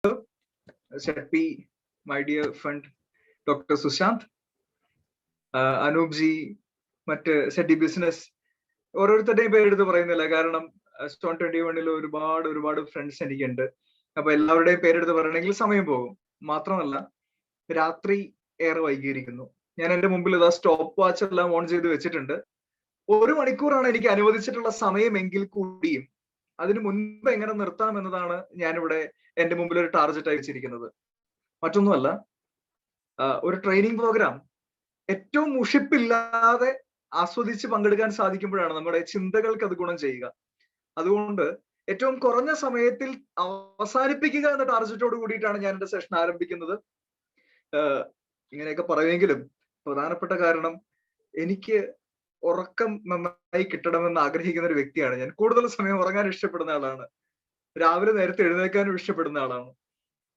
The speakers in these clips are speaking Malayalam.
Setpi, my dear friend Dr. Sushant, Anoop G, മറ്റ് സെറ്റി ബിസിനസ്, ഓരോരുത്തരുടെയും പേരെടുത്ത് പറയുന്നില്ല. കാരണം സ്റ്റോൺ 21 ഒരുപാട് ഫ്രണ്ട്സ് എനിക്കുണ്ട്. അപ്പൊ എല്ലാവരുടെയും പേരെടുത്ത് പറയണമെങ്കിൽ സമയം പോകും. മാത്രമല്ല, രാത്രി ഏറെ വൈകിയിരിക്കുന്നു. ഞാൻ എന്റെ മുമ്പിൽ ഇതാ സ്റ്റോപ്പ് വാച്ച് എല്ലാം ഓൺ ചെയ്ത് വെച്ചിട്ടുണ്ട്. 1 മണിക്കൂറാണ് എനിക്ക് അനുവദിച്ചിട്ടുള്ള സമയമെങ്കിൽ കൂടിയും അതിനു മുൻപ് എങ്ങനെ നിർത്താം എന്നതാണ് ഞാനിവിടെ എന്റെ മുമ്പിൽ ഒരു ടാർഗറ്റ് അയച്ചിരിക്കുന്നത്. മറ്റൊന്നുമല്ല, ഒരു ട്രെയിനിങ് പ്രോഗ്രാം ഏറ്റവും മുഷിപ്പില്ലാതെ ആസ്വദിച്ച് പങ്കെടുക്കാൻ സാധിക്കുമ്പോഴാണ് നമ്മുടെ ചിന്തകൾക്ക് അത് ഗുണം ചെയ്യുക. അതുകൊണ്ട് ഏറ്റവും കുറഞ്ഞ സമയത്തിൽ അവസാനിപ്പിക്കുക എന്ന ടാർഗറ്റോട് കൂടിയിട്ടാണ് ഞാൻ എന്റെ സെഷൻ ആരംഭിക്കുന്നത്. ഇങ്ങനെയൊക്കെ പറയുമെങ്കിലും പ്രധാനപ്പെട്ട കാരണം, എനിക്ക് ഉറക്കം നന്നായി കിട്ടണമെന്ന് ആഗ്രഹിക്കുന്ന ഒരു വ്യക്തിയാണ് ഞാൻ. കൂടുതൽ സമയം ഉറങ്ങാൻ ഇഷ്ടപ്പെടുന്ന ആളാണ്. രാവിലെ നേരത്തെ എഴുന്നേൽക്കാനും ഇഷ്ടപ്പെടുന്ന ആളാണ്.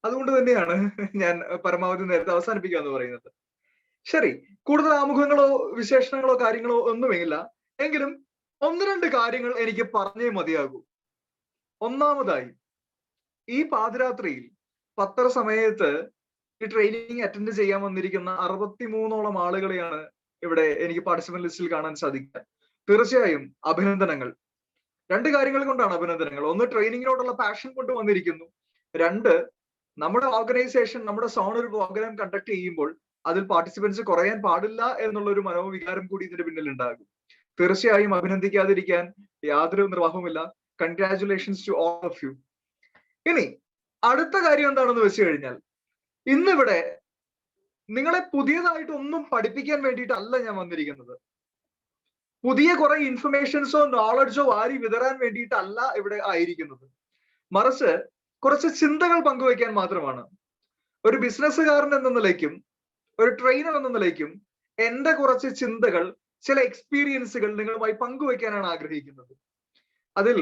അതുകൊണ്ട് തന്നെയാണ് ഞാൻ പരമാവധി നേരത്തെ അവസാനിപ്പിക്കുക എന്ന് പറയുന്നത്. ശരി, കൂടുതൽ ആമുഖങ്ങളോ വിശേഷണങ്ങളോ കാര്യങ്ങളോ ഒന്നുമില്ല. എങ്കിലും 1-2 കാര്യങ്ങൾ എനിക്ക് പറഞ്ഞേ മതിയാകൂ. ഒന്നാമതായി, ഈ പാതിരാത്രിയിൽ പത്രസമയത്ത് ഈ ട്രെയിനിങ് അറ്റൻഡ് ചെയ്യാൻ വന്നിരിക്കുന്ന 63ഓളം ആളുകളെയാണ് ഇവിടെ എനിക്ക് പാർട്ടിസിപ്പന്റ് ലിസ്റ്റിൽ കാണാൻ സാധിക്കുക. തീർച്ചയായും അഭിനന്ദനങ്ങൾ. 2 കാര്യങ്ങൾ കൊണ്ടാണ് അഭിനന്ദനങ്ങൾ. ഒന്ന്, ട്രെയിനിങ്ങിനോടുള്ള പാഷൻ കൊണ്ട് വന്നിരിക്കുന്നു. 2, നമ്മുടെ ഓർഗനൈസേഷൻ, നമ്മുടെ സോൺ ഒരു പ്രോഗ്രാം കണ്ടക്ട് ചെയ്യുമ്പോൾ അതിൽ പാർട്ടിസിപ്പൻസ് കുറയാൻ പാടില്ല എന്നുള്ള ഒരു മനോവികാരം കൂടി ഇതിന്റെ പിന്നിൽ ഉണ്ടാകും. തീർച്ചയായും അഭിനന്ദിക്കാതിരിക്കാൻ യാതൊരു നിർവാഹവുമില്ല. Congratulations to all of you. ഇനി അടുത്ത കാര്യം എന്താണെന്ന് വെച്ച് കഴിഞ്ഞാൽ, ഇന്നിവിടെ നിങ്ങളെ പുതിയതായിട്ട് ഒന്നും പഠിപ്പിക്കാൻ വേണ്ടിയിട്ടല്ല ഞാൻ വന്നിരിക്കുന്നത്. പുതിയ കുറെ ഇൻഫർമേഷൻസോ നോളജോ വാരി വിതരാൻ വേണ്ടിയിട്ടല്ല ഇവിടെ ആയിരിക്കുന്നത്. മറിച്ച് കുറച്ച് ചിന്തകൾ പങ്കുവയ്ക്കാൻ മാത്രമാണ്. ഒരു ബിസിനസ്സുകാരൻ എന്ന നിലയ്ക്കും ഒരു ട്രെയിനർ എന്ന നിലയ്ക്കും എന്റെ കുറച്ച് ചിന്തകൾ, ചില എക്സ്പീരിയൻസുകൾ നിങ്ങളുമായി പങ്കുവയ്ക്കാനാണ് ആഗ്രഹിക്കുന്നത്. അതിൽ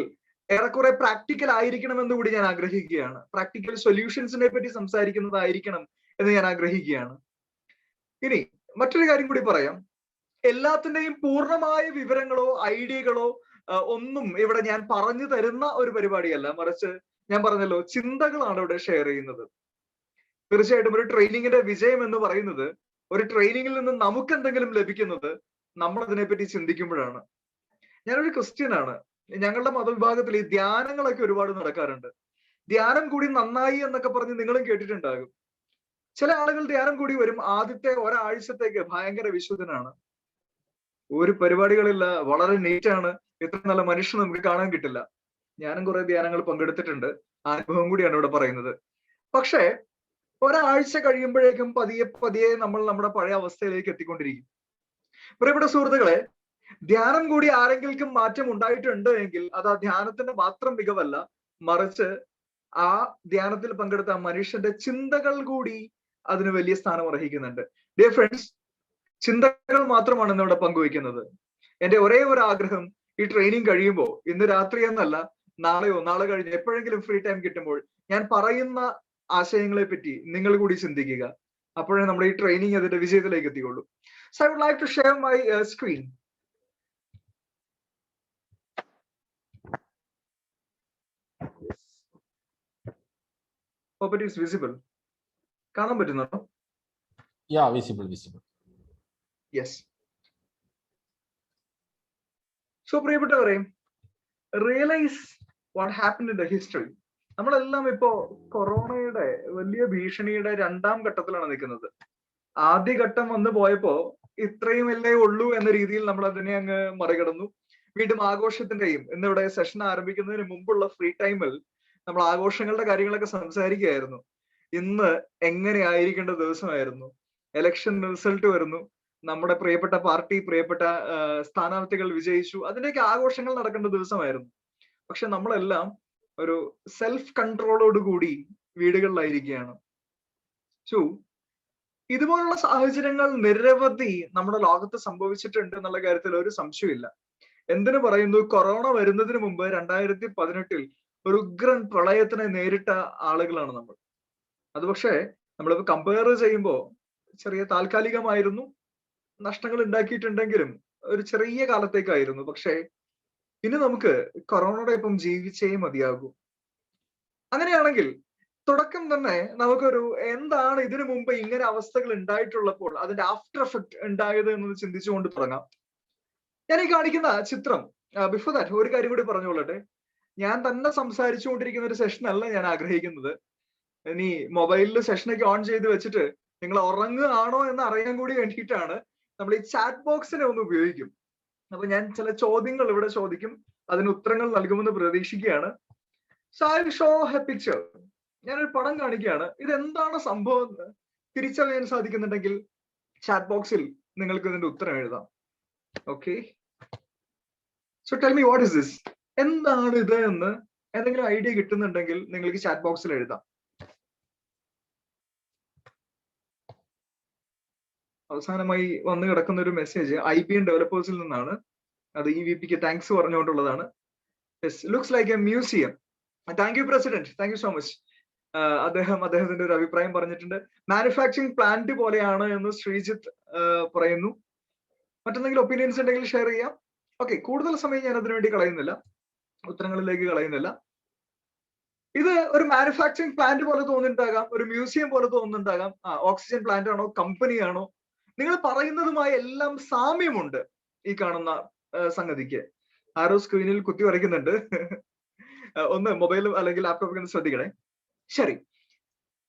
ഏറെക്കുറെ പ്രാക്ടിക്കൽ ആയിരിക്കണമെന്ന് കൂടി ഞാൻ ആഗ്രഹിക്കുകയാണ്. പ്രാക്ടിക്കൽ സൊല്യൂഷൻസിനെ പറ്റി സംസാരിക്കുന്നതായിരിക്കണം എന്ന് ഞാൻ ആഗ്രഹിക്കുകയാണ്. ഇനി മറ്റൊരു കാര്യം കൂടി പറയാം. എല്ലാത്തിന്റെയും പൂർണ്ണമായ വിവരങ്ങളോ ഐഡിയകളോ ഒന്നും ഇവിടെ ഞാൻ പറഞ്ഞു തരുന്ന ഒരു പരിപാടിയല്ല. മറിച്ച് ഞാൻ പറഞ്ഞല്ലോ, ചിന്തകളാണ് ഇവിടെ ഷെയർ ചെയ്യുന്നത്. തീർച്ചയായിട്ടും ഒരു ട്രെയിനിങ്ങിന്റെ വിജയം എന്ന് പറയുന്നത്, ഒരു ട്രെയിനിങ്ങിൽ നിന്ന് നമുക്ക് എന്തെങ്കിലും ലഭിക്കുന്നത് നമ്മൾ അതിനെപ്പറ്റി ചിന്തിക്കുമ്പോഴാണ്. ഞാനൊരു ക്രിസ്ത്യനാണ്. ഞങ്ങളുടെ മതവിഭാഗത്തിൽ ഈ ധ്യാനങ്ങളൊക്കെ ഒരുപാട് നടക്കാറുണ്ട്. ധ്യാനം കൂടി നന്നായി എന്നൊക്കെ പറഞ്ഞ് നിങ്ങളും കേട്ടിട്ടുണ്ടാകും. ചില ആളുകൾ ധ്യാനം കൂടി വരും, ആദ്യത്തെ ഒരാഴ്ചത്തേക്ക് ഭയങ്കര വിശുദ്ധനാണ്, ഒരു പരിപാടികളില്ല, വളരെ നീറ്റാണ്, ഇത്ര നല്ല മനുഷ്യൻ നമുക്ക് കാണാൻ കിട്ടില്ല. ഞാനും കുറെ ധ്യാനങ്ങൾ പങ്കെടുത്തിട്ടുണ്ട്, അനുഭവം കൂടിയാണ് ഇവിടെ പറയുന്നത്. പക്ഷേ ഒരാഴ്ച കഴിയുമ്പോഴേക്കും പതിയെ നമ്മൾ നമ്മുടെ പഴയ അവസ്ഥയിലേക്ക് എത്തിക്കൊണ്ടിരിക്കും. പ്രിയപ്പെട്ട സുഹൃത്തുക്കളെ, ധ്യാനം കൂടി ആരെങ്കിലും മാറ്റം ഉണ്ടായിട്ടുണ്ട് എങ്കിൽ അത് ആ ധ്യാനത്തിന്റെ മാത്രം മികവല്ല, മറിച്ച് ആ ധ്യാനത്തിൽ പങ്കെടുത്ത മനുഷ്യന്റെ ചിന്തകൾ കൂടി അതിന് വലിയ സ്ഥാനം അർഹിക്കുന്നുണ്ട്. ഡിയർ ഫ്രണ്ട്സ്, ചിന്തകൾ മാത്രമാണ് ഇന്നിവിടെ പങ്കുവയ്ക്കുന്നത്. എന്റെ ഒരേ ഒരു ആഗ്രഹം, ഈ ട്രെയിനിങ് കഴിയുമ്പോൾ, ഇന്ന് രാത്രി എന്നല്ല, നാളെയോ നാളെ കഴിഞ്ഞ് എപ്പോഴെങ്കിലും ഫ്രീ ടൈം കിട്ടുമ്പോൾ ഞാൻ പറയുന്ന ആശയങ്ങളെ പറ്റി നിങ്ങൾ കൂടി ചിന്തിക്കുക. അപ്പോഴേ നമ്മുടെ ഈ ട്രെയിനിങ് അതിന്റെ വിജയത്തിലേക്ക് എത്തിയുള്ളൂ. So I would like to share my screen. Hope it is visible. കാണാൻ പറ്റുന്നുണ്ടോ? Yeah, visible. Yes. So പ്രിയപ്പെട്ടവരെ, realise what happened in the history. നമ്മളെല്ലാം ഇപ്പോ കൊറോണയുടെ വലിയ ഭീഷണിയുടെ 2ാം ഘട്ടത്തിലാണ് നിൽക്കുന്നത്. ആദ്യ ഘട്ടം വന്നു പോയപ്പോ ഇത്രയുമല്ലേ ഉള്ളൂ എന്ന രീതിയിൽ നമ്മൾ അതിനെ അങ്ങ് മറികടന്നു. വീണ്ടും ആഘോഷത്തിന്റെയും, ഇന്നിവിടെ സെഷൻ ആരംഭിക്കുന്നതിന് മുമ്പുള്ള ഫ്രീ ടൈമിൽ നമ്മൾ ആഘോഷങ്ങളുടെ കാര്യങ്ങളൊക്കെ സംസാരിക്കുകയായിരുന്നു. ഇന്ന് എങ്ങനെ ആയിരിക്കേണ്ട ദിവസമായിരുന്നു. ഇലക്ഷൻ റിസൾട്ട് വരുന്നു, നമ്മുടെ പ്രിയപ്പെട്ട പാർട്ടി, പ്രിയപ്പെട്ട സ്ഥാനാർത്ഥികൾ വിജയിച്ചു, അതിന്റെയൊക്കെ ആഘോഷങ്ങൾ നടക്കേണ്ട ദിവസമായിരുന്നു. പക്ഷെ നമ്മളെല്ലാം ഒരു സെൽഫ് കൺട്രോളോട് കൂടി വീടുകളിലായിരിക്കുകയാണ്. ഇതുപോലുള്ള സാഹചര്യങ്ങൾ നിരവധി നമ്മുടെ ലോകത്ത് സംഭവിച്ചിട്ടുണ്ട് എന്നുള്ള കാര്യത്തിൽ ഒരു സംശയമില്ല. എന്തിനു പറയുന്നു, കൊറോണ വരുന്നതിന് മുമ്പ് 2018 ഒരു ഉഗ്രൻ പ്രളയത്തിനെ നേരിട്ട ആളുകളാണ് നമ്മൾ. അത് പക്ഷേ നമ്മളിപ്പോ കമ്പയർ ചെയ്യുമ്പോൾ ചെറിയ താൽക്കാലികമായിരുന്നു, നഷ്ടങ്ങൾ ഉണ്ടാക്കിയിട്ടുണ്ടെങ്കിലും ഒരു ചെറിയ കാലത്തേക്കായിരുന്നു. പക്ഷേ ഇനി നമുക്ക് കൊറോണയുടെ ഒപ്പം ജീവിച്ചേ മതിയാകൂ. അങ്ങനെയാണെങ്കിൽ തുടക്കം തന്നെ നമുക്കൊരു എന്താണ് ഇതിനു മുമ്പ് ഇങ്ങനെ അവസ്ഥകൾ ഉണ്ടായിട്ടുള്ളപ്പോൾ അതിന്റെ ആഫ്റ്റർ എഫക്ട് ഉണ്ടായത് എന്ന് ചിന്തിച്ചുകൊണ്ട് തുടങ്ങാം. ഞാൻ ഈ കാണിക്കുന്ന ചിത്രം ബിഫോർ ദാറ്റ് ഒരു കാര്യം കൂടി പറഞ്ഞുകൊള്ളട്ടെ. ഞാൻ തന്നെ സംസാരിച്ചുകൊണ്ടിരിക്കുന്ന ഒരു സെഷൻ അല്ല ഞാൻ ആഗ്രഹിക്കുന്നത്. ഇനി മൊബൈലിൽ സെഷനൊക്കെ ഓൺ ചെയ്ത് വെച്ചിട്ട് നിങ്ങൾ ഉറങ്ങുകയാണോ എന്ന് അറിയാൻ കൂടി വേണ്ടിയിട്ടാണ് നമ്മൾ ഈ ചാറ്റ് ബോക്സിനെ ഒന്ന് ഉപയോഗിക്കും. അപ്പൊ ഞാൻ ചില ചോദ്യങ്ങൾ ഇവിടെ ചോദിക്കും, അതിന് ഉത്തരങ്ങൾ നൽകുമെന്ന് പ്രതീക്ഷിക്കുകയാണ്. So I will show a picture. ഞാനൊരു പടം കാണിക്കുകയാണ്. ഇതെന്താണ് സംഭവം തിരിച്ചറിയാൻ സാധിക്കുന്നുണ്ടെങ്കിൽ ചാറ്റ് ബോക്സിൽ നിങ്ങൾക്ക് ഇതിന്റെ ഉത്തരം എഴുതാം. Okay, so tell me what is this? എന്താണ് ഇത് എന്ന് എന്തെങ്കിലും ഐഡിയ കിട്ടുന്നുണ്ടെങ്കിൽ നിങ്ങൾക്ക് ചാറ്റ് ബോക്സിൽ എഴുതാം. അവസാനമായി വന്നു കിടക്കുന്ന ഒരു മെസ്സേജ് IBM ഡെവലപ്പേഴ്സിൽ നിന്നാണ്. അത് EVPക്ക് താങ്ക്സ് പറഞ്ഞുകൊണ്ടുള്ളതാണ്. Looks like a museum. Thank you president, thank you so much. അദ്ദേഹത്തിന്റെ ഒരു അഭിപ്രായം പറഞ്ഞിട്ടുണ്ട്. മാനുഫാക്ചറിംഗ് പ്ലാന്റ് പോലെയാണ് എന്ന് ശ്രീജിത്ത് പറയുന്നു. മറ്റെന്തെങ്കിലും ഒപ്പീനിയൻസ് ഉണ്ടെങ്കിൽ ഷെയർ ചെയ്യാം. ഓക്കെ, കൂടുതൽ സമയം ഞാൻ അതിനു വേണ്ടി കളയുന്നില്ല, ഉത്തരങ്ങളിലേക്ക് കളയുന്നില്ല. ഇത് ഒരു മാനുഫാക്ചറിംഗ് പ്ലാന്റ് പോലെ തോന്നുന്നുണ്ടാകാം, ഒരു മ്യൂസിയം പോലെ തോന്നുന്നുണ്ടാകാം. ഓക്സിജൻ പ്ലാന്റ് ആണോ, കമ്പനിയാണോ? നിങ്ങൾ പറയുന്നതുമായി എല്ലാം സാമ്യമുണ്ട് ഈ കാണുന്ന സംഗതിക്ക്. ആരോ സ്ക്രീനിൽ കുത്തി വരയ്ക്കുന്നുണ്ട്. ഒന്ന് മൊബൈലും അല്ലെങ്കിൽ ലാപ്ടോപ്പ് ശ്രദ്ധിക്കണേ. ശരി,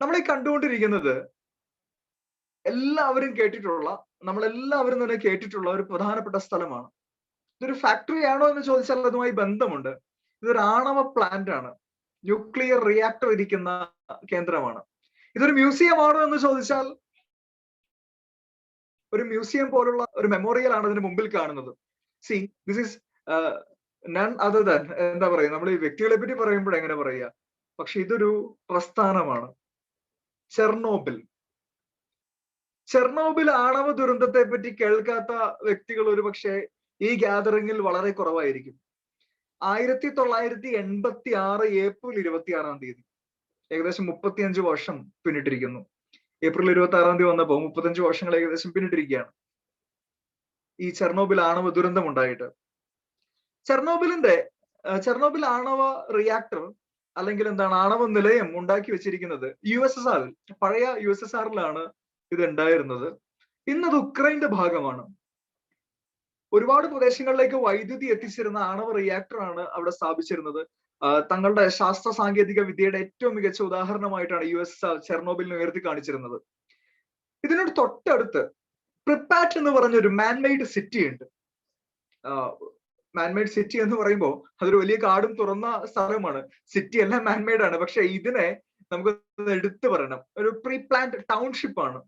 നമ്മളീ കണ്ടുകൊണ്ടിരിക്കുന്നത് എല്ലാവരും കേട്ടിട്ടുള്ള, നമ്മളെല്ലാവരും തന്നെ കേട്ടിട്ടുള്ള ഒരു പ്രധാനപ്പെട്ട സ്ഥലമാണ്. ഇതൊരു ഫാക്ടറി ആണോ എന്ന് ചോദിച്ചാൽ അതുമായി ബന്ധമുണ്ട്. ഇതൊരു ആണവ പ്ലാന്റ് ആണ്, ന്യൂക്ലിയർ റിയാക്ടർ ഇരിക്കുന്ന കേന്ദ്രമാണ്. ഇതൊരു മ്യൂസിയം ആണോ എന്ന് ചോദിച്ചാൽ ഒരു മ്യൂസിയം പോലുള്ള ഒരു മെമ്മോറിയൽ ആണ് അതിന് മുമ്പിൽ കാണുന്നത്. C, this is none other than, എന്താ പറയുക, നമ്മൾ ഈ വ്യക്തികളെ പറ്റി പറയുമ്പോൾ എങ്ങനെ പറയുക, പക്ഷെ ഇതൊരു പ്രസ്ഥാനമാണ്. ചെർണോബിൽ. ചെർണോബിൽ ആണവ ദുരന്തത്തെ പറ്റി കേൾക്കാത്ത വ്യക്തികൾ ഒരു പക്ഷേ ഈ ഗ്യാതറിംഗിൽ വളരെ കുറവായിരിക്കും. 1986 ഏപ്രിൽ 26 ഏകദേശം 35 വർഷം പിന്നിട്ടിരിക്കുന്നു. ഏപ്രിൽ 26 വന്നപ്പോ 35 വർഷങ്ങൾ ഏകദേശം പിന്നിട്ടിരിക്കുകയാണ് ഈ ചെർണോബിൽ ആണവ ദുരന്തം ഉണ്ടായിട്ട്. ചെർണോബിൽ ആണവ റിയാക്ടർ അല്ലെങ്കിൽ എന്താണ് ആണവ നിലയം ഉണ്ടാക്കി വെച്ചിരിക്കുന്നത് USSR, പഴയ USSRലാണ് ഇത് ഉണ്ടായിരുന്നത്. ഇന്നത് ഉക്രൈന്റെ ഭാഗമാണ്. ഒരുപാട് പ്രദേശങ്ങളിലേക്ക് വൈദ്യുതി എത്തിച്ചിരുന്ന ആണവ റിയാക്ടർ ആണ് അവിടെ സ്ഥാപിച്ചിരുന്നത്. തങ്ങളുടെ ശാസ്ത്ര സാങ്കേതിക വിദ്യയുടെ ഏറ്റവും മികച്ച ഉദാഹരണമായിട്ടാണ് USSR ചെർണോബിലിനെ ഉയർത്തി കാണിച്ചിരുന്നത്. ഇതിനോട് തൊട്ടടുത്ത് പ്രിപ്പാറ്റ് എന്ന് പറഞ്ഞൊരു മാൻമെയ്ഡ് സിറ്റി ഉണ്ട്. മാൻമെയ്ഡ് സിറ്റി എന്ന് പറയുമ്പോൾ അതൊരു വലിയ കാടും തുറന്ന സ്ഥലമാണ്. സിറ്റി എല്ലാം മാൻമെയ്ഡ് ആണ്, പക്ഷെ ഇതിനെ നമുക്ക് എടുത്തു പറയണം, ഒരു പ്രീ പ്ലാന്റ് ടൗൺഷിപ്പ് ആണ്.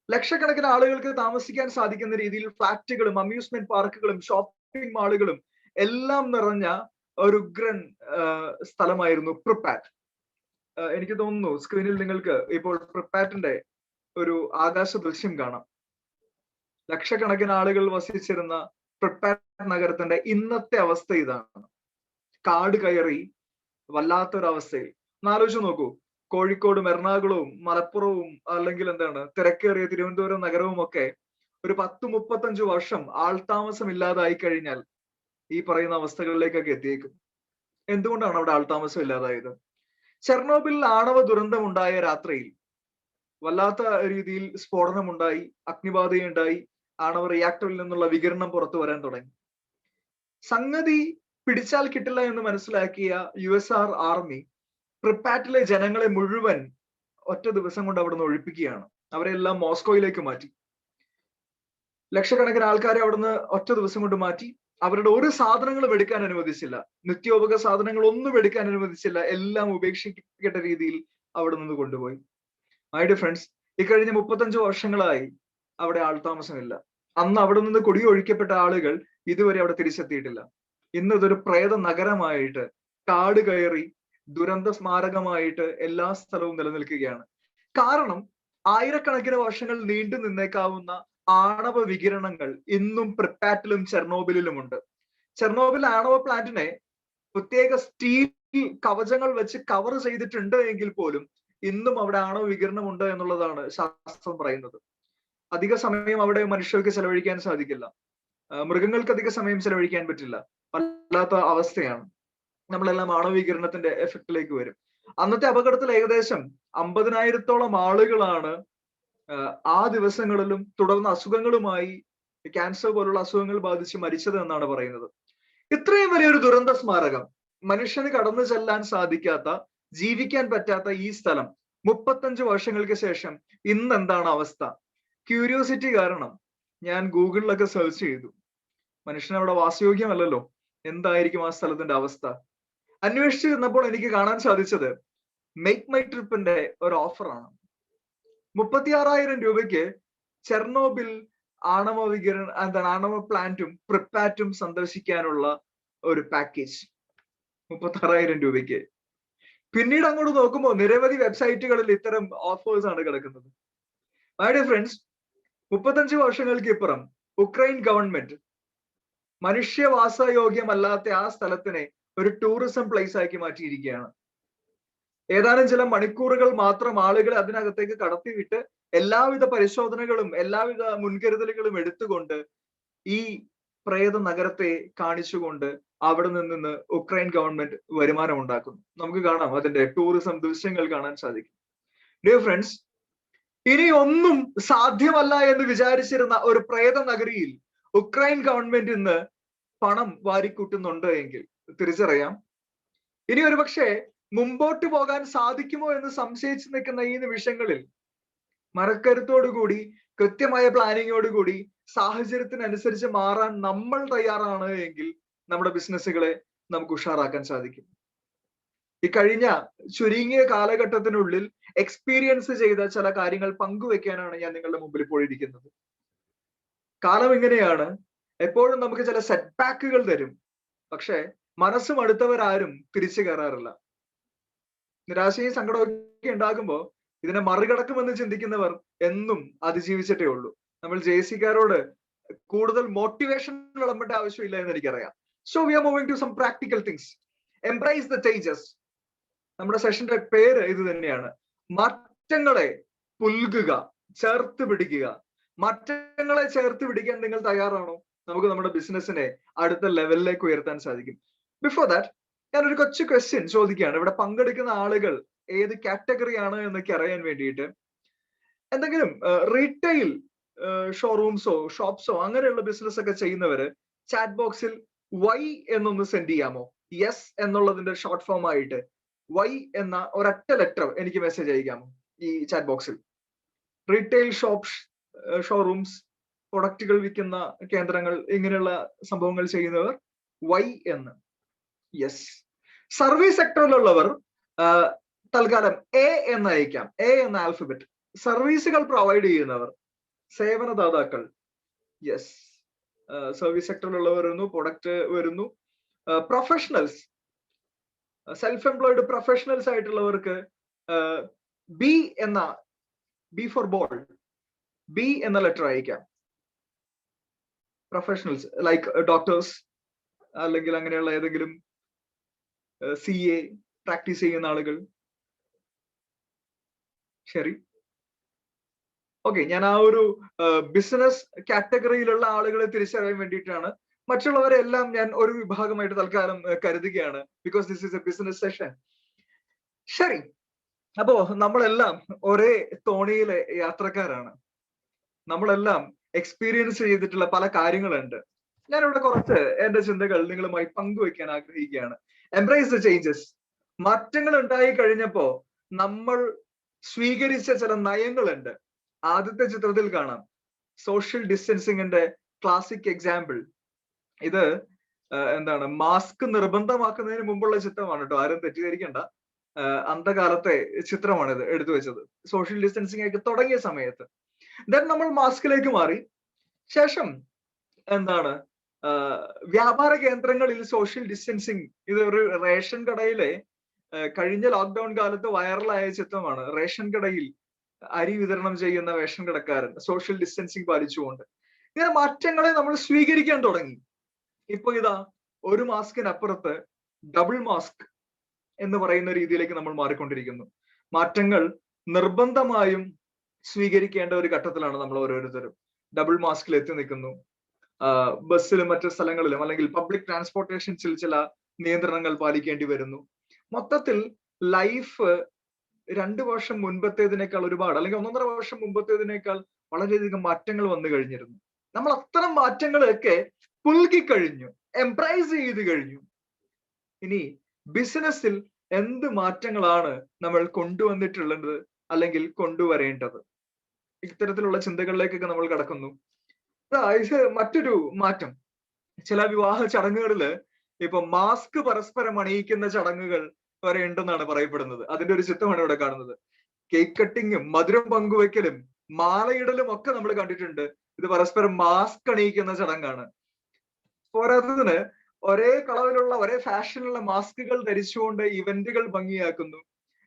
ലക്ഷക്കണക്കിന് ആളുകൾക്ക് താമസിക്കാൻ സാധിക്കുന്ന രീതിയിൽ ഫ്ലാറ്റുകളും അമ്യൂസ്മെന്റ് പാർക്കുകളും ഷോപ്പിംഗ് മാളുകളും എല്ലാം നിറഞ്ഞ ഒരു ഉഗ്രൻ സ്ഥലമായിരുന്നു പ്രിപ്പാറ്റ്. എനിക്ക് തോന്നുന്നു സ്ക്രീനിൽ നിങ്ങൾക്ക് ഇപ്പോൾ പ്രിപ്പാറ്റിന്റെ ഒരു ആകാശ ദൃശ്യം കാണാം. ലക്ഷക്കണക്കിന് ആളുകൾ വസിച്ചിരുന്ന പ്രിപ്പാറ്റ് നഗരത്തിന്റെ ഇന്നത്തെ അവസ്ഥ ഇതാണ്. കാട് കയറി വല്ലാത്തൊരവസ്ഥയിൽ. ഒന്നാലോചിച്ച് നോക്കൂ, കോഴിക്കോടും എറണാകുളവും മലപ്പുറവും അല്ലെങ്കിൽ എന്താണ് തിരക്കേറിയ തിരുവനന്തപുരം നഗരവും ഒക്കെ ഒരു 10-35 വർഷം ആൾതാമസം ഇല്ലാതായി കഴിഞ്ഞാൽ ഈ പറയുന്ന അവസ്ഥകളിലേക്കൊക്കെ എത്തിയേക്കും. എന്തുകൊണ്ടാണ് അവിടെ ആൾതാമസം ഇല്ലാതായത്? ചെർണോബിൽ ആണവ ദുരന്തം ഉണ്ടായ രാത്രിയിൽ വല്ലാത്ത രീതിയിൽ സ്ഫോടനമുണ്ടായി, അഗ്നിബാധയുണ്ടായി, ആണവ റിയാക്ടറിൽ നിന്നുള്ള വികിരണം പുറത്തു വരാൻ തുടങ്ങി. സംഗതി പിടിച്ചാൽ കിട്ടില്ല എന്ന് മനസ്സിലാക്കിയ USSR ആർമി പ്രിപ്പാറ്റിലെ ജനങ്ങളെ മുഴുവൻ ഒറ്റ ദിവസം കൊണ്ട് അവിടുന്ന് ഒഴിപ്പിക്കുകയാണ്. അവരെല്ലാം മോസ്കോയിലേക്ക് മാറ്റി. ലക്ഷക്കണക്കിന് ആൾക്കാരെ അവിടുന്ന് ഒറ്റ ദിവസം കൊണ്ട് മാറ്റി. അവരുടെ ഒരു സാധനങ്ങളും എടുക്കാൻ അനുവദിച്ചില്ല, നിത്യോപക സാധനങ്ങൾ ഒന്നും എടുക്കാൻ അനുവദിച്ചില്ല. എല്ലാം ഉപേക്ഷിക്കപ്പെട്ട രീതിയിൽ അവിടെ നിന്ന് കൊണ്ടുപോയി. മൈ ഡിയർ ഫ്രണ്ട്സ്, ഇക്കഴിഞ്ഞ 35 വർഷങ്ങളായി അവിടെ ആൾതാമസമില്ല. അന്ന് അവിടെ നിന്ന് കുടിയൊഴിക്കപ്പെട്ട ആളുകൾ ഇതുവരെ അവിടെ തിരിച്ചെത്തിയിട്ടില്ല. ഇന്ന് ഇതൊരു പ്രേത നഗരമായിട്ട്, കാട് കയറി ദുരന്ത സ്മാരകമായിട്ട് എല്ലാ സ്ഥലവും നിലനിൽക്കുകയാണ്. കാരണം ആയിരക്കണക്കിന് വർഷങ്ങൾ നീണ്ടു നിന്നേക്കാവുന്ന ആണവ വികിരണങ്ങൾ ഇന്നും പ്രിപ്പാറ്റിലും ചെർണോബിലിലുമുണ്ട്. ചെർണോബിൽ ആണവ പ്ലാന്റിനെ പ്രത്യേക സ്റ്റീൽ കവചങ്ങൾ വെച്ച് കവർ ചെയ്തിട്ടുണ്ട് എങ്കിൽ പോലും ഇന്നും അവിടെ ആണവ വികിരണം ഉണ്ട് എന്നുള്ളതാണ് ശാസ്ത്രം പറയുന്നത്. അധിക സമയം അവിടെ മനുഷ്യർക്ക് ചെലവഴിക്കാൻ സാധിക്കില്ല, മൃഗങ്ങൾക്ക് അധിക സമയം ചെലവഴിക്കാൻ പറ്റില്ല. വല്ലാത്ത അവസ്ഥയാണ്. നമ്മളെല്ലാം ആണവ വികിരണത്തിന്റെ എഫക്റ്റിലേക്ക് വരും. അന്നത്തെ അപകടത്തിൽ ഏകദേശം 50,000-ഓളം ആളുകളാണ് ആ ദിവസങ്ങളിലും തുടർന്ന് അസുഖങ്ങളുമായി ക്യാൻസർ പോലുള്ള അസുഖങ്ങൾ ബാധിച്ച് മരിച്ചത് എന്നാണ് പറയുന്നത്. ഇത്രയും വലിയൊരു ദുരന്ത സ്മാരകം, മനുഷ്യന് കടന്നു ചെല്ലാൻ സാധിക്കാത്ത, ജീവിക്കാൻ പറ്റാത്ത ഈ സ്ഥലം 35 വർഷങ്ങൾക്ക് ശേഷം ഇന്ന് എന്താണ് അവസ്ഥ? ക്യൂരിയോസിറ്റി കാരണം ഞാൻ ഗൂഗിളിലൊക്കെ സെർച്ച് ചെയ്തു. മനുഷ്യൻ അവിടെ വാസയോഗ്യമല്ലല്ലോ, എന്തായിരിക്കും ആ സ്ഥലത്തിന്റെ അവസ്ഥ? അന്വേഷിച്ചു ചെന്നപ്പോൾ എനിക്ക് കാണാൻ സാധിച്ചത് മേക്ക് മൈ ട്രിപ്പിന്റെ ഒരു ഓഫറാണ്. 36,000 രൂപയ്ക്ക് ചെർണോബിൽ ആണവ പ്ലാന്റും പ്രിപ്പാറ്റും സന്ദർശിക്കാനുള്ള ഒരു പാക്കേജ് 36,000 രൂപയ്ക്ക്. പിന്നീട് അങ്ങോട്ട് നോക്കുമ്പോൾ നിരവധി വെബ്സൈറ്റുകളിൽ ഇത്തരം ഓഫേഴ്സ് ആണ് കിടക്കുന്നത്. മൈ ഡിയർ ഫ്രണ്ട്സ്, 35 വർഷങ്ങൾക്ക് ഇപ്പുറം ഉക്രൈൻ ഗവൺമെന്റ് മനുഷ്യവാസയോഗ്യമല്ലാത്ത ആ സ്ഥലത്തിനെ ഒരു ടൂറിസം പ്ലേസ് ആക്കി മാറ്റിയിരിക്കുകയാണ്. ഏതാനും ചില മണിക്കൂറുകൾ മാത്രം ആളുകളെ അതിനകത്തേക്ക് കടത്തിവിട്ട് എല്ലാവിധ പരിശോധനകളും എല്ലാവിധ മുൻകരുതലുകളും എടുത്തുകൊണ്ട് ഈ പ്രേത നഗരത്തെ കാണിച്ചുകൊണ്ട് അവിടെ നിന്ന് ഉക്രൈൻ ഗവൺമെന്റ് വരുമാനം ഉണ്ടാക്കുന്നു. നമുക്ക് കാണാം, അതിന്റെ ടൂറിസം ദൃശ്യങ്ങൾ കാണാൻ സാധിക്കും. ഡിയർ ഫ്രണ്ട്സ്, ഇനി ഒന്നും സാധ്യമല്ല എന്ന് വിചാരിച്ചിരുന്ന ഒരു പ്രേത നഗരിയിൽ ഉക്രൈൻ ഗവൺമെന്റ് ഇന്ന് പണം വാരിക്കൂട്ടുന്നുണ്ട് എങ്കിൽ തിരിച്ചറിയാം, ഇനി ഒരുപക്ഷെ മുമ്പോട്ട് പോകാൻ സാധിക്കുമോ എന്ന് സംശയിച്ചു നിൽക്കുന്ന ഈ നിമിഷങ്ങളിൽ മനക്കരുത്തോടുകൂടി, കൃത്യമായ പ്ലാനിങ്ങോടുകൂടി, സാഹചര്യത്തിനനുസരിച്ച് മാറാൻ നമ്മൾ തയ്യാറാണ് എങ്കിൽ നമ്മുടെ ബിസിനസ്സുകളെ നമുക്ക് ഉഷാറാക്കാൻ സാധിക്കും. ഈ കഴിഞ്ഞ ചുരുങ്ങിയ കാലഘട്ടത്തിനുള്ളിൽ എക്സ്പീരിയൻസ് ചെയ്ത ചില കാര്യങ്ങൾ പങ്കുവെക്കാനാണ് ഞാൻ നിങ്ങളുടെ മുമ്പിൽ ഇപ്പോൾ ഇരിക്കുന്നത്. കാലം ഇങ്ങനെയാണ്, എപ്പോഴും നമുക്ക് ചില സെറ്റ് ബാക്കുകൾ തരും, പക്ഷെ മനസ്സും അടുത്തവരാരും തിരിച്ചു കയറാറില്ല. നിരാശയും സങ്കടമൊക്കെ ഉണ്ടാകുമ്പോൾ ഇതിനെ മറികടക്കുമെന്ന് ചിന്തിക്കുന്നവർ എന്നും അതിജീവിച്ചിട്ടേ ഉള്ളൂ. നമ്മൾ ജെസിക്കാരോട് കൂടുതൽ മോട്ടിവേഷൻ വിളമ്പേണ്ട ആവശ്യമില്ല എന്ന് എനിക്കറിയാം. So we are moving to some practical things. Embrace the changes. നമ്മുടെ സെഷന്റെ പേര് ഇത് തന്നെയാണ്. മാറ്റങ്ങളെ പുൽകുക, ചേർത്ത് പിടിക്കുക. മാറ്റങ്ങളെ ചേർത്ത് പിടിക്കാൻ നിങ്ങൾ തയ്യാറാണോ? നമുക്ക് നമ്മുടെ ബിസിനസിനെ അടുത്ത ലെവലിലേക്ക് ഉയർത്താൻ സാധിക്കും. ബിഫോർ ദാറ്റ് ഞാനൊരു കൊച്ചു ക്വസ്റ്റ്യൻ ചോദിക്കുകയാണ്. ഇവിടെ പങ്കെടുക്കുന്ന ആളുകൾ ഏത് കാറ്റഗറി ആണ് എന്നൊക്കെ അറിയാൻ വേണ്ടിയിട്ട്, എന്തെങ്കിലും റീറ്റെയിൽ ഷോറൂംസോ ഷോപ്സോ അങ്ങനെയുള്ള ബിസിനസ് ഒക്കെ ചെയ്യുന്നവര് ചാറ്റ് ബോക്സിൽ വൈ എന്നൊന്ന് സെൻഡ് ചെയ്യാമോ? യെസ് എന്നുള്ളതിന്റെ ഷോർട്ട് ഫോം ആയിട്ട് വൈ എന്ന ഒരൊറ്റ ലെറ്റർ എനിക്ക് മെസ്സേജ് അയക്കാമോ ഈ ചാറ്റ് ബോക്സിൽ? റീറ്റെയിൽ ഷോറൂംസ്, പ്രൊഡക്റ്റുകൾ വിൽക്കുന്ന കേന്ദ്രങ്ങൾ, ഇങ്ങനെയുള്ള സംഭവങ്ങൾ ചെയ്യുന്നവർ വൈ എന്ന്. യെസ്. സർവീസ് സെക്ടറിലുള്ളവർ തൽക്കാലം എ എന്ന് അയക്കാം, എ എന്ന ആൽഫബറ്റ്. സർവീസുകൾ പ്രൊവൈഡ് ചെയ്യുന്നവർ, സേവനദാതാക്കൾ, യെസ്. സർവീസ് സെക്ടറിലുള്ളവർ വരുന്നു, പ്രൊഡക്റ്റ് വരുന്നു. പ്രൊഫഷണൽസ്, സെൽഫ് എംപ്ലോയിഡ് പ്രൊഫഷണൽസ് ആയിട്ടുള്ളവർക്ക് ബി എന്ന, ബി ഫോർ ബോൾ, ബി എന്ന ലെറ്റർ അയക്കാം. പ്രൊഫഷണൽസ് ലൈക്ക് ഡോക്ടേഴ്സ് അല്ലെങ്കിൽ അങ്ങനെയുള്ള ഏതെങ്കിലും CA പ്രാക്ടീസ് ചെയ്യുന്ന ആളുകൾ. ശരി, ഓക്കെ. ഞാൻ ആ ഒരു ബിസിനസ് കാറ്റഗറിയിലുള്ള ആളുകളെ തിരിച്ചറിയാൻ വേണ്ടിയിട്ടാണ്. മറ്റുള്ളവരെ എല്ലാം ഞാൻ ഒരു വിഭാഗമായിട്ട് തൽക്കാലം കരുതുകയാണ്, because this is a business session. ശരി, അപ്പോ നമ്മളെല്ലാം ഒരേ തോണിയിലെ യാത്രക്കാരാണ്. നമ്മളെല്ലാം എക്സ്പീരിയൻസ് ചെയ്തിട്ടുള്ള പല കാര്യങ്ങളുണ്ട്. ഞാനിവിടെ കുറച്ച് എന്റെ ചിന്തകൾ നിങ്ങളുമായി പങ്കുവെക്കാൻ ആഗ്രഹിക്കുകയാണ്. Embrace the changes. മാറ്റങ്ങൾ ഉണ്ടായി കഴിഞ്ഞപ്പോ നമ്മൾ സ്വീകരിച്ച ചില നയങ്ങളുണ്ട്. ആദ്യത്തെ ചിത്രത്തിൽ കാണാം സോഷ്യൽ ഡിസ്റ്റൻസിങ്ങിന്റെ ക്ലാസിക് എക്സാമ്പിൾ. ഇത് എന്താണ്, മാസ്ക് നിർബന്ധമാക്കുന്നതിന് മുമ്പുള്ള ചിത്രമാണ് കേട്ടോ, ആരും തെറ്റിദ്ധരിക്കണ്ട. അന്ധകാലത്തെ ചിത്രമാണിത് എടുത്തു വെച്ചത്, സോഷ്യൽ ഡിസ്റ്റൻസിങ് ഒക്കെ തുടങ്ങിയ സമയത്ത്. ദെൻ നമ്മൾ മാസ്കിലേക്ക് മാറി. ശേഷം എന്താണ്, വ്യാപാര കേന്ദ്രങ്ങളിൽ സോഷ്യൽ ഡിസ്റ്റൻസിങ്. ഇത് ഒരു റേഷൻ കടയിലെ കഴിഞ്ഞ ലോക്ക്ഡൌൺ കാലത്ത് വൈറലായ ചിത്രമാണ്. റേഷൻ കടയിൽ അരി വിതരണം ചെയ്യുന്ന റേഷൻ കടക്കാരൻ സോഷ്യൽ ഡിസ്റ്റൻസിങ് പാലിച്ചുകൊണ്ട്. ഇങ്ങനെ മാറ്റങ്ങളെ നമ്മൾ സ്വീകരിക്കാൻ തുടങ്ങി. ഇപ്പൊ ഇതാ ഒരു മാസ്കിനപ്പുറത്ത് ഡബിൾ മാസ്ക് എന്ന് പറയുന്ന രീതിയിലേക്ക് നമ്മൾ മാറിക്കൊണ്ടിരിക്കുന്നു. മാറ്റങ്ങൾ നിർബന്ധമായും സ്വീകരിക്കേണ്ട ഒരു ഘട്ടത്തിലാണ് നമ്മൾ ഓരോരുത്തരും. ഡബിൾ മാസ്കിൽ എത്തി നിൽക്കുന്നു. ബസ്സിലും മറ്റു സ്ഥലങ്ങളിലും അല്ലെങ്കിൽ പബ്ലിക് ട്രാൻസ്പോർട്ടേഷൻസിൽ ചില നിയന്ത്രണങ്ങൾ പാലിക്കേണ്ടി വരുന്നു. മൊത്തത്തിൽ ലൈഫ് 2 വർഷം മുൻപത്തേതിനേക്കാൾ ഒരുപാട്, അല്ലെങ്കിൽ 1.5 വർഷം മുമ്പത്തേതിനേക്കാൾ വളരെയധികം മാറ്റങ്ങൾ വന്നു കഴിഞ്ഞിരുന്നു. നമ്മൾ അത്തരം മാറ്റങ്ങളൊക്കെ പുൽകി കഴിഞ്ഞു, എംബ്രൈസ് ചെയ്ത് കഴിഞ്ഞു. ഇനി ബിസിനസ്സിൽ എന്ത് മാറ്റങ്ങളാണ് നമ്മൾ കൊണ്ടുവന്നിട്ടുള്ളത് അല്ലെങ്കിൽ കൊണ്ടുവരേണ്ടത്? ഇത്തരത്തിലുള്ള ചിന്തകളിലേക്കൊക്കെ നമ്മൾ കടക്കുന്നു. ഇത് മറ്റൊരു മാറ്റം. ചില വിവാഹ ചടങ്ങുകളില് ഇപ്പൊ മാസ്ക് പരസ്പരം അണിയിക്കുന്ന ചടങ്ങുകൾ വരെ ഉണ്ടെന്നാണ് പറയപ്പെടുന്നത്. അതിന്റെ ഒരു ചിത്രമാണ് ഇവിടെ കാണുന്നത്. കേക്ക് കട്ടിങ്ങും മധുരം പങ്കുവെക്കലും മാലയിടലും ഒക്കെ നമ്മൾ കണ്ടിട്ടുണ്ട്. ഇത് പരസ്പരം മാസ്ക് അണിയിക്കുന്ന ചടങ്ങാണ്. പോരാത്തതിന് ഒരേ കളറിലുള്ള ഒരേ ഫാഷനിലുള്ള മാസ്കുകൾ ധരിച്ചുകൊണ്ട് ഇവന്റുകൾ ഭംഗിയാക്കുന്നു.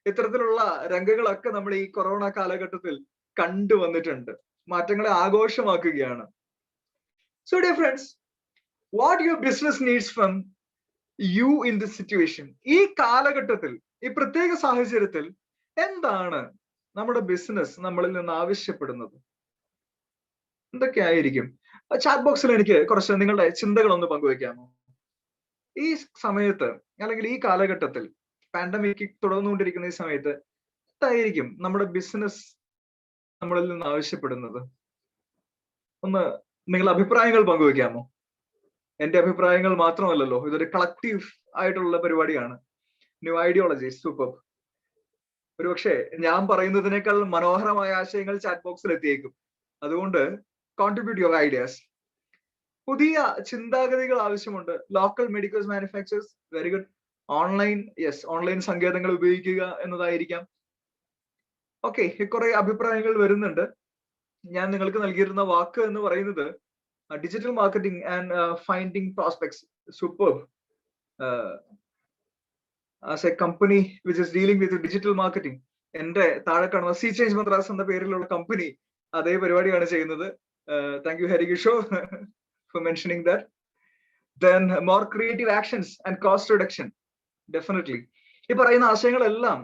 ഇത്തരത്തിലുള്ള രംഗങ്ങളൊക്കെ നമ്മൾ ഈ കൊറോണ കാലഘട്ടത്തിൽ കണ്ടുവന്നിട്ടുണ്ട്. മാറ്റങ്ങളെ ആഘോഷമാക്കുകയാണ്. So dear friends, what your business needs from you in this situation? ഈ കാലഘട്ടത്തിൽ, ഈ പ്രത്യേക സാഹചര്യത്തിൽ എന്താണ് നമ്മുടെ ബിസിനസ് നമ്മളിൽ നിന്ന് ആവശ്യപ്പെടുന്നത്? എന്തൊക്കെയായിരിക്കും? ചാറ്റ് ബോക്സിൽ എനിക്ക് കുറച്ച് നിങ്ങളുടെ ചിന്തകളൊന്ന് പങ്കുവെക്കാമോ? ഈ സമയത്ത് അല്ലെങ്കിൽ ഈ കാലഘട്ടത്തിൽ, പാൻഡമിക് തുടർന്നുകൊണ്ടിരിക്കുന്ന ഈ സമയത്ത് എന്തായിരിക്കും നമ്മുടെ ബിസിനസ് നമ്മളിൽ നിന്ന് ആവശ്യപ്പെടുന്നത്? ഒന്ന് നിങ്ങളുടെ അഭിപ്രായങ്ങൾ പങ്കുവെക്കാമോ? എന്റെ അഭിപ്രായങ്ങൾ മാത്രമല്ലല്ലോ, ഇതൊരു കളക്റ്റീവ് ആയിട്ടുള്ള പരിപാടിയാണ്. New ideologies super. ഒരുപക്ഷെ ഞാൻ പറയുന്നതിനേക്കാൾ മനോഹരമായ ആശയങ്ങൾ ചാറ്റ് ബോക്സിൽ എത്തിയേക്കും. അതുകൊണ്ട് കോൺട്രിബ്യൂട്ട് യുവർ ഐഡിയാസ്. പുതിയ ചിന്താഗതികൾ ആവശ്യമുണ്ട്. Local medicals manufacturers, very good. Online, yes, online സങ്കേതങ്ങൾ ഉപയോഗിക്കുക എന്നതായിരിക്കാം. ഓക്കെ, കുറെ അഭിപ്രായങ്ങൾ വരുന്നുണ്ട്. ഞാൻ നിങ്ങൾക്ക് നൽകിയിരുന്ന വാക്ക് എന്ന് പറയുന്നത് digital marketing and finding prospects. Super. As A company which is dealing with digital marketing, എന്റെ താഴെ കാണുന്ന സീ ചേഞ്ച് മദ്രാസ് എന്ന പേരിലുള്ള കമ്പനി അതേ പരിപാടിയാണ് ചെയ്യുന്നത്. Thank you Harikishore for mentioning that. Then more creative actions and cost reduction, definitely. ഈ പറയുന്ന ആശയങ്ങളെല്ലാം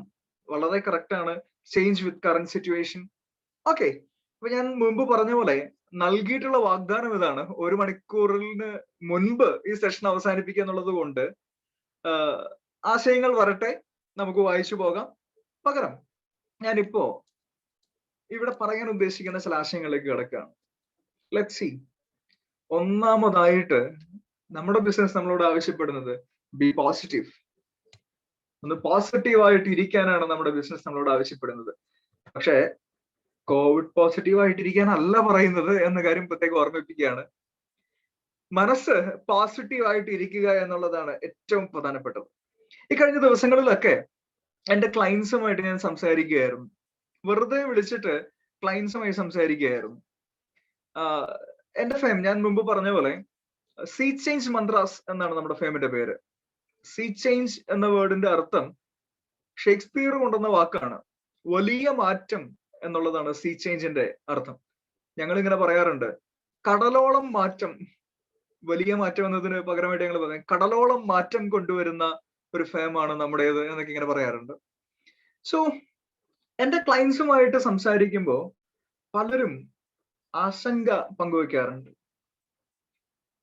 വളരെ കറക്റ്റ് ആണ്. Change with current situation. Okay, അപ്പൊ ഞാൻ മുമ്പ് പറഞ്ഞ പോലെ നൽകിയിട്ടുള്ള വാഗ്ദാനം ഇതാണ്: 1 മണിക്കൂറിന് മുൻപ് ഈ സെഷൻ അവസാനിപ്പിക്കുക എന്നുള്ളത് കൊണ്ട് ആശയങ്ങൾ വരട്ടെ, നമുക്ക് വായിച്ചു പോകാം. പകരം ഞാനിപ്പോ ഇവിടെ പറയാൻ ഉദ്ദേശിക്കുന്ന ചില ആശയങ്ങളിലേക്ക് കിടക്കുകയാണ്. Let's see. ഒന്നാമതായിട്ട് നമ്മുടെ ബിസിനസ് നമ്മളോട് ആവശ്യപ്പെടുന്നത് ബി പോസിറ്റീവ്. ഒന്ന് പോസിറ്റീവായിട്ട് ഇരിക്കാനാണ് നമ്മുടെ ബിസിനസ് നമ്മളോട് ആവശ്യപ്പെടുന്നത്. പക്ഷേ കോവിഡ് പോസിറ്റീവായിട്ടിരിക്കാനല്ല പറയുന്നത് എന്ന കാര്യം പ്രത്യേകം ഓർമ്മിപ്പിക്കുകയാണ്. മനസ്സ് പോസിറ്റീവായിട്ട് ഇരിക്കുക എന്നുള്ളതാണ് ഏറ്റവും പ്രധാനപ്പെട്ടത്. ഈ കഴിഞ്ഞ ദിവസങ്ങളിലൊക്കെ എന്റെ ക്ലയൻസുമായിട്ട് ഞാൻ സംസാരിക്കുകയായിരുന്നു. വെറുതെ വിളിച്ചിട്ട് ക്ലയൻസുമായി സംസാരിക്കുകയായിരുന്നു. എന്റെ ഫേം ഞാൻ മുമ്പ് പറഞ്ഞ പോലെ സീ ചേഞ്ച് മദ്രാസ് എന്നാണ് നമ്മുടെ ഫേമിന്റെ പേര്. സീ ചേഞ്ച് എന്ന വേർഡിന്റെ അർത്ഥം ഷേക്സ്പിയർ കൊണ്ടുവന്ന വാക്കാണ്. വലിയ മാറ്റം എന്നുള്ളതാണ് സീ ചേഞ്ചിന്റെ അർത്ഥം. ഞങ്ങൾ ഇങ്ങനെ പറയാറുണ്ട്, കടലോളം മാറ്റം. വലിയ മാറ്റം എന്നതിന് പകരമായിട്ട് ഞങ്ങൾ പറയാം കടലോളം മാറ്റം കൊണ്ടുവരുന്ന ഒരു ഫേമാണ് നമ്മുടേത് എന്നൊക്കെ ഇങ്ങനെ പറയാറുണ്ട്. സോ എന്റെ ക്ലയൻസുമായിട്ട് സംസാരിക്കുമ്പോൾ പലരും ആശങ്ക പങ്കുവെക്കാറുണ്ട്.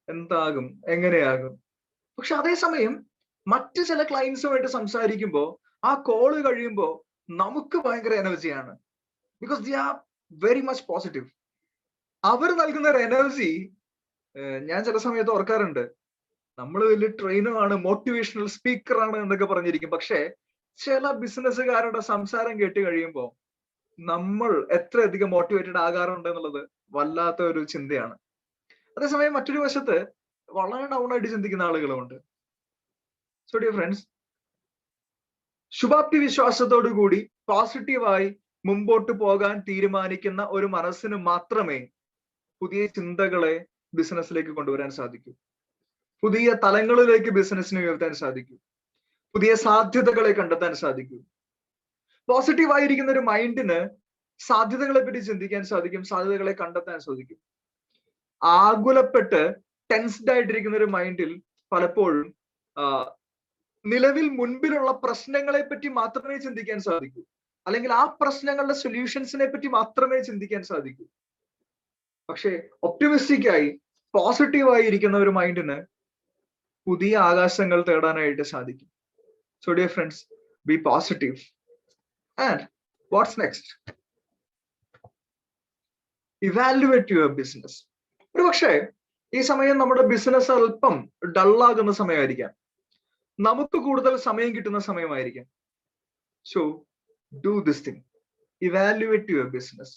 എന്താകും, എങ്ങനെയാകും? പക്ഷെ അതേസമയം മറ്റു ചില ക്ലയൻസുമായിട്ട് സംസാരിക്കുമ്പോൾ ആ കോള് കഴിയുമ്പോൾ നമുക്ക് ഭയങ്കര എനർജിയാണ്. Because they are very much positive. അവർ നൽകുന്ന ഒരു എനർജി ഞാൻ ചില സമയത്ത് ഓർക്കാറുണ്ട്. നമ്മൾ വലിയ ട്രെയിനറാണ്, മോട്ടിവേഷണൽ സ്പീക്കറാണ് എന്നൊക്കെ പറഞ്ഞിരിക്കും. പക്ഷെ ചില ബിസിനസ്സുകാരുടെ സംസാരം കേട്ട് കഴിയുമ്പോൾ നമ്മൾ എത്രയധികം മോട്ടിവേറ്റഡ് ആകാറുണ്ട് എന്നുള്ളത് വല്ലാത്ത ഒരു ചിന്തയാണ്. അതേസമയം മറ്റൊരു വശത്ത് വളരെ ഡൗൺ ആയിട്ട് ചിന്തിക്കുന്ന ആളുകളുമുണ്ട്. സോ ഡിയർ ഫ്രണ്ട്സ്, ശുഭാപ്തി വിശ്വാസത്തോടു കൂടി പോസിറ്റീവായി മുമ്പോട്ട് പോകാൻ തീരുമാനിക്കുന്ന ഒരു മനസ്സിന് മാത്രമേ പുതിയ ചിന്തകളെ ബിസിനസ്സിലേക്ക് കൊണ്ടുവരാൻ സാധിക്കൂ. പുതിയ തലങ്ങളിലേക്ക് ബിസിനസ്സിനെ ഉയർത്താൻ സാധിക്കൂ. പുതിയ സാധ്യതകളെ കണ്ടെത്താൻ സാധിക്കൂ. പോസിറ്റീവായിരിക്കുന്ന ഒരു മൈൻഡിന് സാധ്യതകളെ പറ്റി ചിന്തിക്കാൻ സാധിക്കും, സാധ്യതകളെ കണ്ടെത്താൻ സാധിക്കും. ആകുലപ്പെട്ട് ടെൻസ്ഡ് ആയിട്ടിരിക്കുന്ന ഒരു മൈൻഡിൽ പലപ്പോഴും നിലവിൽ മുൻപിലുള്ള പ്രശ്നങ്ങളെ പറ്റി മാത്രമേ ചിന്തിക്കാൻ സാധിക്കൂ, അല്ലെങ്കിൽ ആ പ്രശ്നങ്ങളുടെ സൊല്യൂഷൻസിനെ പറ്റി മാത്രമേ ചിന്തിക്കാൻ സാധിക്കൂ. പക്ഷെ ഒപ്റ്റിമിസ്റ്റിക് ആയി പോസിറ്റീവായി ഇരിക്കുന്ന ഒരു മൈൻഡിന് പുതിയ ആകാശങ്ങൾ തേടാനായിട്ട് സാധിക്കും. So dear friends, be positive. And what's next? Evaluate your business. ഒരു പക്ഷേ ഈ സമയം നമ്മുടെ ബിസിനസ് അല്പം ഡള്ളാകുന്ന സമയമായിരിക്കാം, നമുക്ക് കൂടുതൽ സമയം കിട്ടുന്ന സമയമായിരിക്കാം. So do this thing. Evaluate your business.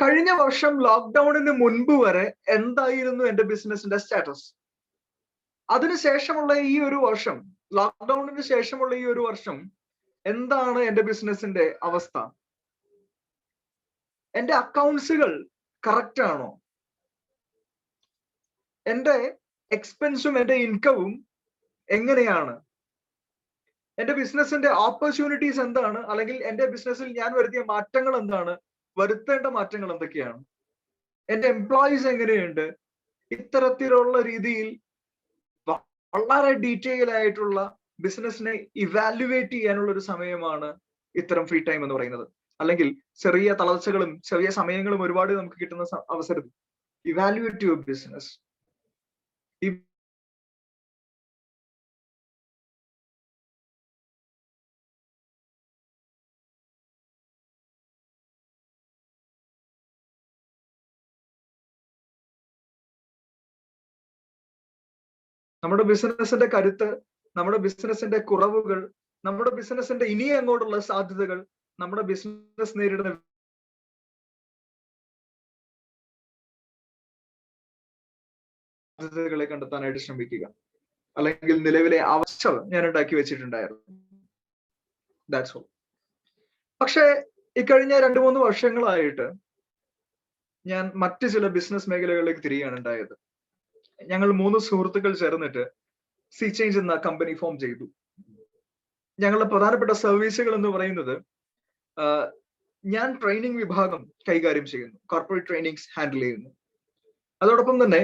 കഴിഞ്ഞ വർഷം ലോക്ക്ഡൌണിന് മുൻപ് വരെ എന്തായിരുന്നു എന്റെ ബിസിനസിന്റെ സ്റ്റാറ്റസ്? അതിനുശേഷമുള്ള ഈ ഒരു വർഷം, ലോക്ക്ഡൌണിന് ശേഷമുള്ള ഈ ഒരു വർഷം എന്താണ് എന്റെ ബിസിനസിന്റെ അവസ്ഥ? എന്റെ അക്കൗണ്ട്സുകൾ കറക്റ്റ് ആണോ? എന്റെ എക്സ്പെൻസും എന്റെ ഇൻകവും എങ്ങനെയാണ്? എന്റെ ബിസിനസിന്റെ ഓപ്പർച്യൂണിറ്റീസ് എന്താണ്? അല്ലെങ്കിൽ എന്റെ ബിസിനസ്സിൽ ഞാൻ വരുത്തിയ മാറ്റങ്ങൾ എന്താണ്? വരുത്തേണ്ട മാറ്റങ്ങൾ എന്തൊക്കെയാണ്? എന്റെ എംപ്ലോയീസ് എങ്ങനെയുണ്ട്? ഇത്തരത്തിലുള്ള രീതിയിൽ വളരെ ഡീറ്റെയിൽ ആയിട്ടുള്ള ബിസിനസിനെ ഇവാലുവേറ്റ് ചെയ്യാനുള്ള ഒരു സമയമാണ് ഇത്തരം ഫ്രീ ടൈം എന്ന് പറയുന്നത്. അല്ലെങ്കിൽ ചെറിയ തളർച്ചകളും ചെറിയ സമയങ്ങളും ഒരുപാട് നമുക്ക് കിട്ടുന്ന അവസരത്തിൽ ഇവാലുവേറ്റ് യുവർ ബിസിനസ്. നമ്മുടെ ബിസിനസിന്റെ കരുത്ത്, നമ്മുടെ ബിസിനസിന്റെ കുറവുകൾ, നമ്മുടെ ബിസിനസിന്റെ ഇനി അങ്ങോട്ടുള്ള സാധ്യതകൾ, നമ്മുടെ ബിസിനസ് നേരിടുന്ന സാധ്യതകളെ കണ്ടെത്താനായിട്ട് ശ്രമിക്കുക. അല്ലെങ്കിൽ നിലവിലെ അവസ്ഥ ഞാൻ ഉണ്ടാക്കി വെച്ചിട്ടുണ്ടായിരുന്നു. That's all. പക്ഷേ ഇക്കഴിഞ്ഞ 2-3 വർഷങ്ങളായിട്ട് ഞാൻ മറ്റു ചില ബിസിനസ് മേഖലകളിലേക്ക് തിരികെയാണ് ഉണ്ടായത്. ഞങ്ങൾ 3 സുഹൃത്തുക്കൾ ചേർന്നിട്ട് സീ ചേഞ്ച് എന്ന കമ്പനി ഫോം ചെയ്തു. ഞങ്ങളുടെ പ്രധാനപ്പെട്ട സർവീസുകൾ എന്ന് പറയുന്നത്, ഞാൻ ട്രെയിനിങ് വിഭാഗം കൈകാര്യം ചെയ്യുന്നു, കോർപ്പറേറ്റ് ട്രെയിനിങ്സ് ഹാൻഡിൽ ചെയ്യുന്നു. അതോടൊപ്പം തന്നെ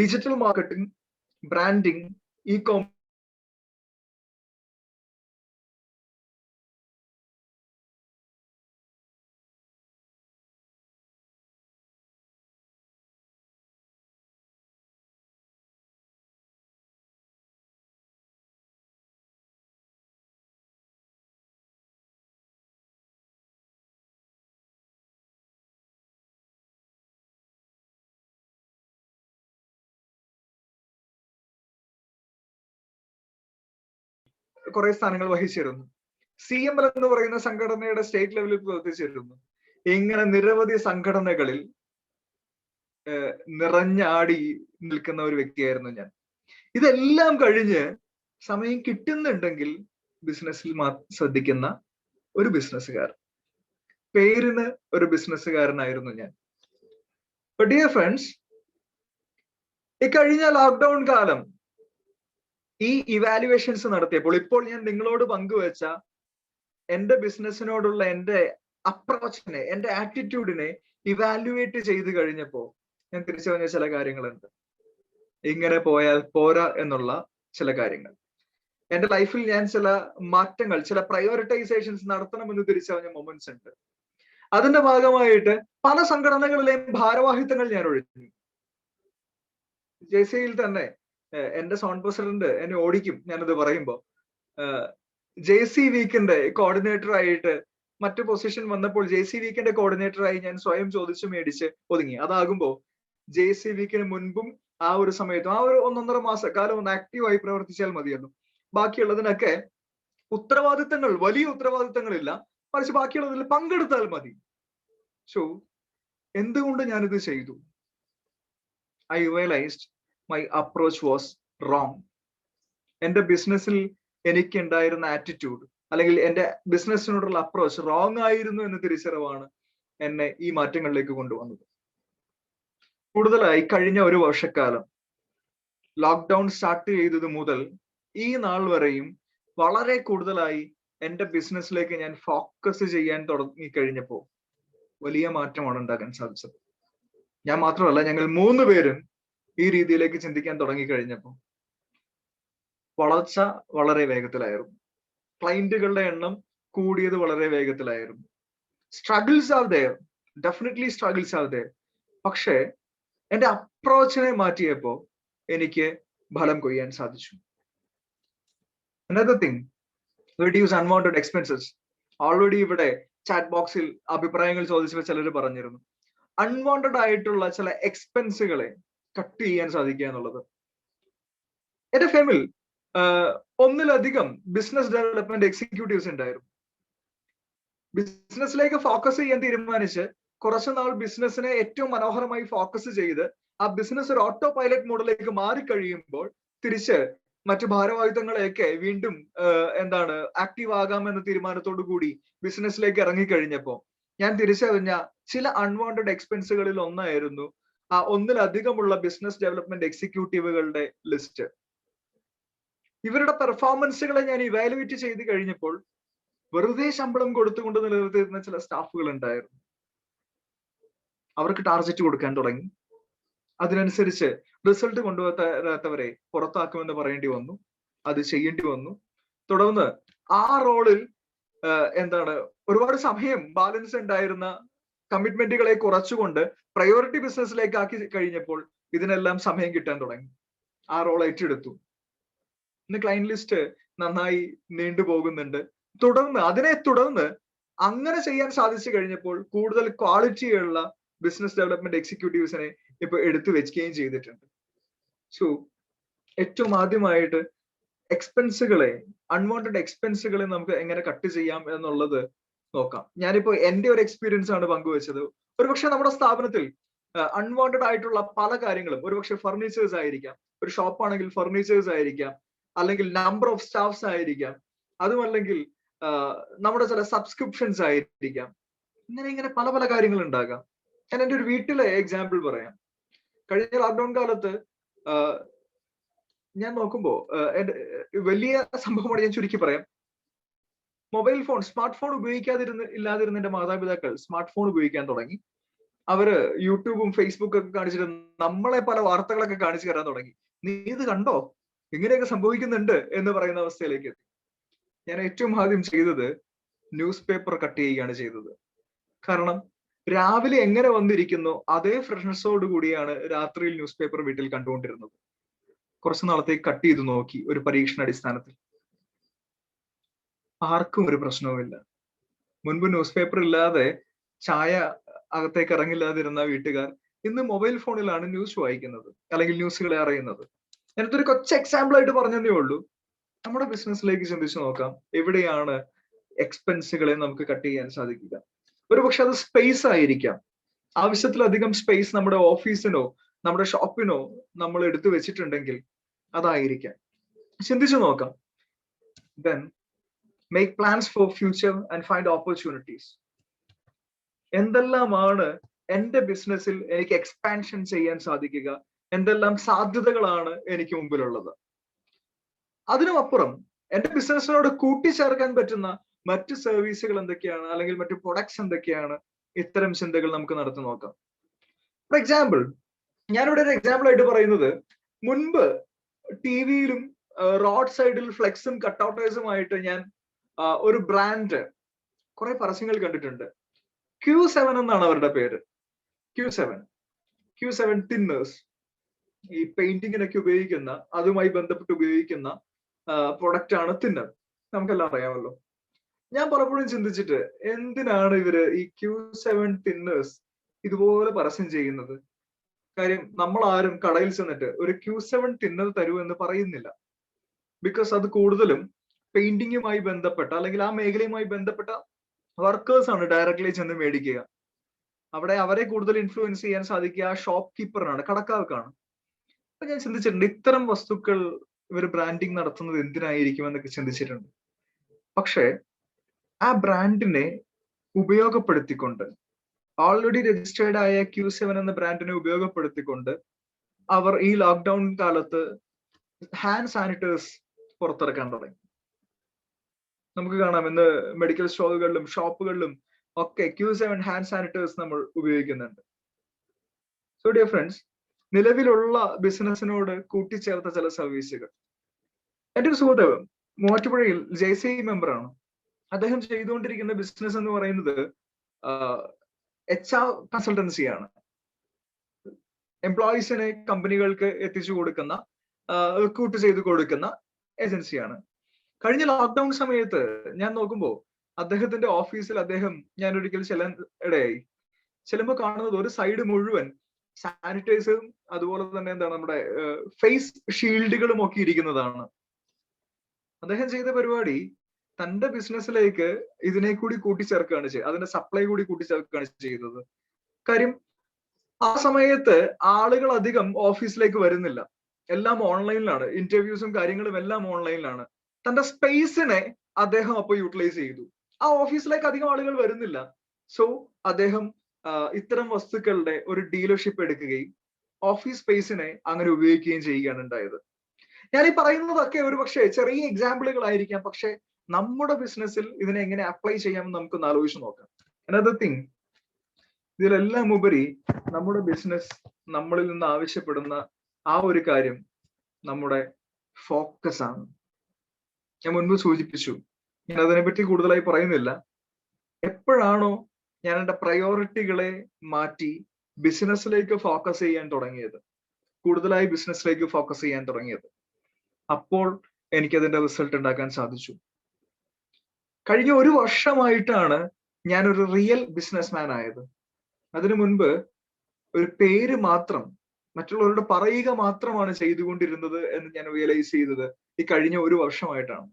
digital marketing, branding, E commerce കുറെ സ്ഥാനങ്ങൾ വഹിച്ചിരുന്നു. CML എന്ന് പറയുന്ന സംഘടനയുടെ സ്റ്റേറ്റ് ലെവലിൽ പ്രവർത്തിച്ചിരുന്നു. ഇങ്ങനെ നിരവധി സംഘടനകളിൽ നിറഞ്ഞാടി നിൽക്കുന്ന ഒരു വ്യക്തിയായിരുന്നു ഞാൻ. ഇതെല്ലാം കഴിഞ്ഞ് സമയം കിട്ടുന്നുണ്ടെങ്കിൽ ബിസിനസ്സിൽ ശ്രദ്ധിക്കുന്ന ഒരു ബിസിനസ്സുകാരൻ, പേരിന് ഒരു ബിസിനസ്സുകാരനായിരുന്നു ഞാൻ. ഡിയർ ഫ്രണ്ട്സ്, ഇക്കഴിഞ്ഞ ലോക്ക്ഡൌൺ കാലം ഈ ഇവാലുവേഷൻസ് നടത്തിയപ്പോൾ, ഇപ്പോൾ ഞാൻ നിങ്ങളോട് പങ്കുവെച്ച എന്റെ ബിസിനസ്സിനോടുള്ള എന്റെ അപ്രോച്ചിനെ, എന്റെ ആറ്റിറ്റ്യൂഡിനെ ഇവാലുവേറ്റ് ചെയ്ത് കഴിഞ്ഞപ്പോ ഞാൻ തിരിച്ചറിഞ്ഞ ചില കാര്യങ്ങളുണ്ട്. ഇങ്ങനെ പോയാൽ പോരാ എന്നുള്ള ചില കാര്യങ്ങൾ. എന്റെ ലൈഫിൽ ഞാൻ ചില മാറ്റങ്ങൾ, ചില പ്രയോറിറ്റൈസേഷൻസ് നടത്തണമെന്ന് തിരിച്ചറിഞ്ഞ മൊമെന്റ്സ് ഉണ്ട്. അതിന്റെ ഭാഗമായിട്ട് പല സംഘടനകളിലെയും ഭാരവാഹിത്വങ്ങൾ ഞാൻ ഒഴിഞ്ഞു. JCയിൽ തന്നെ എന്റെ സോൺ പ്രസിഡന്റ് എന്നെ ഓടിക്കും ഞാനത് പറയുമ്പോ. JC വീക്കിന്റെ കോർഡിനേറ്റർ ആയിട്ട് മറ്റു പൊസിഷൻ വന്നപ്പോൾ JC വീക്കിന്റെ കോർഡിനേറ്ററായി ഞാൻ സ്വയം ചോദിച്ചു മേടിച്ച് ഒതുങ്ങി. അതാകുമ്പോ JC വീക്കിന് മുൻപും ആ ഒരു സമയത്തും ആ ഒരു 1.5 മാസക്കാലം ഒന്ന് ആക്റ്റീവായി പ്രവർത്തിച്ചാൽ മതിയല്ലോ. ബാക്കിയുള്ളതിനൊക്കെ ഉത്തരവാദിത്തങ്ങൾ, വലിയ ഉത്തരവാദിത്തങ്ങളില്ല, മറിച്ച് ബാക്കിയുള്ളതിൽ പങ്കെടുത്താൽ മതി. സോ എന്തുകൊണ്ട് ഞാനിത് ചെയ്തു? I realized my approach was wrong. എന്റെ ബിസിനസ്സിൽ എനിക്ക് ഉണ്ടായിരുന്ന ആറ്റിറ്റ്യൂഡ്, അല്ലെങ്കിൽ എന്റെ ബിസിനസ്സിനോടുള്ള അപ്രോച്ച് റോങ് ആയിരുന്നു എന്ന തിരിച്ചറിവാണ് എന്നെ ഈ മാറ്റങ്ങളിലേക്ക് കൊണ്ടുവന്നത്. കൂടുതലായി കഴിഞ്ഞ ഒരു വർഷക്കാലം ലോക്ക്ഡൌൺ സ്റ്റാർട്ട് ചെയ്തത് മുതൽ ഈ നാൾ വരെയും വളരെ കൂടുതലായി എന്റെ ബിസിനസ്സിലേക്ക് ഞാൻ ഫോക്കസ് ചെയ്യാൻ തുടങ്ങി കഴിഞ്ഞപ്പോ വലിയ മാറ്റമാണ് ഉണ്ടാക്കാൻ സാധിച്ചത്. ഞാൻ മാത്രമല്ല, ഞങ്ങൾ 3 പേരും ഈ രീതിയിലേക്ക് ചിന്തിക്കാൻ തുടങ്ങി കഴിഞ്ഞപ്പോ വളർച്ച വളരെ വേഗത്തിലായിരുന്നു. ക്ലയന്റുകളുടെ എണ്ണം കൂടിയത് വളരെ വേഗത്തിലായിരുന്നു. Struggles are there, definitely struggles are there. പക്ഷേ എന്റെ അപ്രോച്ചിനെ മാറ്റിയപ്പോ എനിക്ക് ഫലം കൊയ്യാൻ സാധിച്ചു. Another thing, reduce unwanted expenses. Already ഇവിടെ ചാറ്റ് ബോക്സിൽ അഭിപ്രായങ്ങൾ ചോദിച്ചപ്പോൾ ചിലർ പറഞ്ഞിരുന്നു അൺവാണ്ടഡ് ആയിട്ടുള്ള ചില എക്സ്പെൻസുകളെ കട്ട് ചെയ്യാൻ സാധിക്കുക എന്നുള്ളത്. എന്റെ ഫേമിൽ ഒന്നിലധികം ബിസിനസ് ഡെവലപ്മെന്റ് എക്സിക്യൂട്ടീവ്സ് ഉണ്ടായിരുന്നു. ബിസിനസ്സിലേക്ക് ഫോക്കസ് ചെയ്യാൻ തീരുമാനിച്ച് കുറച്ചു നാൾ ബിസിനസ്സിനെ ഏറ്റവും മനോഹരമായി ഫോക്കസ് ചെയ്ത് ആ ബിസിനസ് ഒരു ഓട്ടോ പൈലറ്റ് മോഡിലേക്ക് മാറിക്കഴിയുമ്പോൾ തിരിച്ച് മറ്റു ഭാരവാഹിത്വങ്ങളെയൊക്കെ വീണ്ടും ആക്റ്റീവ് ആകാമെന്ന തീരുമാനത്തോടു കൂടി ബിസിനസ്സിലേക്ക് ഇറങ്ങിക്കഴിഞ്ഞപ്പോ ഞാൻ തിരിച്ചറിഞ്ഞ ചില അൺവാണ്ടഡ് എക്സ്പെൻസുകളിൽ ഒന്നായിരുന്നു ആ ഒന്നിലധികമുള്ള ബിസിനസ് ഡെവലപ്മെന്റ് എക്സിക്യൂട്ടീവുകളുടെ ലിസ്റ്റ്. ഇവരുടെ പെർഫോമൻസുകളെ ഞാൻ ഇവാലുവേറ്റ് ചെയ്ത് കഴിഞ്ഞപ്പോൾ വെറുതെ ശമ്പളം കൊടുത്തുകൊണ്ട് നിലനിർത്തിയിരുന്ന ചില സ്റ്റാഫുകൾ ഉണ്ടായിരുന്നു. അവർക്ക് ടാർഗറ്റ് കൊടുക്കാൻ തുടങ്ങി. അതിനനുസരിച്ച് റിസൾട്ട് കൊണ്ടുവരാത്തവരെ പുറത്താക്കുമെന്ന് പറയേണ്ടി വന്നു. അത് ചെയ്യേണ്ടി വന്നു. തുടർന്ന് ആ റോളിൽ ഒരുപാട് സമയം ബാലൻസ് ഉണ്ടായിരുന്ന കമ്മിറ്റ്മെന്റുകളെ കുറച്ചുകൊണ്ട് പ്രയോറിറ്റി ബിസിനസ്സിലേക്ക് ആക്കി കഴിഞ്ഞപ്പോൾ ഇതിനെല്ലാം സമയം കിട്ടാൻ തുടങ്ങി. ആ റോൾ ഏറ്റെടുത്തു. ഇന്ന് ക്ലയന്റ് ലിസ്റ്റ് നന്നായി നീണ്ടുപോകുന്നുണ്ട്. അതിനെ തുടർന്ന് അങ്ങനെ ചെയ്യാൻ സാധിച്ചു കഴിഞ്ഞപ്പോൾ കൂടുതൽ ക്വാളിറ്റിയുള്ള ബിസിനസ് ഡെവലപ്മെന്റ് എക്സിക്യൂട്ടീവ്സിനെ ഇപ്പൊ എടുത്തു വെക്കുകയും ചെയ്തിട്ടുണ്ട്. സോ ഏറ്റവും ആദ്യമായിട്ട് എക്സ്പെൻസുകളെ, അൺവാണ്ടഡ് എക്സ്പെൻസുകളെ നമുക്ക് എങ്ങനെ കട്ട് ചെയ്യാം എന്നുള്ളത് നോക്കാം. ഞാനിപ്പോ എന്റെ ഒരു എക്സ്പീരിയൻസ് ആണ് പങ്കുവെച്ചത്. ഒരുപക്ഷെ നമ്മുടെ സ്ഥാപനത്തിൽ അൺവാണ്ടഡ് ആയിട്ടുള്ള പല കാര്യങ്ങളും, ഒരുപക്ഷെ ഫർണിച്ചേഴ്സ് ആയിരിക്കാം, ഒരു ഷോപ്പ് ആണെങ്കിൽ ഫർണിച്ചേഴ്സ് ആയിരിക്കാം, അല്ലെങ്കിൽ നമ്പർ ഓഫ് സ്റ്റാഫ്സ് ആയിരിക്കാം, അതുമല്ലെങ്കിൽ നമ്മുടെ ചില സബ്സ്ക്രിപ്ഷൻസ് ആയിരിക്കാം. ഇങ്ങനെ പല പല കാര്യങ്ങൾ ഉണ്ടാകാം. ഞാൻ എൻ്റെ ഒരു വീട്ടിലെ എക്സാമ്പിൾ പറയാം. കഴിഞ്ഞ ലോക്ക്ഡൌൺ കാലത്ത് ഞാൻ നോക്കുമ്പോ വലിയ സംഭവമാണ്, ഞാൻ ചുരുക്കി പറയാം. മൊബൈൽ ഫോൺ, സ്മാർട്ട് ഫോൺ ഇല്ലാതിരുന്ന എന്റെ മാതാപിതാക്കൾ സ്മാർട്ട് ഫോൺ ഉപയോഗിക്കാൻ തുടങ്ങി. അവര് യൂട്യൂബും ഫേസ്ബുക്കും ഒക്കെ കാണിച്ചിട്ട് നമ്മളെ പല വാർത്തകളൊക്കെ കാണിച്ചു തരാൻ തുടങ്ങി. നീ ഇത് കണ്ടോ, ഇങ്ങനെയൊക്കെ സംഭവിക്കുന്നുണ്ട് എന്ന് പറയുന്ന അവസ്ഥയിലേക്ക് എത്തി. ഞാൻ ഏറ്റവും ആദ്യം ചെയ്തത് ന്യൂസ് പേപ്പർ കട്ട് ചെയ്യുകയാണ് ചെയ്തത്. കാരണം രാവിലെ എങ്ങനെ വന്നിരിക്കുന്നു അതേ ഫ്രഷ്നസോട് കൂടിയാണ് രാത്രിയിൽ ന്യൂസ് പേപ്പർ വീട്ടിൽ കണ്ടുകൊണ്ടിരുന്നത്. കുറച്ചു നാളത്തേക്ക് കട്ട് ചെയ്ത് നോക്കി ഒരു പരീക്ഷണ അടിസ്ഥാനത്തിൽ. ആർക്കും ഒരു പ്രശ്നവുമില്ല. മുൻപ് ന്യൂസ് പേപ്പർ ഇല്ലാതെ ചായ അകത്തേക്ക് ഇറങ്ങില്ലാതിരുന്ന വീട്ടുകാർ ഇന്ന് മൊബൈൽ ഫോണിലാണ് ന്യൂസ് വായിക്കുന്നത്, അല്ലെങ്കിൽ ന്യൂസുകളെ അറിയുന്നത്. ഞാനിതൊരു കൊച്ചു എക്സാമ്പിൾ ആയിട്ട് പറഞ്ഞതേ ഉള്ളൂ. നമ്മുടെ ബിസിനസ്സിലേക്ക് ചിന്തിച്ചു നോക്കാം, എവിടെയാണ് എക്സ്പെൻസുകളെ നമുക്ക് കട്ട് ചെയ്യാൻ സാധിക്കുക. ഒരുപക്ഷെ അത് സ്പേസ് ആയിരിക്കാം. ആവശ്യത്തിലധികം സ്പേസ് നമ്മുടെ ഓഫീസിനോ നമ്മുടെ ഷോപ്പിനോ നമ്മൾ എടുത്തു വെച്ചിട്ടുണ്ടെങ്കിൽ അതായിരിക്കാം. ചിന്തിച്ചു നോക്കാം. Then make plans for future and find opportunities. എന്തെല്ലാമാണ് എന്റെ ബിസിനസ്സിൽ എനിക്ക് എക്സ്പാൻഷൻ ചെയ്യാൻ സാധിക്കുക, എന്തെല്ലാം സാധ്യതകളാണ് എനിക്ക് മുമ്പിലുള്ളത്. അതിനുമപ്പുറം എന്റെ ബിസിനസ്സിനോട് കൂട്ടിച്ചേർക്കാൻ പറ്റുന്ന മറ്റ് സർവീസുകൾ എന്തൊക്കെയാണ്, അല്ലെങ്കിൽ മറ്റു പ്രൊഡക്ട്സ് എന്തൊക്കെയാണ്. ഇത്തരം ചിന്തകൾ നമുക്ക് നടത്തി നോക്കാം. ഫോർ എക്സാമ്പിൾ, ഞാനിവിടെ ഒരു എക്സാമ്പിൾ ആയിട്ട് പറയുന്നത്, മുൻപ് ടിവിയിലും റോഡ് സൈഡിൽ ഫ്ലെക്സും കട്ടൗട്ടേഴ്സുമായിട്ട് ഞാൻ ഒരു ബ്രാൻഡ് കുറെ പരസ്യങ്ങൾ കണ്ടിട്ടുണ്ട്. Q7 എന്നാണ് അവരുടെ പേര്. Q7 thinners. ഈ പെയിന്റിങ്ങിനൊക്കെ ഉപയോഗിക്കുന്ന, അതുമായി ബന്ധപ്പെട്ട് ഉപയോഗിക്കുന്ന പ്രൊഡക്റ്റ് ആണ് തിന്നർ. നമുക്കെല്ലാം അറിയാമല്ലോ. ഞാൻ പലപ്പോഴും ചിന്തിച്ചിട്ട്, എന്തിനാണ് ഇവര് ഈ Q7 തിന്നേഴ്സ് ഇതുപോലെ പരസ്യം ചെയ്യുന്നത്? കാര്യം നമ്മൾ ആരും കടയിൽ ചെന്നിട്ട് ഒരു Q7 തിന്നർ തരൂ എന്ന് പറയുന്നില്ല. ബിക്കോസ് അത് കൂടുതലും പെയിന്റിങ്ങുമായി ബന്ധപ്പെട്ട, അല്ലെങ്കിൽ ആ മേഖലയുമായി ബന്ധപ്പെട്ട വർക്കേഴ്സ് ആണ് ഡയറക്ട്ലി ചെന്ന് മേടിക്കുക. അവിടെ അവരെ കൂടുതൽ ഇൻഫ്ലുവൻസ് ചെയ്യാൻ സാധിക്കുക ഷോപ്പ് കീപ്പറിനാണ്, കടക്കാർക്കാണ്. അപ്പൊ ഞാൻ ചിന്തിച്ചിട്ടുണ്ട്, ഇത്തരം വസ്തുക്കൾ ഇവർ ബ്രാൻഡിങ് നടത്തുന്നത് എന്തിനായിരിക്കും എന്നൊക്കെ ചിന്തിച്ചിട്ടുണ്ട്. പക്ഷേ ആ ബ്രാൻഡിനെ ഉപയോഗപ്പെടുത്തിക്കൊണ്ട്, ഓൾറെഡി രജിസ്റ്റേർഡ് ആയ Q7 എന്ന ബ്രാൻഡിനെ ഉപയോഗപ്പെടുത്തിക്കൊണ്ട് അവർ ഈ ലോക്ക്ഡൌൺ കാലത്ത് ഹാൻഡ് സാനിറ്റൈസേഴ്സ് പുറത്തിറക്കാൻ തുടങ്ങി. നമുക്ക് കാണാം, ഇന്ന് മെഡിക്കൽ സ്റ്റോറുകളിലും ഷോപ്പുകളിലും ഒക്കെ Q7 ഹാൻഡ് സാനിറ്റൈസേഴ്സ് നമ്മൾ ഉപയോഗിക്കുന്നുണ്ട്. സോ ഡിയർ ഫ്രണ്ട്സ്, നിലവിലുള്ള ബിസിനസ്സിനോട് കൂട്ടിച്ചേർത്ത ചില സർവീസുകൾ. എൻ്റെ ഒരു സുഹൃത്ത് മൂവാറ്റുപുഴയിൽ JCI മെമ്പറാണ്. അദ്ദേഹം ചെയ്തുകൊണ്ടിരിക്കുന്ന ബിസിനസ് എന്ന് പറയുന്നത് HR കൺസൾട്ടൻസിയാണ്. എംപ്ലോയീസിനെ കമ്പനികൾക്ക് എത്തിച്ചു കൊടുക്കുന്ന, റിക്രൂട്ട് ചെയ്ത് കൊടുക്കുന്ന ഏജൻസിയാണ്. കഴിഞ്ഞ ലോക്ക്ഡൌൺ സമയത്ത് ഞാൻ നോക്കുമ്പോൾ അദ്ദേഹത്തിന്റെ ഓഫീസിൽ ഞാൻ ഒരിക്കൽ ചെല്ലാൻ ഇടയായി. ചെല്ലുമ്പോൾ കാണുന്നത് ഒരു സൈഡ് മുഴുവൻ സാനിറ്റൈസറും അതുപോലെ തന്നെ നമ്മുടെ ഫേസ് ഷീൽഡുകളും ഒക്കെ ഇരിക്കുന്നതാണ്. അദ്ദേഹം ചെയ്ത പരിപാടി തന്റെ ബിസിനസ്സിലേക്ക് ഇതിനെ കൂടി കൂട്ടിച്ചേർക്കുകയാണ് ചെയ്തത്, അതിന്റെ സപ്ലൈ കൂടി കൂട്ടിച്ചേർക്കുകയാണ് ചെയ്തത്. കാര്യം ആ സമയത്ത് ആളുകൾ അധികം ഓഫീസിലേക്ക് വരുന്നില്ല, എല്ലാം ഓൺലൈനിലാണ്, ഇന്റർവ്യൂസും കാര്യങ്ങളും എല്ലാം ഓൺലൈനിലാണ്. തന്റെ സ്പേസിനെ അദ്ദേഹം അപ്പോൾ യൂട്ടിലൈസ് ചെയ്തു. ആ ഓഫീസിലേക്ക് അധികം ആളുകൾ വരുന്നില്ല. സോ അദ്ദേഹം ഇത്തരം വസ്തുക്കളുടെ ഒരു ഡീലർഷിപ്പ് എടുക്കുകയും ഓഫീസ് സ്പേസിനെ അങ്ങനെ ഉപയോഗിക്കുകയും ചെയ്യുകയാണ് ഉണ്ടായത്. ഞാൻ ഈ പറയുന്നതൊക്കെ ഒരു പക്ഷേ ചെറിയ എക്സാമ്പിളുകളായിരിക്കാം, പക്ഷെ നമ്മുടെ ബിസിനസ്സിൽ ഇതിനെ എങ്ങനെ അപ്ലൈ ചെയ്യാമെന്ന് നമുക്കൊന്ന് ആലോചിച്ച് നോക്കാം. അനദർ തിങ്, ഇതിലെല്ലാം ഉപരി നമ്മുടെ ബിസിനസ് നമ്മളിൽ നിന്ന് ആവശ്യപ്പെടുന്ന ആ ഒരു കാര്യം നമ്മുടെ ഫോക്കസ് ആണ്. ഞാൻ മുൻപ് സൂചിപ്പിച്ചു, ഞാൻ അതിനെപ്പറ്റി കൂടുതലായി പറയുന്നില്ല. എപ്പോഴാണോ ഞാൻ എൻ്റെ പ്രയോറിറ്റികളെ മാറ്റി ബിസിനസ്സിലേക്ക് ഫോക്കസ് ചെയ്യാൻ തുടങ്ങിയത്, കൂടുതലായി ബിസിനസ്സിലേക്ക് ഫോക്കസ് ചെയ്യാൻ തുടങ്ങിയത്, അപ്പോൾ എനിക്കതിന്റെ റിസൾട്ട് ഉണ്ടാക്കാൻ സാധിച്ചു. കഴിഞ്ഞ 1 വർഷമായിട്ടാണ് ഞാനൊരു റിയൽ ബിസിനസ്മാൻ ആയത്. അതിനു മുൻപ് ഒരു പേര് മാത്രം, മറ്റുള്ളവരോട് പറയുക മാത്രമാണ് ചെയ്തുകൊണ്ടിരുന്നത് എന്ന് ഞാൻ റിയലൈസ് ചെയ്തത് ഈ കഴിഞ്ഞ 1 വർഷമായിട്ടാണ്.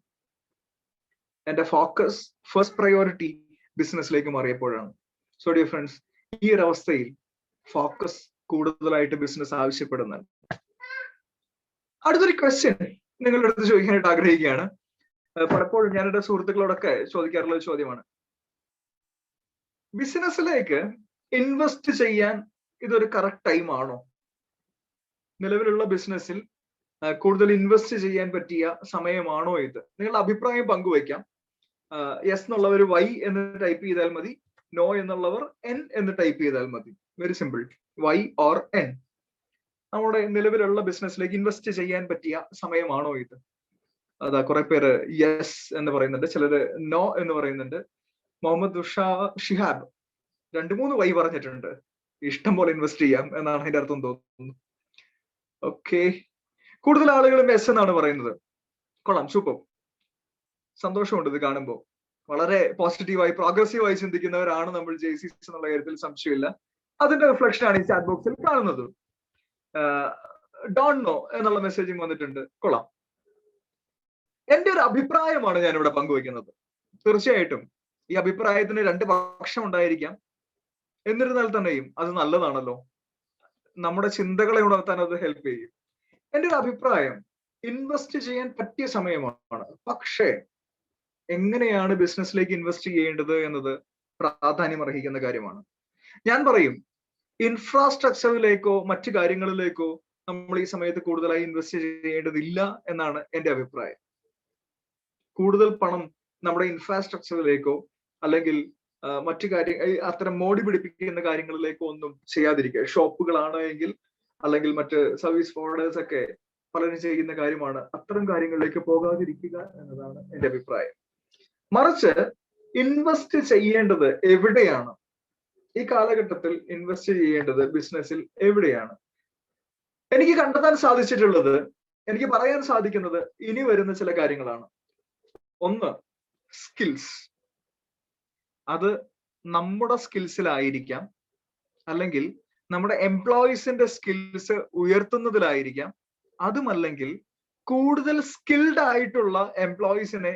എന്റെ ഫോക്കസ്, ഫസ്റ്റ് പ്രയോറിറ്റി ബിസിനസ്സിലേക്ക് മാറിയപ്പോഴാണ്. സോ ഡിയർ ഫ്രണ്ട്സ്, ഈ ഒരു അവസ്ഥയിൽ ഫോക്കസ് കൂടുതലായിട്ട് ബിസിനസ് ആവശ്യപ്പെടുന്നുണ്ട്. അടുത്തൊരു ക്വസ്റ്റ്യൻ നിങ്ങളുടെ അടുത്ത് ചോദിക്കാനായിട്ട് ആഗ്രഹിക്കുകയാണ്. പലപ്പോഴും ഞാൻ എന്റെ സുഹൃത്തുക്കളോടൊക്കെ ചോദിക്കാറുള്ള ഒരു ചോദ്യമാണ്, ബിസിനസ്സിലേക്ക് ഇൻവെസ്റ്റ് ചെയ്യാൻ ഇതൊരു കറക്റ്റ് ടൈം ആണോ? നിലവിലുള്ള ബിസിനസ്സിൽ കൂടുതൽ ഇൻവെസ്റ്റ് ചെയ്യാൻ പറ്റിയ സമയമാണോ ഇത്? നിങ്ങളുടെ അഭിപ്രായം പങ്കുവയ്ക്കാം. യെസ് എന്നുള്ളവർ വൈ എന്ന് ടൈപ്പ് ചെയ്താൽ മതി, നോ എന്നുള്ളവർ എൻ എന്ന് ടൈപ്പ് ചെയ്താൽ മതി. Very simple, Y or N. നമ്മുടെ നിലവിലുള്ള ബിസിനസ്സിലേക്ക് ഇൻവെസ്റ്റ് ചെയ്യാൻ പറ്റിയ സമയമാണോ ഇത്? അതാ കുറെ പേര് യെസ് എന്ന് പറയുന്നുണ്ട്, ചിലര് നോ എന്ന് പറയുന്നുണ്ട്. മുഹമ്മദ് ഷിഹാബ് 2-3 വൈ പറഞ്ഞിട്ടുണ്ട്. ഇഷ്ടം പോലെ ഇൻവെസ്റ്റ് ചെയ്യാം എന്നാണ് അതിന്റെ അർത്ഥം തോന്നുന്നു. ഓക്കെ, കൂടുതൽ ആളുകളും എസ് എന്നാണ് പറയുന്നത്. കൊള്ളാം, സൂപ്പർ, സന്തോഷമുണ്ട് ഇത് കാണുമ്പോൾ. വളരെ പോസിറ്റീവായി പ്രോഗ്രസീവായി ചിന്തിക്കുന്നവരാണ് നമ്മൾ JCs എന്നുള്ള കാര്യത്തിൽ സംശയമില്ല. അതിന്റെ റിഫ്ലക്ഷൻ ആണ് ഈ ചാറ്റ് ബോക്സിൽ കാണുന്നത്. ഡോണ്ട് നോ എന്നുള്ള മെസ്സേജും വന്നിട്ടുണ്ട്. കൊള്ളാം. എന്റെ ഒരു അഭിപ്രായമാണ് ഞാൻ ഇവിടെ പങ്കുവെക്കുന്നത്. തീർച്ചയായിട്ടും ഈ അഭിപ്രായത്തിന് 2 പക്ഷം ഉണ്ടായിരിക്കാം. എന്നിരുന്നാൽ തന്നെയും അത് നല്ലതാണല്ലോ, നമ്മുടെ ചിന്തകളെ ഉണർത്താൻ അത് ഹെൽപ്പ് ചെയ്യും. എന്റെ ഒരു അഭിപ്രായം, ഇൻവെസ്റ്റ് ചെയ്യാൻ പറ്റിയ സമയമാണ്. പക്ഷേ എങ്ങനെയാണ് ബിസിനസ്സിലേക്ക് ഇൻവെസ്റ്റ് ചെയ്യേണ്ടത് എന്നത് പ്രാധാന്യം അർഹിക്കുന്ന കാര്യമാണ്. ഞാൻ പറയും, ഇൻഫ്രാസ്ട്രക്ചറിലേക്കോ മറ്റു കാര്യങ്ങളിലേക്കോ നമ്മൾ ഈ സമയത്ത് കൂടുതലായി ഇൻവെസ്റ്റ് ചെയ്യേണ്ടതില്ല എന്നാണ് എന്റെ അഭിപ്രായം. കൂടുതൽ പണം നമ്മുടെ ഇൻഫ്രാസ്ട്രക്ചറിലേക്കോ അല്ലെങ്കിൽ മറ്റു അത്തരം മോടി പിടിപ്പിക്കുന്ന കാര്യങ്ങളിലേക്കോ ഒന്നും ചെയ്യാതിരിക്കുക. ഷോപ്പുകളാണ് എങ്കിൽ അല്ലെങ്കിൽ മറ്റ് സർവീസ് പ്രൊവൈഡേഴ്സ് ഒക്കെ പലരും ചെയ്യുന്ന കാര്യമാണ്. അത്തരം കാര്യങ്ങളിലേക്ക് പോകാതിരിക്കുക എന്നതാണ് എന്റെ അഭിപ്രായം. മറിച്ച് ഇൻവെസ്റ്റ് ചെയ്യേണ്ടത് എവിടെയാണ്? ഈ കാലഘട്ടത്തിൽ ഇൻവെസ്റ്റ് ചെയ്യേണ്ടത് ബിസിനസ്സിൽ എവിടെയാണ്? എനിക്ക് കണ്ടെത്താൻ സാധിച്ചിട്ടുള്ളത്, എനിക്ക് പറയാൻ സാധിക്കുന്നത് ഇനി വരുന്ന ചില കാര്യങ്ങളാണ്. ഒന്ന്, സ്കിൽസ്. അത് നമ്മുടെ സ്കിൽസിലായിരിക്കാം, അല്ലെങ്കിൽ നമ്മുടെ എംപ്ലോയീസിന്റെ സ്കിൽസ് ഉയർത്തുന്നതിലായിരിക്കാം, അതുമല്ലെങ്കിൽ കൂടുതൽ സ്കിൽഡ് ആയിട്ടുള്ള എംപ്ലോയീസിനെ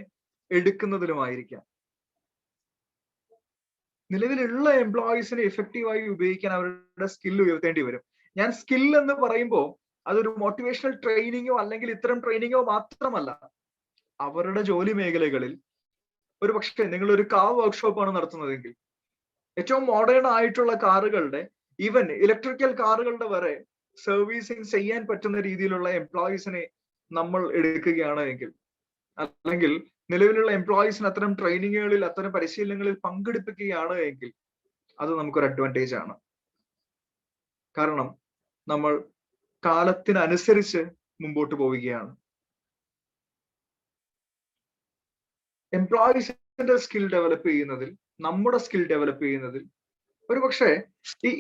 എടുക്കുന്നതിലുമായിരിക്കാം. നിലവിലുള്ള എംപ്ലോയീസിനെ എഫക്റ്റീവായി ഉപയോഗിക്കാൻ അവരുടെ സ്കിൽ ഉയർത്തേണ്ടി വരും. ഞാൻ സ്കിൽ എന്ന് പറയുമ്പോൾ അതൊരു മോട്ടിവേഷണൽ ട്രെയിനിങ്ങോ അല്ലെങ്കിൽ ഇത്തരം ട്രെയിനിങ്ങോ മാത്രമല്ല. അവരുടെ ജോലി മേഖലകളിൽ ഒരു പക്ഷേ നിങ്ങൾ ഒരു കാർ വർക്ക്ഷോപ്പാണ് നടത്തുന്നതെങ്കിൽ ഏറ്റവും മോഡേൺ ആയിട്ടുള്ള കാറുകളുടെ, ഈവൻ ഇലക്ട്രിക്കൽ കാറുകളുടെ വരെ സർവീസിങ് ചെയ്യാൻ പറ്റുന്ന രീതിയിലുള്ള എംപ്ലോയീസിനെ നമ്മൾ എടുക്കുകയാണ് എങ്കിൽ, അല്ലെങ്കിൽ നിലവിലുള്ള എംപ്ലോയീസിന് അത്തരം ട്രെയിനിങ്ങുകളിൽ അത്തരം പരിശീലനങ്ങളിൽ പങ്കെടുപ്പിക്കുകയാണ് എങ്കിൽ അത് നമുക്കൊരു അഡ്വാൻറ്റേജ് ആണ്. കാരണം നമ്മൾ കാലത്തിനനുസരിച്ച് മുമ്പോട്ട് പോവുകയാണ്. എംപ്ലോയീസിന്റെ സ്കിൽ ഡെവലപ്പ് ചെയ്യുന്നതിൽ, നമ്മുടെ സ്കിൽ ഡെവലപ്പ് ചെയ്യുന്നതിൽ ഒരു പക്ഷേ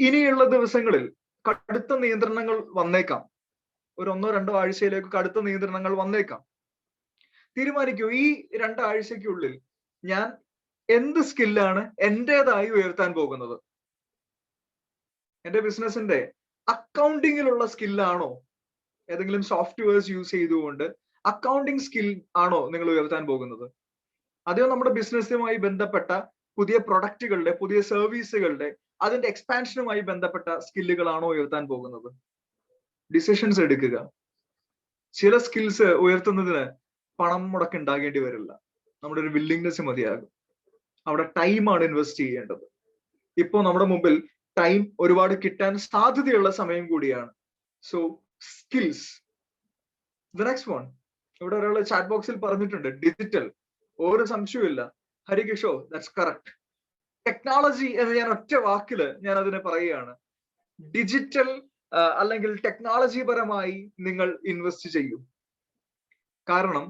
ഇനിയുള്ള ദിവസങ്ങളിൽ കടുത്ത നിയന്ത്രണങ്ങൾ വന്നേക്കാം. ഒരു 1-2 ആഴ്ചയിലേക്ക് കടുത്ത നിയന്ത്രണങ്ങൾ വന്നേക്കാം. തീരുമാനിക്കൂ ഈ 2 ആഴ്ചയ്ക്കുള്ളിൽ ഞാൻ എന്ത് സ്കില്ലാണ് എന്റേതായി ഉയർത്താൻ പോകുന്നത്. എന്റെ ബിസിനസിന്റെ അക്കൗണ്ടിങ്ങിലുള്ള സ്കില്ലാണോ, ഏതെങ്കിലും സോഫ്റ്റ്വെയർസ് യൂസ് ചെയ്തുകൊണ്ട് അക്കൗണ്ടിങ് സ്കിൽ ആണോ നിങ്ങൾ ഉയർത്താൻ പോകുന്നത്? അതെയോ നമ്മുടെ ബിസിനസ്സുമായി ബന്ധപ്പെട്ട പുതിയ പ്രൊഡക്റ്റുകളുടെ, പുതിയ സർവീസുകളുടെ, അതിന്റെ എക്സ്പാൻഷനുമായി ബന്ധപ്പെട്ട സ്കില്ലുകളാണോ ഉയർത്താൻ പോകുന്നത്? ഡിസിഷൻസ് എടുക്കുക. ചില സ്കിൽസ് ഉയർത്തുന്നതിന് പണം മുടക്ക് ഉണ്ടാകേണ്ടി വരില്ല. നമ്മുടെ ഒരു വില്ലിങ്നെസ് മതിയാകും. അവിടെ ടൈമാണ് ഇൻവെസ്റ്റ് ചെയ്യേണ്ടത്. ഇപ്പോ നമ്മുടെ മുമ്പിൽ ടൈം ഒരുപാട് കിട്ടാൻ സാധ്യതയുള്ള സമയം കൂടിയാണ്. So skills. The next one, ഇവിടെ ഒരാൾ ചാറ്റ് ബോക്സിൽ പറഞ്ഞിട്ടുണ്ട് ഡിജിറ്റൽ. ഒരു സംശയമില്ല ഹരികിഷോ, ദാറ്റ്സ് കറക്റ്റ്. ടെക്നോളജി എന്ന് ഞാൻ ഒറ്റ വാക്കില് ഞാൻ അതിനെ പറയുകയാണ്. ഡിജിറ്റൽ അല്ലെങ്കിൽ ടെക്നോളജി പരമായി നിങ്ങൾ ഇൻവെസ്റ്റ് ചെയ്യും. കാരണം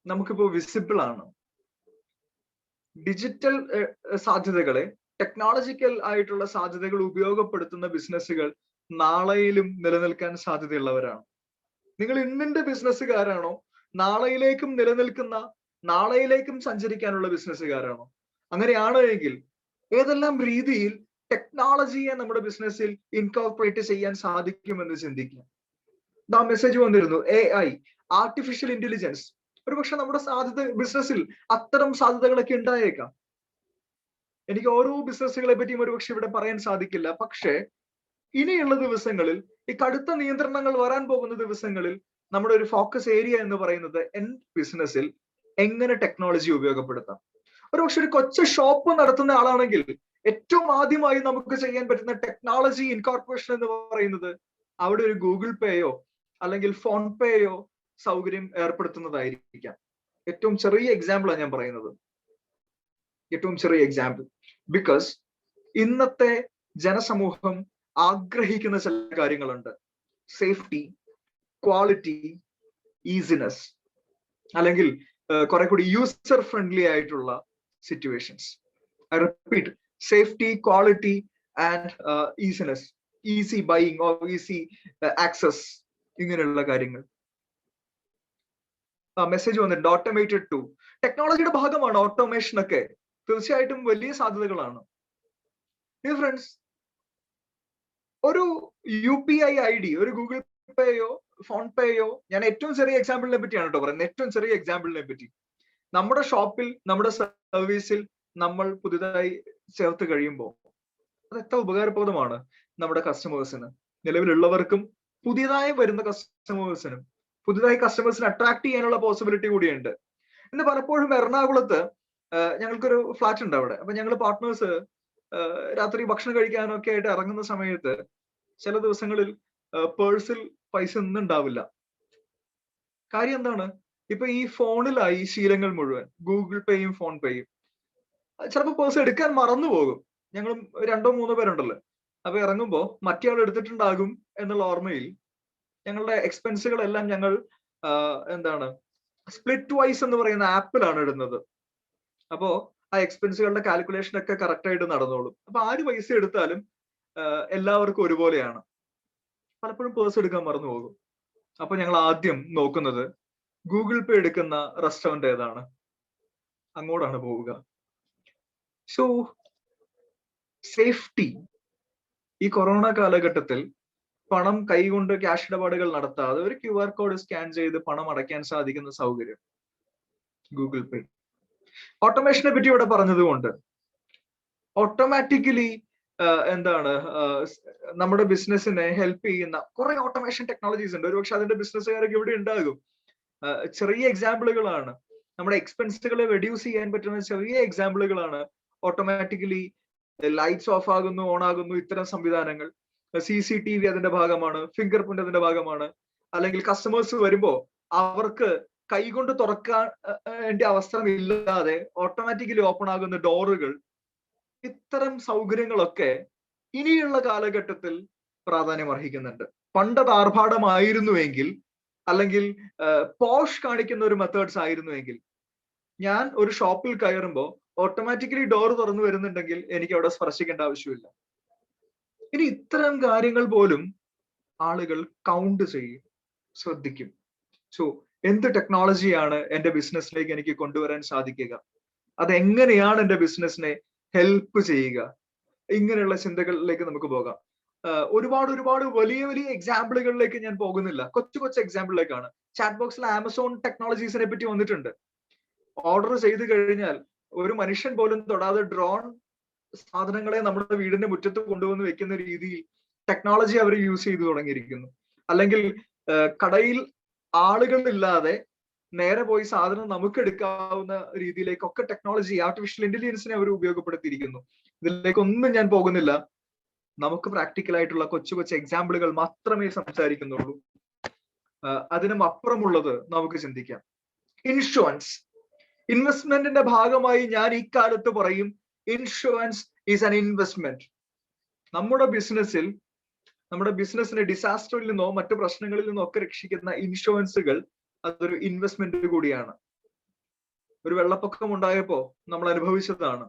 നമുക്കിപ്പോ വിസിബിൾ ആണ്. ഡിജിറ്റൽ സാധ്യതകളെ, ടെക്നോളജിക്കൽ ആയിട്ടുള്ള സാധ്യതകൾ ഉപയോഗപ്പെടുത്തുന്ന ബിസിനസ്സുകൾ നാളെയിലും നിലനിൽക്കാൻ സാധ്യതയുള്ളവരാണ്. നിങ്ങൾ ഇന്നിന്റെ ബിസിനസ്സുകാരാണോ, നാളെയിലേക്കും നിലനിൽക്കുന്ന, നാളെയിലേക്കും സഞ്ചരിക്കാനുള്ള ബിസിനസ്സുകാരാണോ? അങ്ങനെയാണ് എങ്കിൽ ഏതെല്ലാം രീതിയിൽ ടെക്നോളജിയെ നമ്മുടെ ബിസിനസ്സിൽ ഇൻകോർപ്പറേറ്റ് ചെയ്യാൻ സാധിക്കുമെന്ന് ചിന്തിക്കുക. മെസ്സേജ് വന്നിരുന്നു AI, ആർട്ടിഫിഷ്യൽ ഇന്റലിജൻസ്. ഒരുപക്ഷെ നമ്മുടെ സാധ്യത ബിസിനസ്സിൽ അത്തരം സാധ്യതകളൊക്കെ ഉണ്ടായേക്കാം. എനിക്ക് ഓരോ ബിസിനസ്സുകളെ പറ്റിയും ഒരുപക്ഷെ ഇവിടെ പറയാൻ സാധിക്കില്ല. പക്ഷേ ഇനിയുള്ള ദിവസങ്ങളിൽ, ഈ കടുത്ത നിയന്ത്രണങ്ങൾ വരാൻ പോകുന്ന ദിവസങ്ങളിൽ നമ്മുടെ ഒരു ഫോക്കസ് ഏരിയ എന്ന് പറയുന്നത് എൻഡ് ബിസിനസ്സിൽ എങ്ങനെ ടെക്നോളജി ഉപയോഗപ്പെടുത്താം. ഒരുപക്ഷെ ഒരു കൊച്ചു ഷോപ്പ് നടത്തുന്ന ആളാണെങ്കിൽ ഏറ്റവും ആദ്യമായി നമുക്ക് ചെയ്യാൻ പറ്റുന്ന ടെക്നോളജി ഇൻകോർപ്പറേഷൻ എന്ന് പറയുന്നത് അവിടെ ഒരു ഗൂഗിൾ പേയോ അല്ലെങ്കിൽ ഫോൺ പേയോ സൗകര്യം ഏർപ്പെടുത്തുന്നതായിരിക്കാം. ഏറ്റവും ചെറിയ എക്സാമ്പിളാണ് ഞാൻ പറയുന്നത്. ഏറ്റവും ചെറിയ എക്സാമ്പിൾ. ബിക്കോസ് ഇന്നത്തെ ജനസമൂഹം ആഗ്രഹിക്കുന്ന ചില കാര്യങ്ങളുണ്ട്. സേഫ്റ്റി, ക്വാളിറ്റി, ഈസിനെസ്, അല്ലെങ്കിൽ കുറെ കൂടി യൂസർ ഫ്രണ്ട്ലി ആയിട്ടുള്ള situations. I repeat, safety, quality and easiness, easy buying or easy access, ഇങ്ങനെയുള്ള കാര്യങ്ങൾ. മെസ്സേജ് വന്നിട്ടുണ്ട് ഓട്ടോമേറ്റഡ് ടു. ടെക്നോളജിയുടെ ഭാഗമാണ് ഓട്ടോമേഷൻ ഒക്കെ. തീർച്ചയായിട്ടും വലിയ സാധ്യതകളാണ്. ഡിയർ ഫ്രണ്ട്സ്, ഒരു UPI ID, ഒരു ഗൂഗിൾ പേയോ ഫോൺ പേയോ, ഞാൻ ഏറ്റവും ചെറിയ എക്സാമ്പിളിനെ പറ്റിയാണ് കേട്ടോ പറയുന്നത്, ഏറ്റവും ചെറിയ എക്സാമ്പിളിനെ പറ്റി. നമ്മുടെ ഷോപ്പിൽ, നമ്മുടെ സർവീസിൽ നമ്മൾ പുതുതായി ചേർത്ത് കഴിയുമ്പോൾ അത് എത്ര ഉപകാരപ്രദമാണ് നമ്മുടെ കസ്റ്റമേഴ്സിന്, നിലവിലുള്ളവർക്കും പുതിയതായി വരുന്ന കസ്റ്റമേഴ്സിനും. പുതുതായി കസ്റ്റമേഴ്സിനെ അട്രാക്ട് ചെയ്യാനുള്ള പോസിബിലിറ്റി കൂടിയുണ്ട്. ഇന്ന് പലപ്പോഴും എറണാകുളത്ത് ഞങ്ങൾക്കൊരു ഫ്ലാറ്റ് ഉണ്ട് അവിടെ. അപ്പൊ ഞങ്ങൾ പാർട്ട്നേഴ്സ് രാത്രി ഭക്ഷണം കഴിക്കാനൊക്കെ ആയിട്ട് ഇറങ്ങുന്ന സമയത്ത് ചില ദിവസങ്ങളിൽ പേഴ്സിൽ പൈസ ഒന്നും ഉണ്ടാവില്ല. കാര്യം എന്താണ്? ഇപ്പൊ ഈ ഫോണിലായി ശീലങ്ങൾ മുഴുവൻ, ഗൂഗിൾ പേയും ഫോൺ പേയും. ചിലപ്പോൾ പേഴ്സ് എടുക്കാൻ മറന്നു പോകും. ഞങ്ങൾ 2-3 പേരുണ്ടല്ലോ. അപ്പൊ ഇറങ്ങുമ്പോ മറ്റേ ആൾ എടുത്തിട്ടുണ്ടാകും എന്നുള്ള ഓർമ്മയിൽ ഞങ്ങളുടെ എക്സ്പെൻസുകളെല്ലാം ഞങ്ങൾ സ്പ്ലിറ്റ് വൈസ് എന്ന് പറയുന്ന ആപ്പിലാണ് ഇടുന്നത്. അപ്പോ ആ എക്സ്പെൻസുകളുടെ കാൽക്കുലേഷൻ ഒക്കെ കറക്റ്റ് ആയിട്ട് നടന്നോളും. അപ്പൊ ആര് പൈസ എടുത്താലും എല്ലാവർക്കും ഒരുപോലെയാണ്. പലപ്പോഴും പേഴ്സ് എടുക്കാൻ മറന്നു പോകും. അപ്പൊ ഞങ്ങൾ ആദ്യം നോക്കുന്നത് ഗൂഗിൾ പേ എടുക്കുന്ന റെസ്റ്റോറന്റ് ഏതാണ്, അങ്ങോട്ടാണ് പോവുക. So safety. ഈ കൊറോണ കാലഘട്ടത്തിൽ പണം കൈകൊണ്ട് ക്യാഷ് ഇടപാടുകൾ നടത്താതെ ഒരു QR കോഡ് സ്കാൻ ചെയ്ത് പണം അടയ്ക്കാൻ സാധിക്കുന്ന സൗകര്യം ഗൂഗിൾ പേ. ഓട്ടോമേഷനെ പറ്റി ഇവിടെ പറഞ്ഞതുകൊണ്ട് ഓട്ടോമാറ്റിക്കലി നമ്മുടെ ബിസിനസ്സിനെ ഹെൽപ്പ് ചെയ്യുന്ന കുറെ ഓട്ടോമേഷൻ ടെക്നോളജീസ് ഉണ്ട്. ഒരുപക്ഷെ അതിന്റെ ബിസിനസ്സുകാരൊക്കെ ഇവിടെ ഉണ്ടാകും. ചെറിയ എക്സാമ്പിളുകളാണ്. നമ്മുടെ എക്സ്പെൻസുകളെ റെഡ്യൂസ് ചെയ്യാൻ പറ്റുന്ന ചെറിയ എക്സാമ്പിളുകളാണ്. ഓട്ടോമാറ്റിക്കലി ലൈറ്റ്സ് ഓഫ് ആകുന്നു, ഓൺ ആകുന്നു, ഇത്തരം സംവിധാനങ്ങൾ. CCTV അതിന്റെ ഭാഗമാണ്, ഫിംഗർ പ്രിന്റ് അതിന്റെ ഭാഗമാണ്. അല്ലെങ്കിൽ കസ്റ്റമേഴ്സ് വരുമ്പോ അവർക്ക് കൈകൊണ്ട് തുറക്കാൻ അവസരമില്ലാതെ ഓട്ടോമാറ്റിക്കലി ഓപ്പൺ ആകുന്ന ഡോറുകൾ. ഇത്തരം സൗകര്യങ്ങളൊക്കെ ഇനിയുള്ള കാലഘട്ടത്തിൽ പ്രാധാന്യം അർഹിക്കുന്നുണ്ട്. പണ്ടത് ആർഭാടമായിരുന്നുവെങ്കിൽ, അല്ലെങ്കിൽ പോഷ് കാണിക്കുന്ന ഒരു മെത്തേഡ്സ് ആയിരുന്നുവെങ്കിൽ, ഞാൻ ഒരു ഷോപ്പിൽ കയറുമ്പോൾ ഓട്ടോമാറ്റിക്കലി ഡോർ തുറന്നു വരുന്നുണ്ടെങ്കിൽ എനിക്ക് അവിടെ സ്പർശിക്കേണ്ട ആവശ്യമില്ല. ഇനി ഇത്തരം കാര്യങ്ങൾ പോലും ആളുകൾ കൗണ്ട് ചെയ്യും, ശ്രദ്ധിക്കും. സോ എന്ത് ടെക്നോളജിയാണ് എന്റെ ബിസിനസ്സിലേക്ക് എനിക്ക് കൊണ്ടുവരാൻ സാധിക്കുക, അതെങ്ങനെയാണ് എന്റെ ബിസിനസ്സിനെ ഹെൽപ്പ് ചെയ്യുക, ഇങ്ങനെയുള്ള ചിന്തകളിലേക്ക് നമുക്ക് പോകാം. ഒരുപാട് വലിയ വലിയ എക്സാമ്പിളുകളിലേക്ക് ഞാൻ പോകുന്നില്ല, കൊച്ചു എക്സാമ്പിളിലേക്കാണ്. ചാറ്റ് ബോക്സിൽ ആമസോൺ ടെക്നോളജീസിനെ പറ്റി വന്നിട്ടുണ്ട്. ഓർഡർ ചെയ്ത് കഴിഞ്ഞാൽ ഒരു മനുഷ്യൻ പോലും തൊടാതെ ഡ്രോൺ സാധനങ്ങളെ നമ്മുടെ വീടിന്റെ മുറ്റത്ത് കൊണ്ടുവന്ന് വെക്കുന്ന രീതിയിൽ ടെക്നോളജി അവർ യൂസ് ചെയ്തു തുടങ്ങിയിരിക്കുന്നു. അല്ലെങ്കിൽ കടയിൽ ആളുകളില്ലാതെ നേരെ പോയി സാധനം നമുക്ക് എടുക്കാവുന്ന രീതിയിലേക്കൊക്കെ ടെക്നോളജി, ആർട്ടിഫിഷ്യൽ ഇന്റലിജൻസിനെ അവർ ഉപയോഗപ്പെടുത്തിയിരിക്കുന്നു. ഇതിലേക്കൊന്നും ഞാൻ പോകുന്നില്ല. നമുക്ക് പ്രാക്ടിക്കൽ ആയിട്ടുള്ള കൊച്ചു എക്സാമ്പിളുകൾ മാത്രമേ സംസാരിക്കുന്നുള്ളൂ. അതിനും അപ്പുറമുള്ളത് നമുക്ക് ചിന്തിക്കാം. ഇൻഷുറൻസ്, ഇൻവെസ്റ്റ്മെന്റിന്റെ ഭാഗമായി ഞാൻ ഇക്കാലത്ത് പറയും, ഇൻഷുറൻസ് ഈസ് ആൻ ഇൻവെസ്റ്റ്മെന്റ്. നമ്മുടെ ബിസിനസ്സിനെ ഡിസാസ്റ്ററിൽ നിന്നോ മറ്റു പ്രശ്നങ്ങളിൽ നിന്നോ ഒക്കെ രക്ഷിക്കുന്ന ഇൻഷുറൻസുകൾ അതൊരു ഇൻവെസ്റ്റ്മെന്റ് കൂടിയാണ്. ഒരു വെള്ളപ്പൊക്കം ഉണ്ടായപ്പോ നമ്മൾ അനുഭവിച്ചതാണ്.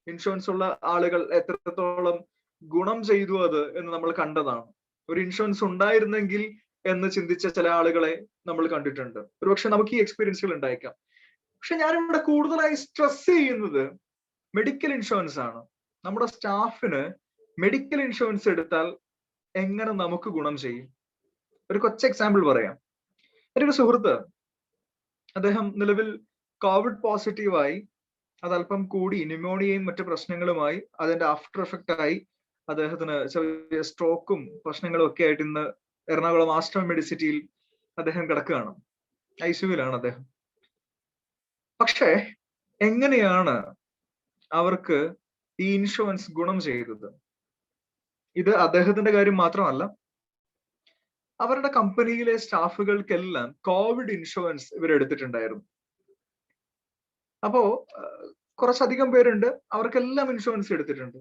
ഇൻഷുറൻസ് ഉള്ള ആളുകൾ എത്രത്തോളം ഗുണം ചെയ്തു അത് എന്ന് നമ്മൾ കണ്ടതാണ്. ഒരു ഇൻഷുറൻസ് ഉണ്ടായിരുന്നെങ്കിൽ എന്ന് ചിന്തിച്ച ചില ആളുകളെ നമ്മൾ കണ്ടിട്ടുണ്ട്. ഒരുപക്ഷെ നമുക്ക് ഈ എക്സ്പീരിയൻസുകൾ ഉണ്ടായേക്കാം. പക്ഷെ ഞാനിവിടെ കൂടുതലായി സ്ട്രെസ് ചെയ്യുന്നത് മെഡിക്കൽ ഇൻഷുറൻസ് ആണ്. നമ്മുടെ സ്റ്റാഫിന് മെഡിക്കൽ ഇൻഷുറൻസ് എടുത്താൽ എങ്ങനെ നമുക്ക് ഗുണം ചെയ്യും? ഒരു കൊച്ചു എക്സാമ്പിൾ പറയാം. എൻ്റെ ഒരു സുഹൃത്ത്, അദ്ദേഹം നിലവിൽ കോവിഡ് പോസിറ്റീവായി, അതല്പം കൂടി ന്യൂമോണിയയും മറ്റു പ്രശ്നങ്ങളുമായി, അതിന്റെ ആഫ്റ്റർ എഫക്റ്റ് ആയി അദ്ദേഹത്തിന് ചെറിയ സ്ട്രോക്കും പ്രശ്നങ്ങളും ഒക്കെ ആയിട്ട് ഇന്ന് എറണാകുളം ആസ്റ്റർ മെഡിസിറ്റിയിൽ അദ്ദേഹം കിടക്കുകയാണ്. ICUവിലാണ് അദ്ദേഹം. പക്ഷേ എങ്ങനെയാണ് അവർക്ക് ഈ ഇൻഷുറൻസ് ഗുണം ചെയ്തത്? ഇത് അദ്ദേഹത്തിന്റെ കാര്യം മാത്രമല്ല, അവരുടെ കമ്പനിയിലെ സ്റ്റാഫുകൾക്കെല്ലാം കോവിഡ് ഇൻഷുറൻസ് ഇവരെടുത്തിട്ടുണ്ടായിരുന്നു. അപ്പോ കുറച്ചധികം പേരുണ്ട്, അവർക്കെല്ലാം ഇൻഷുറൻസ് എടുത്തിട്ടുണ്ട്.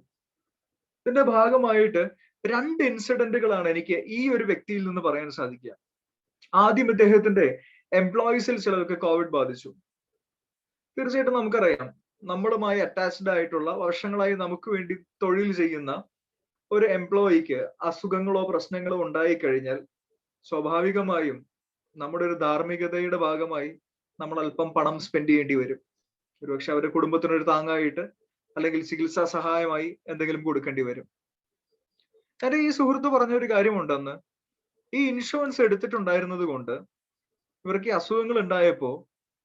ഇതിന്റെ ഭാഗമായിട്ട് 2 ഇൻസിഡന്റുകളാണ് എനിക്ക് ഈ ഒരു വ്യക്തിയിൽ നിന്ന് പറയാൻ സാധിക്കുക. ആദ്യം ഇദ്ദേഹത്തിന്റെ എംപ്ലോയീസിൽ ചിലർക്ക് കോവിഡ് ബാധിച്ചു. തീർച്ചയായിട്ടും നമുക്കറിയാം, നമ്മളുമായി അറ്റാച്ച്ഡ് ആയിട്ടുള്ള, വർഷങ്ങളായി നമുക്ക് വേണ്ടി തൊഴിൽ ചെയ്യുന്ന ഒരു എംപ്ലോയിക്ക് അസുഖങ്ങളോ പ്രശ്നങ്ങളോ ഉണ്ടായി കഴിഞ്ഞാൽ സ്വാഭാവികമായും നമ്മുടെ ഒരു ധാർമ്മികതയുടെ ഭാഗമായി നമ്മൾ അല്പം പണം സ്പെൻഡ് ചെയ്യേണ്ടി വരും. ഒരുപക്ഷെ അവരുടെ കുടുംബത്തിനൊരു താങ്ങായിട്ട് അല്ലെങ്കിൽ ചികിത്സാ സഹായമായി എന്തെങ്കിലും കൊടുക്കേണ്ടി വരും. എന്റെ ഈ സുഹൃത്ത് പറഞ്ഞ ഒരു കാര്യമുണ്ടെന്ന്, ഈ ഇൻഷുറൻസ് എടുത്തിട്ടുണ്ടായിരുന്നത് കൊണ്ട് ഇവർക്ക് ഈ അസുഖങ്ങൾ ഉണ്ടായപ്പോ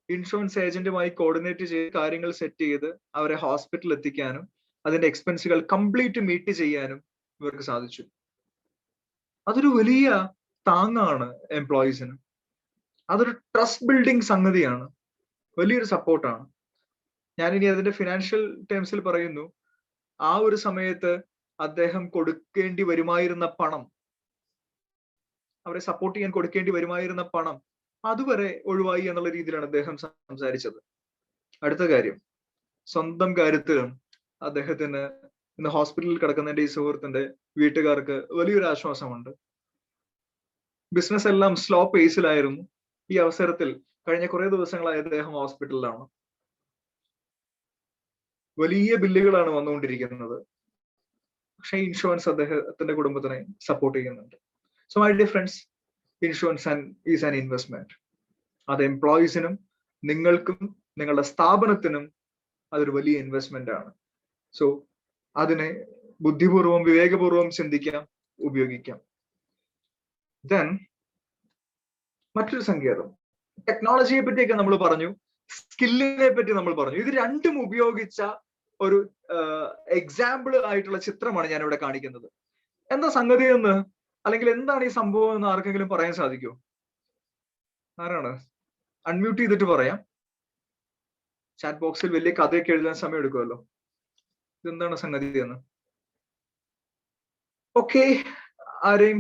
ഇൻഷുറൻസ് ഏജന്റുമായി കോർഡിനേറ്റ് ചെയ്ത് കാര്യങ്ങൾ സെറ്റ് ചെയ്ത് അവരെ ഹോസ്പിറ്റലിൽ എത്തിക്കാനും അതിന്റെ എക്സ്പെൻസുകൾ കംപ്ലീറ്റ് മീറ്റ് ചെയ്യാനും ഇവർക്ക് സാധിച്ചു. അതൊരു വലിയ താങ്ങാണ് എംപ്ലോയീസിന്. അതൊരു ട്രസ്റ്റ് ബിൽഡിംഗ് സംഗതിയാണ്, വലിയൊരു സപ്പോർട്ടാണ്. ഞാനിനി അതിന്റെ ഫിനാൻഷ്യൽ ടേംസിൽ പറയുന്നു, ആ ഒരു സമയത്ത് അദ്ദേഹം കൊടുക്കേണ്ടി വരുമായിരുന്ന പണം, അവരെ സപ്പോർട്ട് ചെയ്യാൻ കൊടുക്കേണ്ടി വരുമായിരുന്ന പണം അതുവരെ ഒഴിവായി എന്നുള്ള രീതിയിലാണ് അദ്ദേഹം സംസാരിച്ചത്. അടുത്ത കാര്യം, സ്വന്തം കാര്യത്തിലും അദ്ദേഹത്തിന് ഇന്ന് ഹോസ്പിറ്റലിൽ കിടക്കുന്ന എൻ്റെ ഈ സുഹൃത്തിന്റെ വീട്ടുകാർക്ക് വലിയൊരു ആശ്വാസമുണ്ട്. ബിസിനസ് എല്ലാം സ്ലോ പേസിലായിരുന്നു. ഈ അവസരത്തിൽ കഴിഞ്ഞ കുറെ ദിവസങ്ങളായി അദ്ദേഹം ഹോസ്പിറ്റലിലാണ്. വലിയ ബില്ലുകളാണ് വന്നുകൊണ്ടിരിക്കുന്നത്. പക്ഷേ ഇൻഷുറൻസ് അദ്ദേഹത്തിന്റെ കുടുംബത്തിനെ സപ്പോർട്ട് ചെയ്യുന്നുണ്ട്. So my dear friends, insurance is an investment. അത് എംപ്ലോയീസിനും നിങ്ങൾക്കും നിങ്ങളുടെ സ്ഥാപനത്തിനും അതൊരു വലിയ ഇൻവെസ്റ്റ്മെന്റ് ആണ്. സോ അതിനെ ബുദ്ധിപൂർവം വിവേകപൂർവം ചിന്തിക്കാം, ഉപയോഗിക്കാം. ദെൻ മറ്റൊരു സങ്കേതം, ടെക്നോളജിയെ പറ്റിയൊക്കെ നമ്മൾ പറഞ്ഞു, സ്കില്ലിനെ പറ്റി നമ്മൾ പറഞ്ഞു. ഇത് രണ്ടും ഉപയോഗിച്ച ഒരു എക്സാമ്പിൾ ആയിട്ടുള്ള ചിത്രമാണ് ഞാൻ ഇവിടെ കാണിക്കുന്നത്. എന്താ സംഗതി എന്ന്, അല്ലെങ്കിൽ എന്താണ് ഈ സംഭവം എന്ന് ആർക്കെങ്കിലും പറയാൻ സാധിക്കുമോ? ആരാണ്? അൺമ്യൂട്ട് ചെയ്തിട്ട് പറയാം. ചാറ്റ് ബോക്സിൽ വലിയ കഥയൊക്കെ എഴുതാൻ സമയം എടുക്കുമല്ലോ. ഇതെന്താണ് സംഗതി എന്ന്? ഓക്കെ, ആരെയും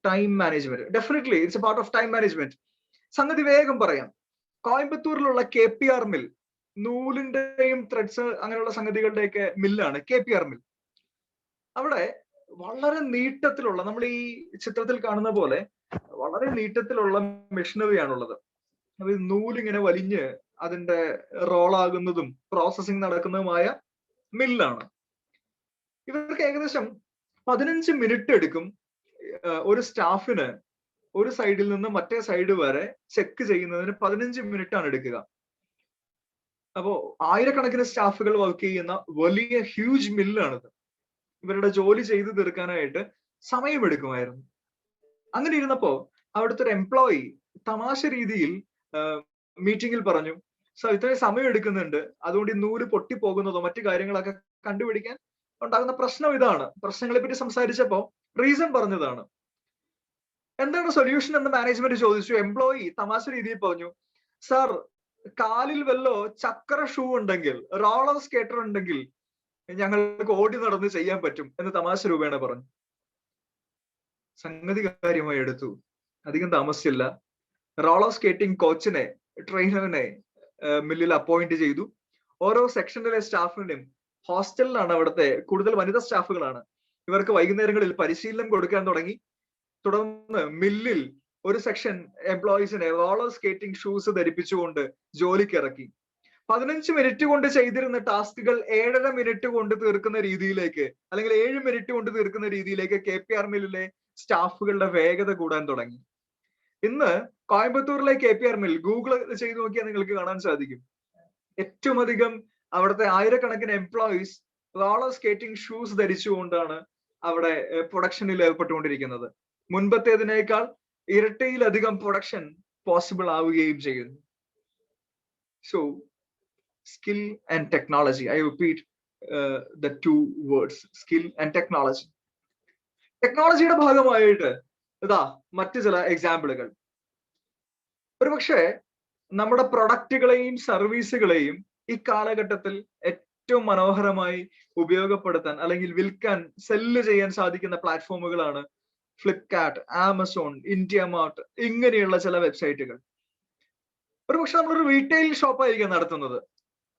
time management, definitely it's A part of time management. സംഗതി വേഗം പറയാം. കോയമ്പത്തൂരിലുള്ള KPR മിൽ, നൂലിന്റെയും ത്രെഡ്സ് അങ്ങനെയുള്ള സംഗതികളുടെയൊക്കെ മില്ലാണ് KPR മിൽ. അവിടെ വളരെ നീട്ടത്തിലുള്ള, നമ്മൾ ഈ ചിത്രത്തിൽ കാണുന്ന പോലെ വളരെ നീട്ടത്തിലുള്ള മെഷീനറിയാണുള്ളത്. അത് നൂലിങ്ങനെ വലിഞ്ഞ് അതിന്റെ റോളാകുന്നതും പ്രോസസ്സിംഗ് നടക്കുന്നതുമായ മില്ലാണ്. ഇവർക്ക് ഏകദേശം 15 മിനിറ്റ് എടുക്കും ഒരു സ്റ്റാഫിന് ഒരു സൈഡിൽ നിന്ന് മറ്റേ സൈഡ് വരെ ചെക്ക് ചെയ്യുന്നതിന് 15 മിനിറ്റ് ആണ് എടുക്കുക. അപ്പോ ആയിരക്കണക്കിന് സ്റ്റാഫുകൾ വർക്ക് ചെയ്യുന്ന വലിയ ഹ്യൂജ് മില്ലാണിത്. ഇവരുടെ ജോലി ചെയ്തു തീർക്കാനായിട്ട് സമയമെടുക്കുമായിരുന്നു. അങ്ങനെ ഇരുന്നപ്പോ അവിടുത്തെ ഒരു എംപ്ലോയി തമാശ രീതിയിൽ മീറ്റിംഗിൽ പറഞ്ഞു, സോ ഇത്രയും സമയം എടുക്കുന്നുണ്ട്, അതുകൊണ്ട് ഈ നൂല് പൊട്ടിപ്പോകുന്നതോ മറ്റു കാര്യങ്ങളൊക്കെ കണ്ടുപിടിക്കാൻ ഉണ്ടാകുന്ന പ്രശ്നം ഇതാണ്. പ്രശ്നങ്ങളെ പറ്റി സംസാരിച്ചപ്പോ റീസൺ പറഞ്ഞതാണ്. എന്താണ് സൊല്യൂഷൻ എന്ന് മാനേജ്മെന്റ് ചോദിച്ചു. എംപ്ലോയി തമാശ രീതിയിൽ പറഞ്ഞു, സാർ കാലിൽ വല്ലോ ചക്ര ഷൂ ഉണ്ടെങ്കിൽ, റോളർ സ്കേറ്റർ ഉണ്ടെങ്കിൽ ഞങ്ങൾക്ക് ഓടി നടന്ന് ചെയ്യാൻ പറ്റും എന്ന് തമാശ രൂപേണ പറഞ്ഞു. സംഗതി കാര്യമായി എടുത്തു. അധികം താമസിച്ചില്ല. റോളർ സ്കേറ്റിംഗ് കോച്ചിനെ, ട്രെയിനറിനെ മില്ലിൽ അപ്പോയിന്റ് ചെയ്തു. ഓരോ സെക്ഷനിലെ സ്റ്റാഫിനും, ഹോസ്റ്റലിലാണ് അവിടുത്തെ കൂടുതൽ വനിതാ സ്റ്റാഫുകളാണ്, ഇവർക്ക് വൈകുന്നേരങ്ങളിൽ പരിശീലനം കൊടുക്കാൻ തുടങ്ങി. തുടർന്ന് മില്ലിൽ ഒരു സെക്ഷൻ എംപ്ലോയീസിനെ റോളർ സ്കേറ്റിംഗ് ഷൂസ് ധരിപ്പിച്ചുകൊണ്ട് ജോലിക്ക് ഇറക്കി. 15 മിനിറ്റ് കൊണ്ട് ചെയ്തിരുന്ന ടാസ്കുകൾ 7.5 മിനിറ്റ് കൊണ്ട് തീർക്കുന്ന രീതിയിലേക്ക്, അല്ലെങ്കിൽ 7 മിനിറ്റ് കൊണ്ട് തീർക്കുന്ന രീതിയിലേക്ക് KPR മില്ലിലെ സ്റ്റാഫുകളുടെ വേഗത കൂടാൻ തുടങ്ങി. ഇന്ന് കോയമ്പത്തൂരിലെ KPR മിൽ ഗൂഗിൾ ചെയ്ത് നോക്കിയാൽ നിങ്ങൾക്ക് കാണാൻ സാധിക്കും. ഏറ്റവും അധികം അവിടുത്തെ ആയിരക്കണക്കിന് എംപ്ലോയീസ് റോളർ സ്കേറ്റിംഗ് ഷൂസ് ധരിച്ചുകൊണ്ടാണ് അവിടെ പ്രൊഡക്ഷനിൽ ഏർപ്പെട്ടുകൊണ്ടിരിക്കുന്നത്. മുൻപത്തേതിനേക്കാൾ ഇരട്ടിയിലധികം പ്രൊഡക്ഷൻ പോസിബിൾ ആവുകയും ചെയ്യുന്നു. So skill and technology. I repeat the two words, skill and technology. ടെക്നോളജിയുടെ ഭാഗമായിട്ട് ഇതാ മറ്റു ചില എക്സാമ്പിളുകൾ. ഒരുപക്ഷെ നമ്മുടെ പ്രൊഡക്റ്റുകളെയും സർവീസുകളെയും ഈ കാലഘട്ടത്തിൽ ഏറ്റവും മനോഹരമായി ഉപയോഗപ്പെടുത്താൻ അല്ലെങ്കിൽ വിൽക്കാൻ, സെല്ല് ചെയ്യാൻ സാധിക്കുന്ന പ്ലാറ്റ്ഫോമുകളാണ് ഫ്ലിപ്കാർട്ട്, ആമസോൺ, ഇന്ത്യ മാർട്ട്, ഇങ്ങനെയുള്ള ചില വെബ്സൈറ്റുകൾ. ഒരുപക്ഷെ നമ്മളൊരു റീറ്റെയിൽ ഷോപ്പായിരിക്കാം നടത്തുന്നത്,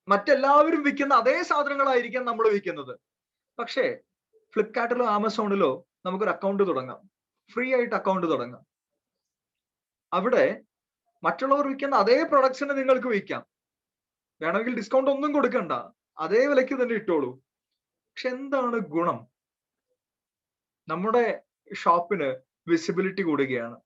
മറ്റെല്ലാവരും വിൽക്കുന്ന അതേ സാധനങ്ങളായിരിക്കാം നമ്മൾ വിൽക്കുന്നത്. പക്ഷേ ഫ്ലിപ്കാർട്ടിലോ ആമസോണിലോ നമുക്കൊരു അക്കൗണ്ട് തുടങ്ങാം, ഫ്രീ ആയിട്ട് അക്കൗണ്ട് തുടങ്ങാം. അവിടെ മറ്റുള്ളവർ വിൽക്കുന്ന അതേ പ്രൊഡക്ട്സിന് നിങ്ങൾക്ക് വിൽക്കാം. വേണമെങ്കിൽ ഡിസ്കൗണ്ട് ഒന്നും കൊടുക്കണ്ട, അതേ വിലയ്ക്ക് തന്നെ ഇട്ടോളൂ. പക്ഷെ എന്താണ് ഗുണം? നമ്മുടെ ഷോപ്പിന് വിസിബിലിറ്റി കൂടുകയാണ്.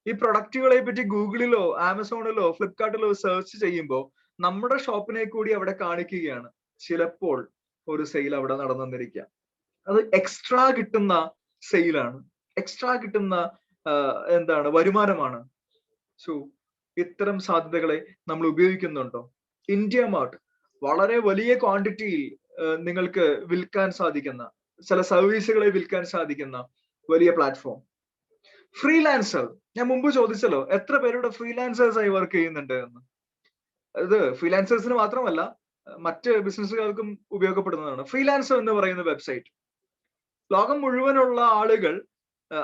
ഈ പ്രൊഡക്റ്റുകളെ പറ്റി ഗൂഗിളിലോ ആമസോണിലോ ഫ്ലിപ്കാർട്ടിലോ സെർച്ച് ചെയ്യുമ്പോൾ നമ്മുടെ ഷോപ്പിനെ കൂടി അവിടെ കാണിക്കുകയാണ്. ചിലപ്പോൾ ഒരു സെയിൽ അവിടെ നടന്നിരിക്കാം. അത് എക്സ്ട്രാ കിട്ടുന്ന സെയിലാണ്, എക്സ്ട്രാ കിട്ടുന്ന വരുമാനമാണ്. സോ ഇത്തരം സാധ്യതകളെ നമ്മൾ ഉപയോഗിക്കുന്നുണ്ടോ? ഇന്ത്യ മാർട്ട് വളരെ വലിയ ക്വാണ്ടിറ്റിയിൽ നിങ്ങൾക്ക് വിൽക്കാൻ സാധിക്കുന്ന, ചില സർവീസുകളെ വിൽക്കാൻ സാധിക്കുന്ന വലിയ പ്ലാറ്റ്ഫോം. ഫ്രീലാൻസർ, ഞാൻ മുമ്പ് ചോദിച്ചല്ലോ എത്ര പേരുടെ ഫ്രീലാൻസേഴ്സ് ആയി വർക്ക് ചെയ്യുന്നുണ്ട് എന്ന്. ഇത് ഫ്രീലാൻസേഴ്സിന് മാത്രമല്ല മറ്റ് ബിസിനസ്സുകാർക്കും ഉപയോഗപ്പെടുന്നതാണ്. ഫ്രീലാൻസർ എന്ന് പറയുന്ന വെബ്സൈറ്റ് ലോകം മുഴുവനുള്ള ആളുകൾ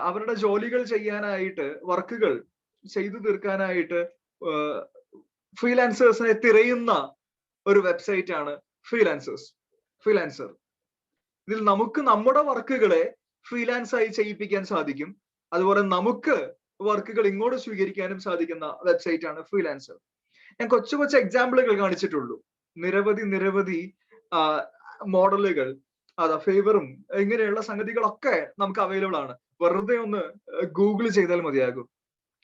അവരുടെ ജോലികൾ ചെയ്യാനായിട്ട്, വർക്കുകൾ ചെയ്തു തീർക്കാനായിട്ട് ഫ്രീലാൻസേഴ്സിനെ തിരയുന്ന ഒരു വെബ്സൈറ്റ് ആണ് ഫ്രീലാൻസർ. ഇതിൽ നമുക്ക് നമ്മുടെ വർക്കുകളെ ഫ്രീലാൻസ് ആയി ചെയ്യിപ്പിക്കാൻ സാധിക്കും. അതുപോലെ നമുക്ക് വർക്കുകൾ ഇങ്ങോട്ട് സ്വീകരിക്കാനും സാധിക്കുന്ന വെബ്സൈറ്റ് ആണ് ഫ്രീലാൻസർ. ഞാൻ കൊച്ചു എക്സാമ്പിളുകൾ കാണിച്ചിട്ടുള്ളൂ. നിരവധി മോഡലുകൾ, ഫേവറും ഇങ്ങനെയുള്ള സംഗതികളൊക്കെ നമുക്ക് അവൈലബിൾ ആണ്. വെറുതെ ഒന്ന് ഗൂഗിൾ ചെയ്താൽ മതിയാകും.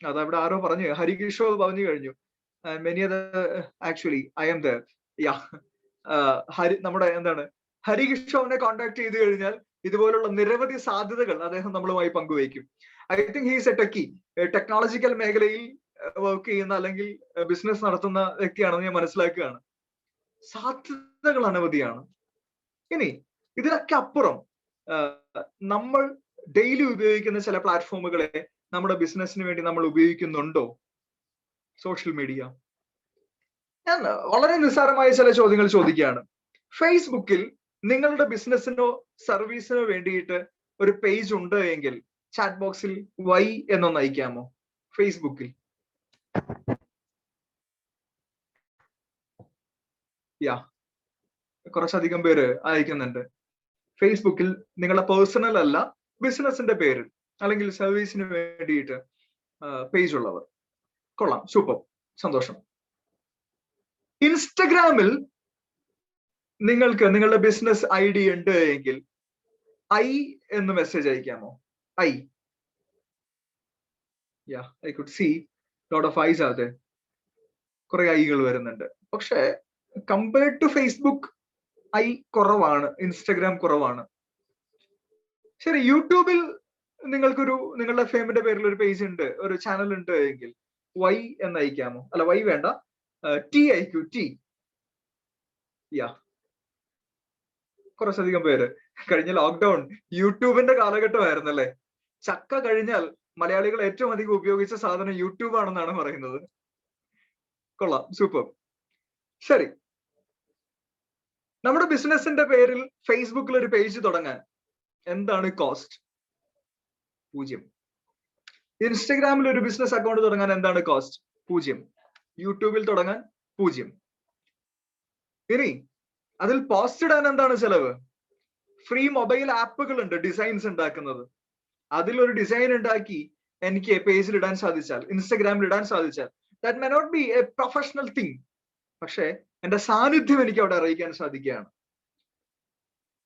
അതവിടെ ആരോ പറഞ്ഞു, ഹരികിഷോർ പറഞ്ഞു കഴിഞ്ഞു. Many actually I M there. നമ്മുടെ ഹരികിഷോറിനെ കോൺടാക്ട് ചെയ്ത് കഴിഞ്ഞാൽ ഇതുപോലുള്ള നിരവധി സാധ്യതകൾ അദ്ദേഹം നമ്മളുമായി പങ്കുവയ്ക്കും. I think he's A techie, technological മേഖലയിൽ വർക്ക് ചെയ്യുന്ന അല്ലെങ്കിൽ ബിസിനസ് നടത്തുന്ന വ്യക്തിയാണെന്ന് ഞാൻ മനസ്സിലാക്കുകയാണ്. സാധ്യതകൾ അനവധിയാണ്. ഇനി ഇതിനൊക്കെ അപ്പുറം നമ്മൾ ഡെയിലി ഉപയോഗിക്കുന്ന ചില പ്ലാറ്റ്ഫോമുകളെ നമ്മുടെ ബിസിനസിന് വേണ്ടി നമ്മൾ ഉപയോഗിക്കുന്നുണ്ടോ? Social media. ഞാൻ വളരെ നിസ്സാരമായ ചില ചോദ്യങ്ങൾ ചോദിക്കുകയാണ്. ഫേസ്ബുക്കിൽ നിങ്ങളുടെ ബിസിനസിനോ സർവീസിനോ വേണ്ടിയിട്ട് ഒരു പേജ് ഉണ്ട് എങ്കിൽ ചാറ്റ് ബോക്സിൽ വൈ എന്നൊന്ന് അയക്കാമോ? ഫേസ്ബുക്കിൽ കുറച്ചധികം പേര് അയക്കുന്നുണ്ട്. ഫേസ്ബുക്കിൽ നിങ്ങളുടെ പേഴ്സണൽ അല്ല, ബിസിനസിന്റെ പേരിൽ അല്ലെങ്കിൽ സർവീസിന് വേണ്ടിയിട്ട് പേജ് ഉള്ളവർ, കൊള്ളാം, സൂപ്പർ, സന്തോഷം. ഇൻസ്റ്റഗ്രാമിൽ നിങ്ങൾക്ക് നിങ്ങളുടെ ബിസിനസ് ID ഉണ്ട് എങ്കിൽ ഐ എന്ന് മെസ്സേജ് അയക്കാമോ? I. Yeah, I could see lot of eyes are there. കുറെ ഐകൾ വരുന്നുണ്ട്. പക്ഷേ കമ്പയർഡ് ടു ഫേസ്ബുക്ക് ഐ കുറവാണ്, ഇൻസ്റ്റഗ്രാം കുറവാണ്. ശരി, യൂട്യൂബിൽ നിങ്ങളുടെ ഫേമിന്റെ പേരിൽ ഒരു പേജ് ഉണ്ട്, ഒരു ചാനൽ ഉണ്ട് എങ്കിൽ വൈ എന്ന് അയക്കാമോ? അല്ല, വൈ വേണ്ട, ടി അയക്കൂ, ടി. യാ, കുറച്ചധികം പേര്. കഴിഞ്ഞ ലോക്ക്ഡൌൺ യൂട്യൂബിന്റെ കാലഘട്ടമായിരുന്നല്ലേ. ചക്ക കഴിഞ്ഞാൽ മലയാളികൾ ഏറ്റവും അധികം ഉപയോഗിച്ച സാധനം യൂട്യൂബ് ആണെന്നാണ് പറയുന്നത്. കൊള്ളാം, സൂപ്പർ. ശരി, നമ്മുടെ ബിസിനസിന്റെ പേരിൽ ഫേസ്ബുക്കിൽ ഒരു പേജ് തുടങ്ങാൻ എന്താണ് കോസ്റ്റ്? 0. ഇൻസ്റ്റഗ്രാമിൽ ഒരു ബിസിനസ് അക്കൗണ്ട് തുടങ്ങാൻ എന്താണ് കോസ്റ്റ്? 0. യൂട്യൂബിൽ തുടങ്ങാൻ 0. ഇനി അതിൽ പോസ്റ്റ് ഇടാൻ എന്താണ് ചെലവ്? ഫ്രീ മൊബൈൽ ആപ്പുകൾ ഉണ്ട് ഡിസൈൻസ് ഉണ്ടാക്കുന്നത്. അതിലൊരു ഡിസൈൻ ഉണ്ടാക്കി എനിക്ക് പേജിൽ ഇടാൻ സാധിച്ചാൽ, ഇൻസ്റ്റഗ്രാമിൽ ഇടാൻ സാധിച്ചാൽ, that may not be a professional thing, പക്ഷെ എന്റെ സാന്നിധ്യം എനിക്ക് അവിടെ അറിയിക്കാൻ സാധിക്കുകയാണ്.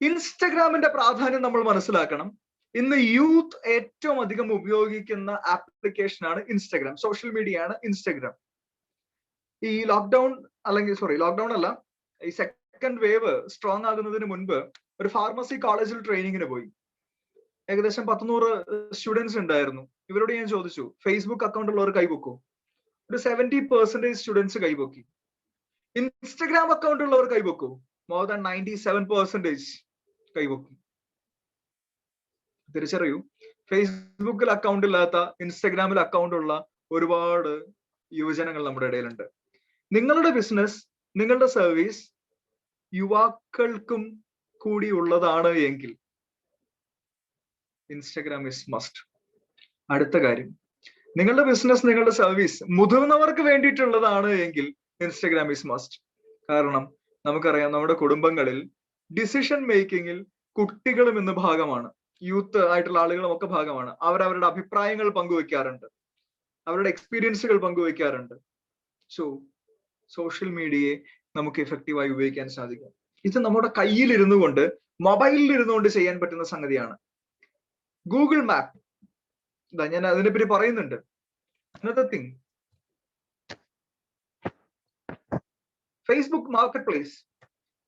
ഇൻസ്റ്റഗ്രാമിന്റെ പ്രാധാന്യം നമ്മൾ മനസ്സിലാക്കണം. ഇന്ന് യൂത്ത് ഏറ്റവും അധികം ഉപയോഗിക്കുന്ന ആപ്ലിക്കേഷൻ ആണ് ഇൻസ്റ്റഗ്രാം, സോഷ്യൽ മീഡിയ ആണ് ഇൻസ്റ്റഗ്രാം. ഈ ലോക്ക്ഡൌൺ ലോക്ക്ഡൌൺ അല്ല, ഈ സെക്കൻഡ് വേവ് സ്ട്രോങ് ആകുന്നതിന് മുൻപ് ഒരു ഫാർമസി കോളേജിൽ ട്രെയിനിങ്ങിന് പോയി. ഏകദേശം 100 സ്റ്റുഡൻസ് ഉണ്ടായിരുന്നു. ഇവരോട് ഞാൻ ചോദിച്ചു, ഫേസ്ബുക്ക് അക്കൗണ്ട് ഉള്ളവർ കൈപൊക്കൂ? ഒരു 70% സ്റ്റുഡൻസ് കൈപൊക്കി. ഇൻസ്റ്റഗ്രാം അക്കൗണ്ട് ഉള്ളവർ കൈപൊക്കൂ? More than 97% കൈപൊക്കി. തിരിച്ചറിയൂ, ഫേസ്ബുക്കിൽ അക്കൗണ്ട് ഇല്ലാത്ത, ഇൻസ്റ്റഗ്രാമിൽ അക്കൗണ്ട് ഉള്ള ഒരുപാട് യുവജനങ്ങൾ നമ്മുടെ ഇടയിലുണ്ട്. നിങ്ങളുടെ ബിസിനസ്, നിങ്ങളുടെ സർവീസ് യുവാക്കൾക്കും കൂടി ഉള്ളതാണ് എങ്കിൽ ഇൻസ്റ്റഗ്രാം ഇസ് മസ്റ്റ്. അടുത്ത കാര്യം, നിങ്ങളുടെ ബിസിനസ്, നിങ്ങളുടെ സർവീസ് മുതിർന്നവർക്ക് വേണ്ടിയിട്ടുള്ളതാണ് എങ്കിൽ ഇൻസ്റ്റഗ്രാം ഇസ് മസ്റ്റ്. കാരണം നമുക്കറിയാം, നമ്മുടെ കുടുംബങ്ങളിൽ ഡിസിഷൻ മേക്കിങ്ങിൽ കുട്ടികളും ഇന്ന് ഭാഗമാണ്, യൂത്ത് ആയിട്ടുള്ള ആളുകളും ഒക്കെ ഭാഗമാണ്. അവരവരുടെ അഭിപ്രായങ്ങൾ പങ്കുവെക്കാറുണ്ട്, അവരുടെ എക്സ്പീരിയൻസുകൾ പങ്കുവെക്കാറുണ്ട്. സോ സോഷ്യൽ മീഡിയയെ നമുക്ക് എഫക്റ്റീവായി ഉപയോഗിക്കാൻ സാധിക്കും. ഇത് നമ്മുടെ കയ്യിൽ ഇരുന്നു കൊണ്ട്, മൊബൈലിൽ ഇരുന്നുകൊണ്ട് ചെയ്യാൻ പറ്റുന്ന സംഗതിയാണ്. ഗൂഗിൾ മാപ്പ്, ഞാൻ അതിനെപ്പറ്റി പറയുന്നുണ്ട്. Another thing, Facebook market place,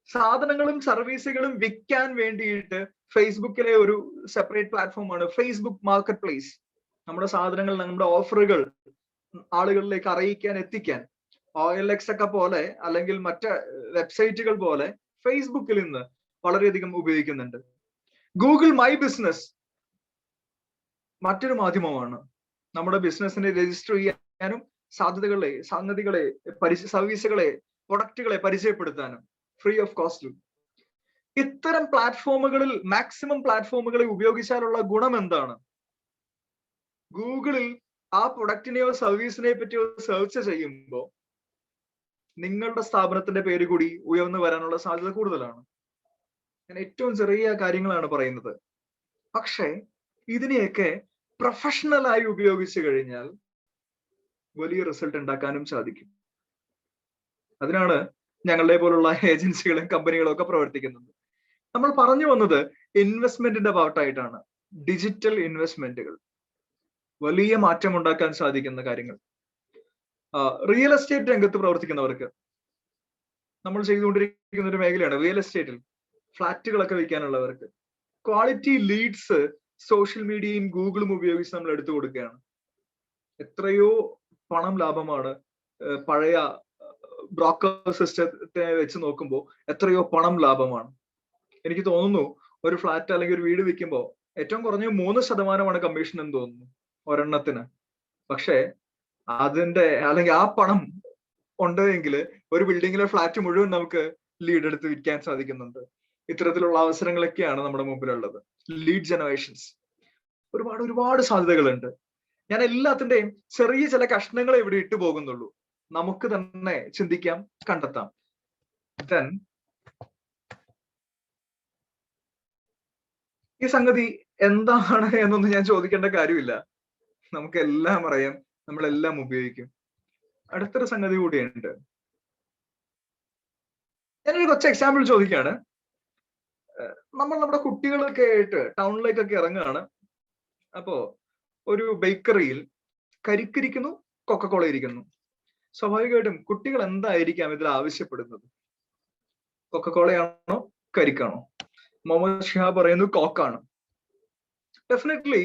സാധനങ്ങളും സർവീസുകളും വിൽക്കാൻ വേണ്ടിയിട്ട് ഫേസ്ബുക്കിലെ ഒരു സെപ്പറേറ്റ് പ്ലാറ്റ്ഫോമാണ് ഫേസ്ബുക്ക് മാർക്കറ്റ് പ്ലേസ്. നമ്മുടെ സാധനങ്ങൾ, നമ്മുടെ ഓഫറുകൾ ആളുകളിലേക്ക് അറിയിക്കാൻ, എത്തിക്കാൻ OLX ഒക്കെ പോലെ അല്ലെങ്കിൽ മറ്റ് വെബ്സൈറ്റുകൾ പോലെ ഫേസ്ബുക്കിൽ ഇന്ന് വളരെയധികം ഉപയോഗിക്കുന്നുണ്ട്. ഗൂഗിൾ മൈ ബിസിനസ് മറ്റൊരു മാധ്യമമാണ്. നമ്മുടെ ബിസിനസിനെ രജിസ്റ്റർ ചെയ്യാനും സംഗതികളെ സർവീസുകളെ, പ്രൊഡക്റ്റുകളെ പരിചയപ്പെടുത്താനും ഫ്രീ ഓഫ് കോസ്റ്റ്. ഇത്തരം പ്ലാറ്റ്ഫോമുകളിൽ, മാക്സിമം പ്ലാറ്റ്ഫോമുകളെ ഉപയോഗിച്ചാലുള്ള ഗുണം എന്താണ്? ഗൂഗിളിൽ ആ പ്രൊഡക്റ്റിനെയോ സർവീസിനെ പറ്റിയോ സെർച്ച് ചെയ്യുമ്പോൾ നിങ്ങളുടെ സ്ഥാപനത്തിന്റെ പേര് കൂടി ഉയർന്നു വരാനുള്ള സാധ്യത കൂടുതലാണ്. ഞാൻ ഏറ്റവും ചെറിയ കാര്യങ്ങളാണ് പറയുന്നത്. പക്ഷേ ഇതിനെയൊക്കെ പ്രൊഫഷണലായി ഉപയോഗിച്ചു കഴിഞ്ഞാൽ വലിയ റിസൾട്ട് ഉണ്ടാക്കാനും സാധിക്കും. അതിനാണ് ഞങ്ങളുടെ പോലുള്ള ഏജൻസികളും കമ്പനികളും ഒക്കെ പ്രവർത്തിക്കുന്നത്. നമ്മൾ പറഞ്ഞു വന്നത് ഇൻവെസ്റ്റ്മെന്റിന്റെ പാർട്ടായിട്ടാണ്. ഡിജിറ്റൽ ഇൻവെസ്റ്റ്മെന്റുകൾ വലിയ മാറ്റം ഉണ്ടാക്കാൻ സാധിക്കുന്ന കാര്യങ്ങൾ. റിയൽ എസ്റ്റേറ്റ് രംഗത്ത് പ്രവർത്തിക്കുന്നവർക്ക് നമ്മൾ ചെയ്തുകൊണ്ടിരിക്കുന്ന ഒരു മേഖലയാണ് റിയൽ എസ്റ്റേറ്റിൽ. ഫ്ലാറ്റുകളൊക്കെ വിൽക്കാനുള്ളവർക്ക് ക്വാളിറ്റി ലീഡ്സ് സോഷ്യൽ മീഡിയയും ഗൂഗിളും ഉപയോഗിച്ച് നമ്മൾ എടുത്തു കൊടുക്കുകയാണ്. എത്രയോ പണം ലാഭമാണ്. പഴയ ബ്രോക്കർ സിസ്റ്റത്തെ വെച്ച് നോക്കുമ്പോൾ എത്രയോ പണം ലാഭമാണ്. എനിക്ക് തോന്നുന്നു ഒരു ഫ്ലാറ്റ് അല്ലെങ്കിൽ ഒരു വീട് വിൽക്കുമ്പോൾ ഏറ്റവും കുറഞ്ഞ 3% കമ്മീഷൻ എന്ന് തോന്നുന്നു ഒരെണ്ണത്തിന്. പക്ഷേ അതിന്റെ അല്ലെങ്കിൽ ആ പണം ഉണ്ട് എങ്കിൽ ഒരു ബിൽഡിങ്ങിലെ ഫ്ലാറ്റ് മുഴുവൻ നമുക്ക് ലീഡ് എടുത്ത് വിൽക്കാൻ സാധിക്കുന്നുണ്ട്. ഇത്തരത്തിലുള്ള അവസരങ്ങളൊക്കെയാണ് നമ്മുടെ മുമ്പിലുള്ളത്. ലീഡ് ജനറേഷൻസ് ഒരുപാട് സാധ്യതകളുണ്ട്. ഞാൻ എല്ലാത്തിന്റെയും ചെറിയ ചില കഷ്ണങ്ങളെ ഇവിടെ ഇട്ടു പോകുന്നുള്ളൂ. നമുക്ക് തന്നെ ചിന്തിക്കാം, കണ്ടെത്താം. ദെൻ ഈ സംഗതി എന്താണ് എന്നൊന്നും ഞാൻ ചോദിക്കേണ്ട കാര്യമില്ല. നമുക്കെല്ലാം അറിയാം, നമ്മളെല്ലാം ഉപയോഗിക്കും. അടുത്തൊരു സംഗതി കൂടിയുണ്ട്. ഞാനൊരു കൊച്ചു എക്സാമ്പിൾ ചോദിക്കുകയാണ്. നമ്മൾ നമ്മുടെ കുട്ടികളൊക്കെ ആയിട്ട് ടൗണിലേക്കൊക്കെ ഇറങ്ങുകയാണ്. അപ്പോ ഒരു ബേക്കറിയിൽ കരിക്കിരിക്കുന്നു, കൊക്കക്കോള ഇരിക്കുന്നു. സ്വാഭാവികമായിട്ടും കുട്ടികൾ എന്തായിരിക്കാം ഇതിൽ ആവശ്യപ്പെടുന്നത്? കൊക്കക്കോളയാണോ കരിക്കാണോ? മുഹമ്മദ് ഷിഹാബ് പറയുന്നു കോക്കാണ്. ഡെഫിനറ്റ്ലി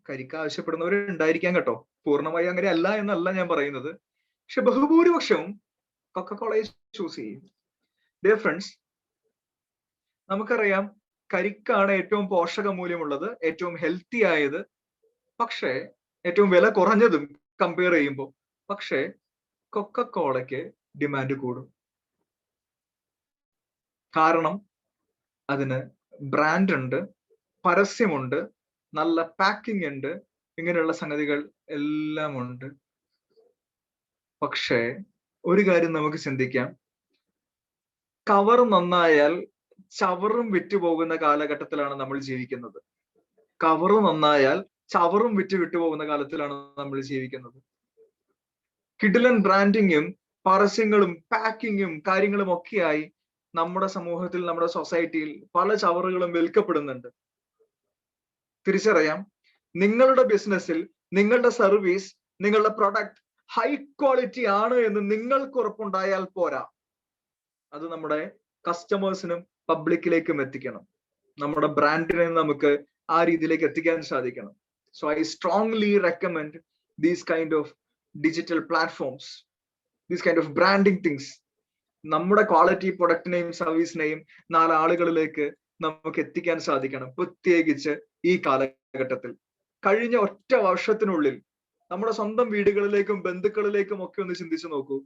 കരിക്ക് ആവശ്യപ്പെടുന്നവർ ഉണ്ടായിരിക്കാം കേട്ടോ. പൂർണ്ണമായി അങ്ങനെ അല്ല എന്നല്ല ഞാൻ പറയുന്നത്. പക്ഷെ ബഹുഭൂരിപക്ഷവും കൊക്കക്കോളയെ ചൂസ് ചെയ്യും. ഡിയർ ഫ്രണ്ട്സ്, നമുക്കറിയാം കരിക്കാണ് ഏറ്റവും പോഷക മൂല്യമുള്ളത്, ഏറ്റവും ഹെൽത്തി ആയത്, പക്ഷേ ഏറ്റവും വില കുറഞ്ഞതും കമ്പയർ ചെയ്യുമ്പോൾ. പക്ഷേ കൊക്കക്കോളയ്ക്ക് ഡിമാൻഡ് കൂടും. കാരണം അതിന് ബ്രാൻഡ് ഉണ്ട്, പരസ്യമുണ്ട്, നല്ല പാക്കിംഗ് ഉണ്ട്, ഇങ്ങനെയുള്ള സംഗതികൾ എല്ലാം ഉണ്ട്. പക്ഷേ ഒരു കാര്യം നമുക്ക് ചിന്തിക്കാം, കവർ നന്നായാൽ ചവറും വിറ്റുപോകുന്ന കാലഘട്ടത്തിലാണ് നമ്മൾ ജീവിക്കുന്നത്. കവറ് നന്നായാൽ ചവറും വിറ്റുപോകുന്ന കാലത്തിലാണ് നമ്മൾ ജീവിക്കുന്നത്. കിടിലൻ ബ്രാൻഡിങ്ങും പരസ്യങ്ങളും പാക്കിങ്ങും കാര്യങ്ങളും ഒക്കെയായി നമ്മുടെ സമൂഹത്തിൽ, നമ്മുടെ സൊസൈറ്റിയിൽ പല ചവറുകളും വിൽക്കപ്പെടുന്നുണ്ട്. തിരിച്ചറിയാം, നിങ്ങളുടെ ബിസിനസ്സിൽ നിങ്ങളുടെ സർവീസ്, നിങ്ങളുടെ പ്രൊഡക്റ്റ് ഹൈ ക്വാളിറ്റി ആണ് എന്ന് നിങ്ങൾക്ക് ഉറപ്പുണ്ടായാൽ പോരാ, അത് നമ്മുടെ കസ്റ്റമേഴ്സിനും പബ്ലിക്കിലേക്കും എത്തിക്കണം. നമ്മുടെ ബ്രാൻഡിനെ നമുക്ക് ആ രീതിയിലേക്ക് എത്തിക്കാൻ സാധിക്കണം. So I strongly recommend these kind of digital platforms, these kind of branding things. നമ്മുടെ ക്വാളിറ്റി പ്രൊഡക്റ്റിനെയും സർവീസിനെയും 4 ആളുകളിലേക്ക് നമുക്ക് എത്തിക്കാൻ സാധിക്കണം. പ്രത്യേകിച്ച് ഈ കാലഘട്ടത്തിൽ. കഴിഞ്ഞ ഒറ്റ വർഷത്തിനുള്ളിൽ നമ്മുടെ സ്വന്തം വീടുകളിലേക്കും ബന്ധുക്കളിലേക്കും ഒക്കെ ഒന്ന് ചിന്തിച്ചു നോക്കൂ.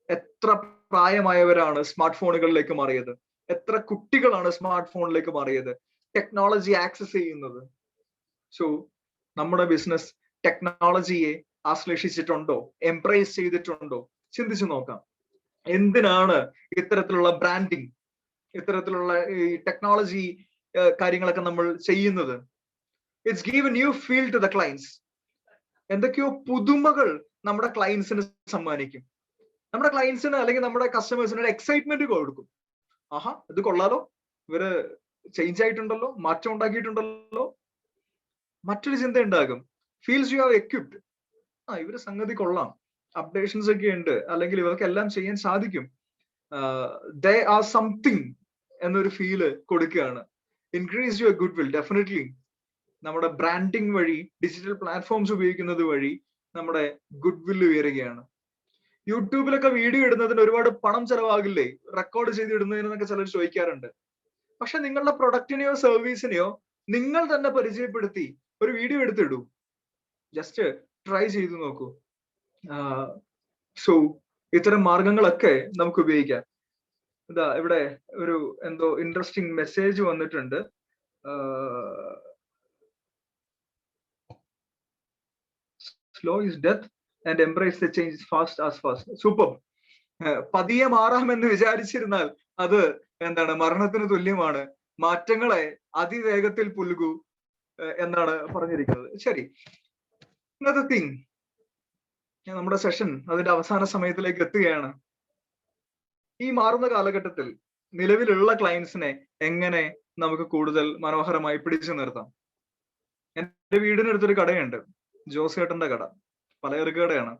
എത്ര പ്രായമായവരാണ് സ്മാർട്ട് ഫോണുകളിലേക്ക് മാറിയത്? എത്ര കുട്ടികളാണ് സ്മാർട്ട് ഫോണിലേക്ക് മാറിയത്, ടെക്നോളജി ആക്സസ് ചെയ്യുന്നത്? സോ നമ്മുടെ ബിസിനസ് ടെക്നോളജിയെ ആശ്ലേഷിച്ചിട്ടുണ്ടോ, എംബ്രേസ് ചെയ്തിട്ടുണ്ടോ? ചിന്തിച്ചു നോക്കാം. എന്തിനാണ് ഇത്തരത്തിലുള്ള ബ്രാൻഡിങ്, ഇത്തരത്തിലുള്ള ഈ ടെക്നോളജി കാര്യങ്ങളൊക്കെ നമ്മൾ ചെയ്യുന്നത്? It's give a new feel to the clients. എന്തൊക്കെയോ പുതുമകൾ നമ്മുടെ ക്ലയൻസിന് സമ്മാനിക്കും. നമ്മുടെ ക്ലയൻസിന് അല്ലെങ്കിൽ നമ്മുടെ കസ്റ്റമേഴ്സിന് ഒരു എക്സൈറ്റ്മെന്റ് കൊടുക്കും. ആഹാ, ഇത് കൊള്ളാലോ, ഇവര് ചേഞ്ച് ആയിട്ടുണ്ടല്ലോ, മാറ്റം ഉണ്ടാക്കിയിട്ടുണ്ടല്ലോ. മറ്റൊരു ചിന്ത ഉണ്ടാകും, ഫീൽസ് യു ഹാവ് എക്വിപ്ഡ്. ഇവര് സംഗതി കൊള്ളാം, അപ്ഡേഷൻസ് ഒക്കെ ഉണ്ട്, അല്ലെങ്കിൽ ഇവർക്ക് എല്ലാം ചെയ്യാൻ സാധിക്കും, ദേ ആർ സംതിങ് എന്നൊരു ഫീല് കൊടുക്കുകയാണ്. Increase your good will. Definitely നമ്മുടെ ബ്രാൻഡിങ് വഴി, ഡിജിറ്റൽ പ്ലാറ്റ്ഫോംസ് ഉപയോഗിക്കുന്നത് വഴി നമ്മുടെ ഗുഡ് വില്ല് ഉയരുകയാണ്. യൂട്യൂബിലൊക്കെ വീഡിയോ ഇടുന്നതിന് ഒരുപാട് പണം ചെലവാകില്ലേ, റെക്കോർഡ് ചെയ്ത് ഇടുന്നതിനൊക്കെ ചിലർ ചോദിക്കാറുണ്ട്. പക്ഷെ നിങ്ങളുടെ പ്രൊഡക്റ്റിനെയോ സർവീസിനെയോ നിങ്ങൾ തന്നെ പരിചയപ്പെടുത്തി ഒരു വീഡിയോ എടുത്തിടൂ. ജസ്റ്റ് ട്രൈ ചെയ്തു നോക്കൂ. സോ ഇത്തരം മാർഗങ്ങളൊക്കെ നമുക്ക് ഉപയോഗിക്കാം. ഇതാ ഇവിടെ ഒരു എന്തോ ഇൻട്രസ്റ്റിംഗ് മെസ്സേജ് വന്നിട്ടുണ്ട്. Slow is death and embrace the change fast as fast. Super. പതിയെ മാറാമെന്ന് വിചാരിച്ചിരുന്നാൽ അത് എന്താണ്, മരണത്തിന് തുല്യമാണ്. മാറ്റങ്ങളെ അതിവേഗത്തിൽ പുൽകൂ എന്നാണ് പറഞ്ഞിരിക്കുന്നത്. ശരി, another thing, നമ്മുടെ സെഷൻ അതിന്റെ അവസാന സമയത്തിലേക്ക് എത്തുകയാണ്. ഈ മാറുന്ന കാലഘട്ടത്തിൽ നിലവിലുള്ള ക്ലയൻസിനെ എങ്ങനെ നമുക്ക് കൂടുതൽ മനോഹരമായി പിടിച്ചു നിർത്താം? എന്റെ വീടിനടുത്തൊരു കടയുണ്ട്, ജോസേട്ടന്റെ കട, പലചരക്ക് കടയാണ്.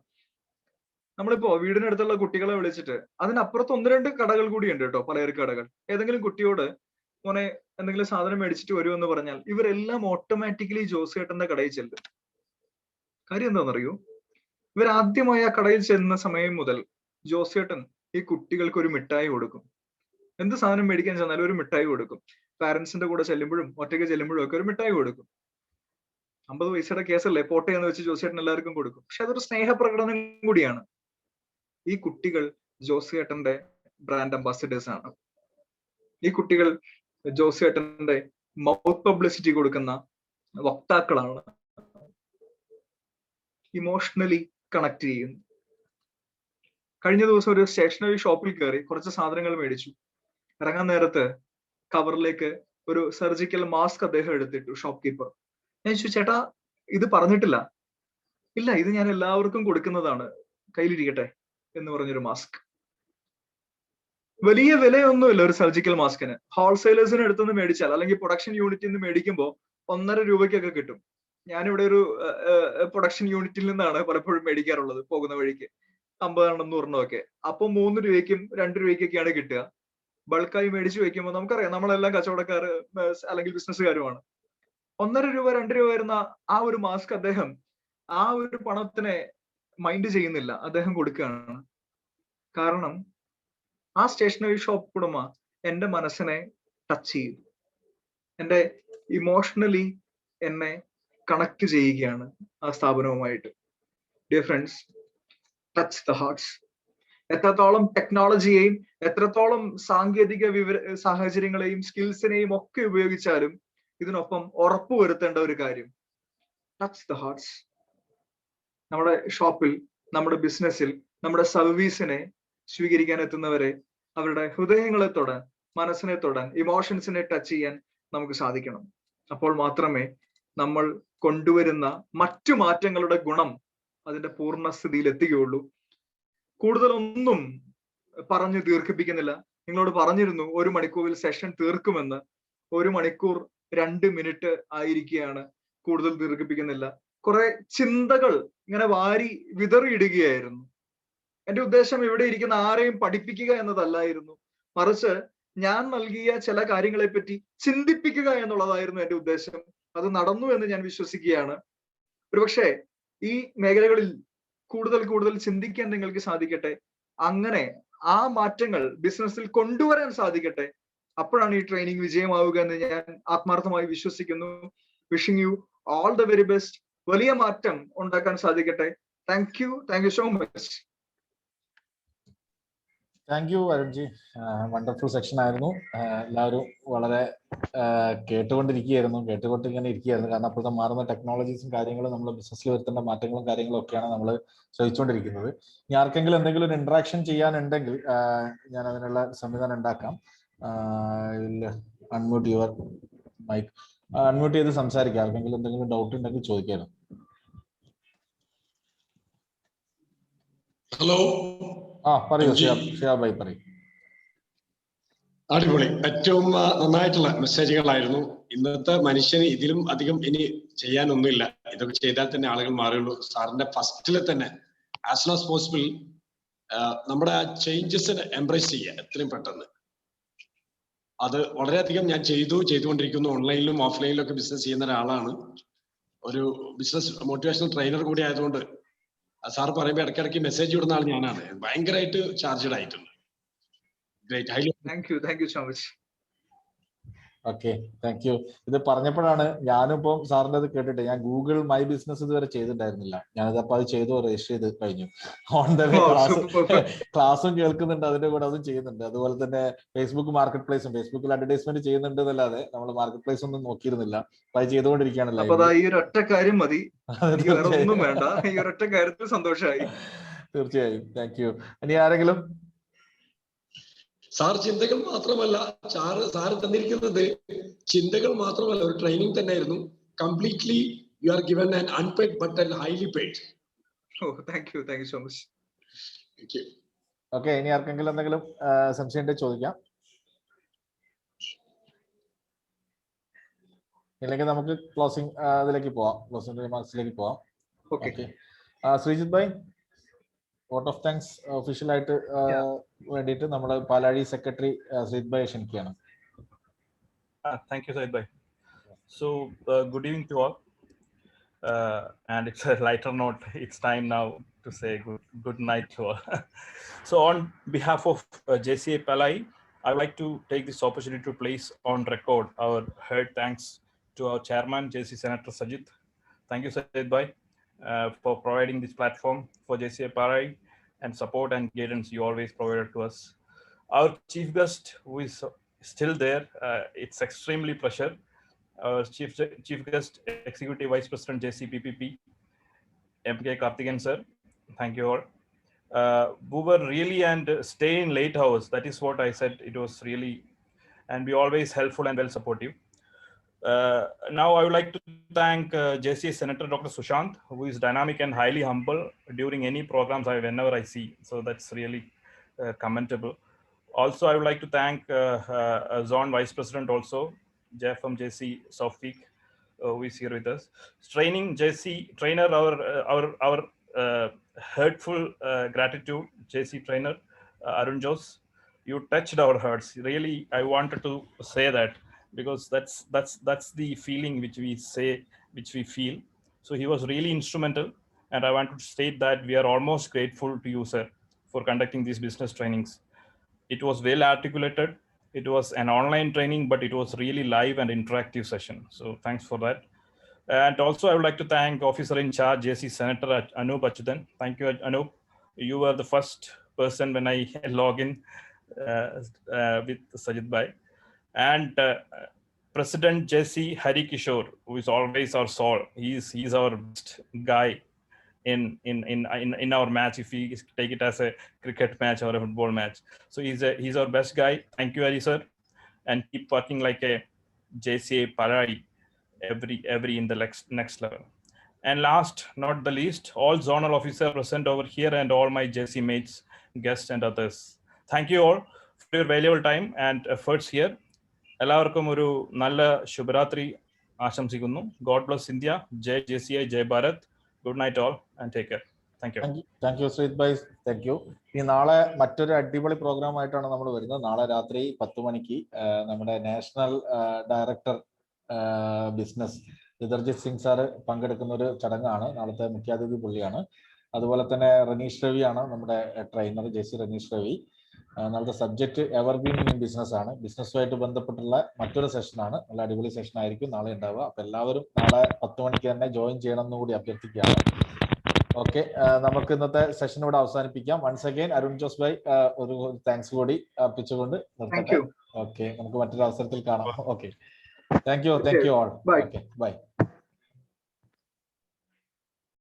നമ്മളിപ്പോ വീടിനടുത്തുള്ള കുട്ടികളെ വിളിച്ചിട്ട്, അതിനപ്പുറത്ത് 1-2 കടകൾ കൂടിയുണ്ട് കേട്ടോ, പലചരക്ക് കടകൾ. ഏതെങ്കിലും കുട്ടിയോട് മോനെ എന്തെങ്കിലും സാധനം മേടിച്ചിട്ട് വരുമെന്ന് പറഞ്ഞാൽ ഇവരെല്ലാം ഓട്ടോമാറ്റിക്കലി ജോസേട്ടന്റെ കടയിൽ ചെല്ലും. കാര്യം എന്താണെന്നറിയോ? ഇവരാദ്യമായി ആ കടയിൽ ചെല്ലുന്ന സമയം മുതൽ ജോസേട്ടൻ ഈ കുട്ടികൾക്ക് ഒരു മിഠായി കൊടുക്കും. എന്ത് സാധനം മേടിക്കാൻ ചെന്നാലും ഒരു മിഠായി കൊടുക്കും. പാരന്റ്സിന്റെ കൂടെ ചെല്ലുമ്പോഴും ഒറ്റയ്ക്ക് ചെല്ലുമ്പോഴും ഒക്കെ ഒരു മിഠായി കൊടുക്കും. 50 പൈസയുടെ കേസല്ലേ, പോട്ടെ എന്ന് വെച്ച് ജോസേട്ടൻ എല്ലാവർക്കും കൊടുക്കും. പക്ഷെ അതൊരു സ്നേഹപ്രകടനം കൂടിയാണ്. ഈ കുട്ടികൾ ജോസേട്ടന്റെ ബ്രാൻഡ് അംബാസിഡേഴ്സ് ആണ്. ഈ കുട്ടികൾ ജോസേട്ടന്റെ മൗത്ത് പബ്ലിസിറ്റി കൊടുക്കുന്ന വക്താക്കളാണ്. ഇമോഷണലി കണക്ട് ചെയ്യുന്നു. കഴിഞ്ഞ ദിവസം ഒരു സ്റ്റേഷനറി ഷോപ്പിൽ കയറി കുറച്ച് സാധനങ്ങൾ മേടിച്ചു. ഇറങ്ങാൻ നേരത്ത് കവറിലേക്ക് ഒരു സർജിക്കൽ മാസ്ക് അദ്ദേഹം എടുത്തിട്ടു, ഷോപ്പ് കീപ്പർ. ഞാൻ ചോദിച്ചു, ചേട്ടാ ഇത് പറഞ്ഞിട്ടില്ല. ഇല്ല, ഇത് ഞാൻ എല്ലാവർക്കും കൊടുക്കുന്നതാണ്, കയ്യിലിരിക്കട്ടെ എന്ന് പറഞ്ഞൊരു മാസ്ക്. വലിയ വിലയൊന്നുമില്ല ഒരു സർജിക്കൽ മാസ്കിന്. ഹോൾസെയിലേഴ്സിന് അടുത്തുനിന്ന് മേടിച്ചാൽ അല്ലെങ്കിൽ പ്രൊഡക്ഷൻ യൂണിറ്റിൽ നിന്ന് മേടിക്കുമ്പോൾ 1.5 രൂപയ്ക്കൊക്കെ കിട്ടും. ഞാനിവിടെ ഒരു പ്രൊഡക്ഷൻ യൂണിറ്റിൽ നിന്നാണ് പലപ്പോഴും മേടിക്കാറുള്ളത് പോകുന്ന വഴിക്ക് 50 100 ഒക്കെ. അപ്പം 3 രൂപയ്ക്കും 2 രൂപയ്ക്കൊക്കെയാണ് കിട്ടുക. ബൾക്കായി മേടിച്ച് വെക്കുമ്പോൾ നമുക്കറിയാം നമ്മളെല്ലാം കച്ചവടക്കാർ അല്ലെങ്കിൽ ബിസിനസ്സുകാരുമാണ്. 1.5 രൂപ 2 രൂപ വരുന്ന ആ ഒരു മാസ്ക് അദ്ദേഹം ആ ഒരു പണത്തിനെ മൈൻഡ് ചെയ്യുന്നില്ല, അദ്ദേഹം കൊടുക്കുകയാണ്. കാരണം ആ സ്റ്റേഷനറി ഷോപ്പ് ഉടമ എന്റെ മനസ്സിനെ ടച്ച് ചെയ്തു, എന്റെ ഇമോഷണലി എന്നെ കണക്ട് ചെയ്യുകയാണ് ആ സ്ഥാപനവുമായിട്ട്. Dear friends, touch the hearts. എത്രത്തോളം ടെക്നോളജിയെയും എത്രത്തോളം സാങ്കേതിക സാഹചര്യങ്ങളെയും സ്കിൽസിനെയും ഒക്കെ ഉപയോഗിച്ചാലും ഇതിനൊപ്പം ഉറപ്പുവരുത്തേണ്ട ഒരു കാര്യം, ടച്ച് ദ ഹാർട്ട്സ്. നമ്മുടെ ഷോപ്പിൽ, നമ്മുടെ ബിസിനസ്സിൽ, നമ്മുടെ സർവീസിനെ സ്വീകരിക്കാൻ എത്തുന്നവരെ അവരുടെ ഹൃദയങ്ങളെ തൊടാൻ, മനസ്സിനെ തൊടാൻ, ഇമോഷൻസിനെ ടച്ച് ചെയ്യാൻ നമുക്ക് സാധിക്കണം. അപ്പോൾ മാത്രമേ നമ്മൾ കൊണ്ടുവരുന്ന മറ്റു മാറ്റങ്ങളുടെ ഗുണം അതിന്റെ പൂർണ്ണസ്ഥിതിയിൽ എത്തുകയുള്ളൂ. കൂടുതലൊന്നും പറഞ്ഞു ദീർഘിപ്പിക്കുന്നില്ല. നിങ്ങളോട് പറഞ്ഞിരുന്നു 1 മണിക്കൂറിൽ സെഷൻ തീർക്കുമെന്ന്. 1 മണിക്കൂർ 2 മിനിറ്റ് ആയിരിക്കുകയാണ്. കൂടുതൽ ദീർഘിപ്പിക്കുന്നില്ല. കുറെ ചിന്തകൾ ഇങ്ങനെ വാരി വിതറിയിടുകയായിരുന്നു. എന്റെ ഉദ്ദേശം ഇവിടെ ഇരിക്കുന്ന ആരെയും പഠിപ്പിക്കുക എന്നതല്ലായിരുന്നു, മറിച്ച് ഞാൻ നൽകിയ ചില കാര്യങ്ങളെ പറ്റി ചിന്തിപ്പിക്കുക എന്നുള്ളതായിരുന്നു എന്റെ ഉദ്ദേശം. അത് നടന്നു എന്ന് ഞാൻ വിശ്വസിക്കുകയാണ്. ഒരുപക്ഷെ ഈ മേഖലകളിൽ കൂടുതൽ കൂടുതൽ ചിന്തിക്കാൻ നിങ്ങൾക്ക് സാധിക്കട്ടെ. അങ്ങനെ ആ മാറ്റങ്ങൾ ബിസിനസ്സിൽ കൊണ്ടുവരാൻ സാധിക്കട്ടെ. അപ്പോഴാണ് ഈ ട്രെയിനിങ് വിജയമാവുക എന്ന് ഞാൻ ആത്മാർത്ഥമായി വിശ്വസിക്കുന്നു. Wishing you all the very best. വലിയ മാറ്റം ഉണ്ടാക്കാൻ സാധിക്കട്ടെ. Thank you so much. Thank you അരുൺജി, wonderful section ആയിരുന്നു. എല്ലാവരും വളരെ കേട്ടുകൊണ്ടിരിക്കുകയായിരുന്നു കാരണം അപ്പോഴത്തെ മാറുന്ന ടെക്നോളജീസും കാര്യങ്ങളും നമ്മൾ ബിസിനസ്സിൽ വരുത്തേണ്ട മാറ്റങ്ങളും കാര്യങ്ങളും ഒക്കെയാണ് നമ്മൾ ശ്രമിച്ചുകൊണ്ടിരിക്കുന്നത്. ഇനി ആർക്കെങ്കിലും എന്തെങ്കിലും ഒരു ഇന്ററാക്ഷൻ ചെയ്യാനുണ്ടെങ്കിൽ ഞാൻ അതിനുള്ള സംവിധാനം ഉണ്ടാക്കാം. അൺമ്യൂട്ട് യുവർ മൈക്ക്, അൺമ്യൂട്ട് ചെയ്ത് സംസാരിക്കാം. ആർക്കെങ്കിലും എന്തെങ്കിലും ഡൗട്ട് ഉണ്ടെങ്കിൽ ചോദിക്കാനും. ഹലോ, പറയൂ ഷിയാബ്, പറയൂ. അടിപൊളി, ഏറ്റവും നന്നായിട്ടുള്ള മെസ്സേജുകളായിരുന്നു. ഇന്നത്തെ മനുഷ്യന് ഇതിലും അധികം ഇനി ചെയ്യാനൊന്നുമില്ല. ഇതൊക്കെ ചെയ്താൽ തന്നെ ആളുകൾ മാറുള്ളൂ. സാറിന്റെ ഫസ്റ്റില് തന്നെ ആസ് സൂൺ ആസ് പോസിബിൾ നമ്മുടെ ആ ചേഞ്ചസിനെ എംബ്രേസ് ചെയ്യുക എത്രയും പെട്ടെന്ന്. അത് വളരെയധികം ഞാൻ ചെയ്തുകൊണ്ടിരിക്കുന്നു. ഓൺലൈനിലും ഓഫ്ലൈനിലും ഒക്കെ ബിസിനസ് ചെയ്യുന്ന ഒരാളാണ്. ഒരു ബിസിനസ് മോട്ടിവേഷണൽ ട്രെയിനർ കൂടി ആയതുകൊണ്ട് സാർ പറയുമ്പോൾ ഇടയ്ക്കിടയ്ക്ക് മെസ്സേജ് വിടുന്ന ആൾ ഞാനാണ്. ഭയങ്കരമായിട്ട് ചാർജഡ് ആയിട്ടുണ്ട്. Thank you so much. Okay, thank U. ഇത് പറഞ്ഞപ്പോഴാണ് ഞാനിപ്പോ സാറിന്റെ അത് കേട്ടിട്ട്, ഞാൻ ഗൂഗിൾ മൈ ബിസിനസ് ഇതുവരെ ചെയ്തിട്ടുണ്ടായിരുന്നില്ല. ഞാനിതപ്പോൾ അത് ചെയ്തു, രജിസ്റ്റർ ചെയ്ത് കഴിഞ്ഞു. ഓൺ ദ വേ ക്ലാസ്സും കേൾക്കുന്നുണ്ട്, അതിന്റെ കൂടെ അതും ചെയ്യുന്നുണ്ട്. അതുപോലെ തന്നെ ഫേസ്ബുക്ക് മാർക്കറ്റ് പ്ലേസും, ഫേസ്ബുക്കിൽ അഡ്വർടൈസ്മെന്റ് ചെയ്യുന്നുണ്ട് എന്നല്ലാതെ നമ്മൾ മാർക്കറ്റ് പ്ലേസ് ഒന്നും നോക്കിയിരുന്നില്ല. അത് ചെയ്തുകൊണ്ടിരിക്കുകയാണല്ലോ. അപ്പൊ ഈ ഒരൊറ്റ കാര്യം മതി, ഒന്നും വേണ്ട. ഈ ഒരൊറ്റ കാര്യത്തിൽ സന്തോഷമായി. തീർച്ചയായും, താങ്ക് യു. ഇനി ആരെങ്കിലും? സാർ ചിന്തകൾ മാത്രമല്ല, സാറ് തന്നിരിക്കുന്നത് ചിന്തകൾ മാത്രമല്ല, ഒരു ട്രെയിനിങ് തന്നെയായിരുന്നു. Completely you are given an unpaid but highly paid. Thank you so much. Okay, ഇനി ആർക്കെങ്കിലും എന്തെങ്കിലും സംശയം ഉണ്ടെങ്കിൽ ചോദിക്കാം. ഇല്ലെങ്കിൽ നമുക്ക് ക്ലോസിംഗ് അതിലേക്ക് പോവാം, ക്ലോസിംഗ് റിമാർക്സിലേക്ക് പോവാം. Okay, Sreejith bhai, vote of thanks official ആയിട്ട് വേണ്ടിയിട്ട് നമ്മുടെ പാലാഴി സെക്രട്ടറി ശ്രീജിത് ഭായ് ക്ഷണിക്കുകയാണ്. Thank you, Said Bhai. So, good evening to all. And it's a lighter note. It's time now to say good night to all. So, on behalf of JCA Palai, I would like to take this opportunity to place on record our heart thanks to our chairman, JC Senator Sajid. Thank you, Said Bhai, for providing this platform for JCA Palai and support and guidance you always provided to us. Our chief guest, who is still there, it's extremely pleasure. Our chief guest, Executive Vice President JCPPP, MK Karthigan sir. Thank you all. We were really and stay in late hours. That is what I said. It was really, and be always helpful and well supportive. Now I would like to thank JCA Senator Dr. Sushant, who is dynamic and highly humble during any programs whenever I see. So that's really commendable. Also, I would like to thank Zone Vice President also, Jeff from JC Sofik, who is here with us. Training JC trainer, our heartful gratitude, JC trainer Arun Jos. You touched our hearts. Really, I wanted to say that because that's the feeling which we say, which we feel. So he was really instrumental, and I want to state that we are almost grateful to you, sir, for conducting these business trainings. It was well articulated. It was an online training, but it was really live and interactive session. So thanks for that. And also, I would like to thank Officer in Charge, JC Senator Anup Achudan. Thank you, Anup. You were the first person when I log in with Sajid Bhai. And President JC Hari Kishore, who is always our soul. He's our best guy in our match, if we take it as a cricket match or a football match. So he's our best guy. Thank you, Hari sir, and keep working like a JCA Parai every in the next level. And last not the least, all zonal officers present over here and all my JC mates, guests and others. Thank you all for your valuable time and efforts here. എല്ലാവർക്കും ഒരു നല്ല ശുഭരാത്രി ആശംസിക്കുന്നു. God bless India. Jai JCI, Jai Bharat. Good night all and take care. Thank you. Thank you, Sridh bhai. Thank you. ഈ നാളെ മറ്റൊരു അടിപൊളി പ്രോഗ്രാം ആയിട്ടാണ് നമ്മൾ വരുന്നത്. നാളെ രാത്രി 10 മണിക്ക് നമ്മുടെ national director business Jitarjit Singh sir പങ്കെടുക്കുന്ന ഒരു ചടങ്ങാണ്. നാളത്തെ മുഖ്യാതിഥി പുള്ളിയാണ്. അതുപോലെ തന്നെ റനീഷ് രവിയാണ് നമ്മുടെ ട്രെയിനർ, JC റനീഷ് രവി. നാളത്തെ സബ്ജക്ട് എവർഗ്രീനിങ് ഇൻ ബിസിനസ് ആണ്. ബിസിനസ്സുമായിട്ട് ബന്ധപ്പെട്ടുള്ള മറ്റൊരു സെഷനാണ്. നല്ല അടിപൊളി സെഷൻ ആയിരിക്കും നാളെ ഉണ്ടാവുക. അപ്പൊ എല്ലാവരും നാളെ 10 മണിക്ക് തന്നെ ജോയിൻ ചെയ്യണം എന്ന് കൂടി അഭ്യർത്ഥിക്കുകയാണ്. ഓക്കെ, നമുക്ക് ഇന്നത്തെ സെഷൻ ഇവിടെ അവസാനിപ്പിക്കാം. വൺസ് അഗൈൻ അരുൺ ജോസ് ഭായ് ഒരു താങ്ക്സ് കൂടി അർപ്പിച്ചുകൊണ്ട് നിർത്തട്ടെ. ഓക്കെ, നമുക്ക് മറ്റൊരു അവസരത്തിൽ കാണാം. Okay, thank you all. Okay, by.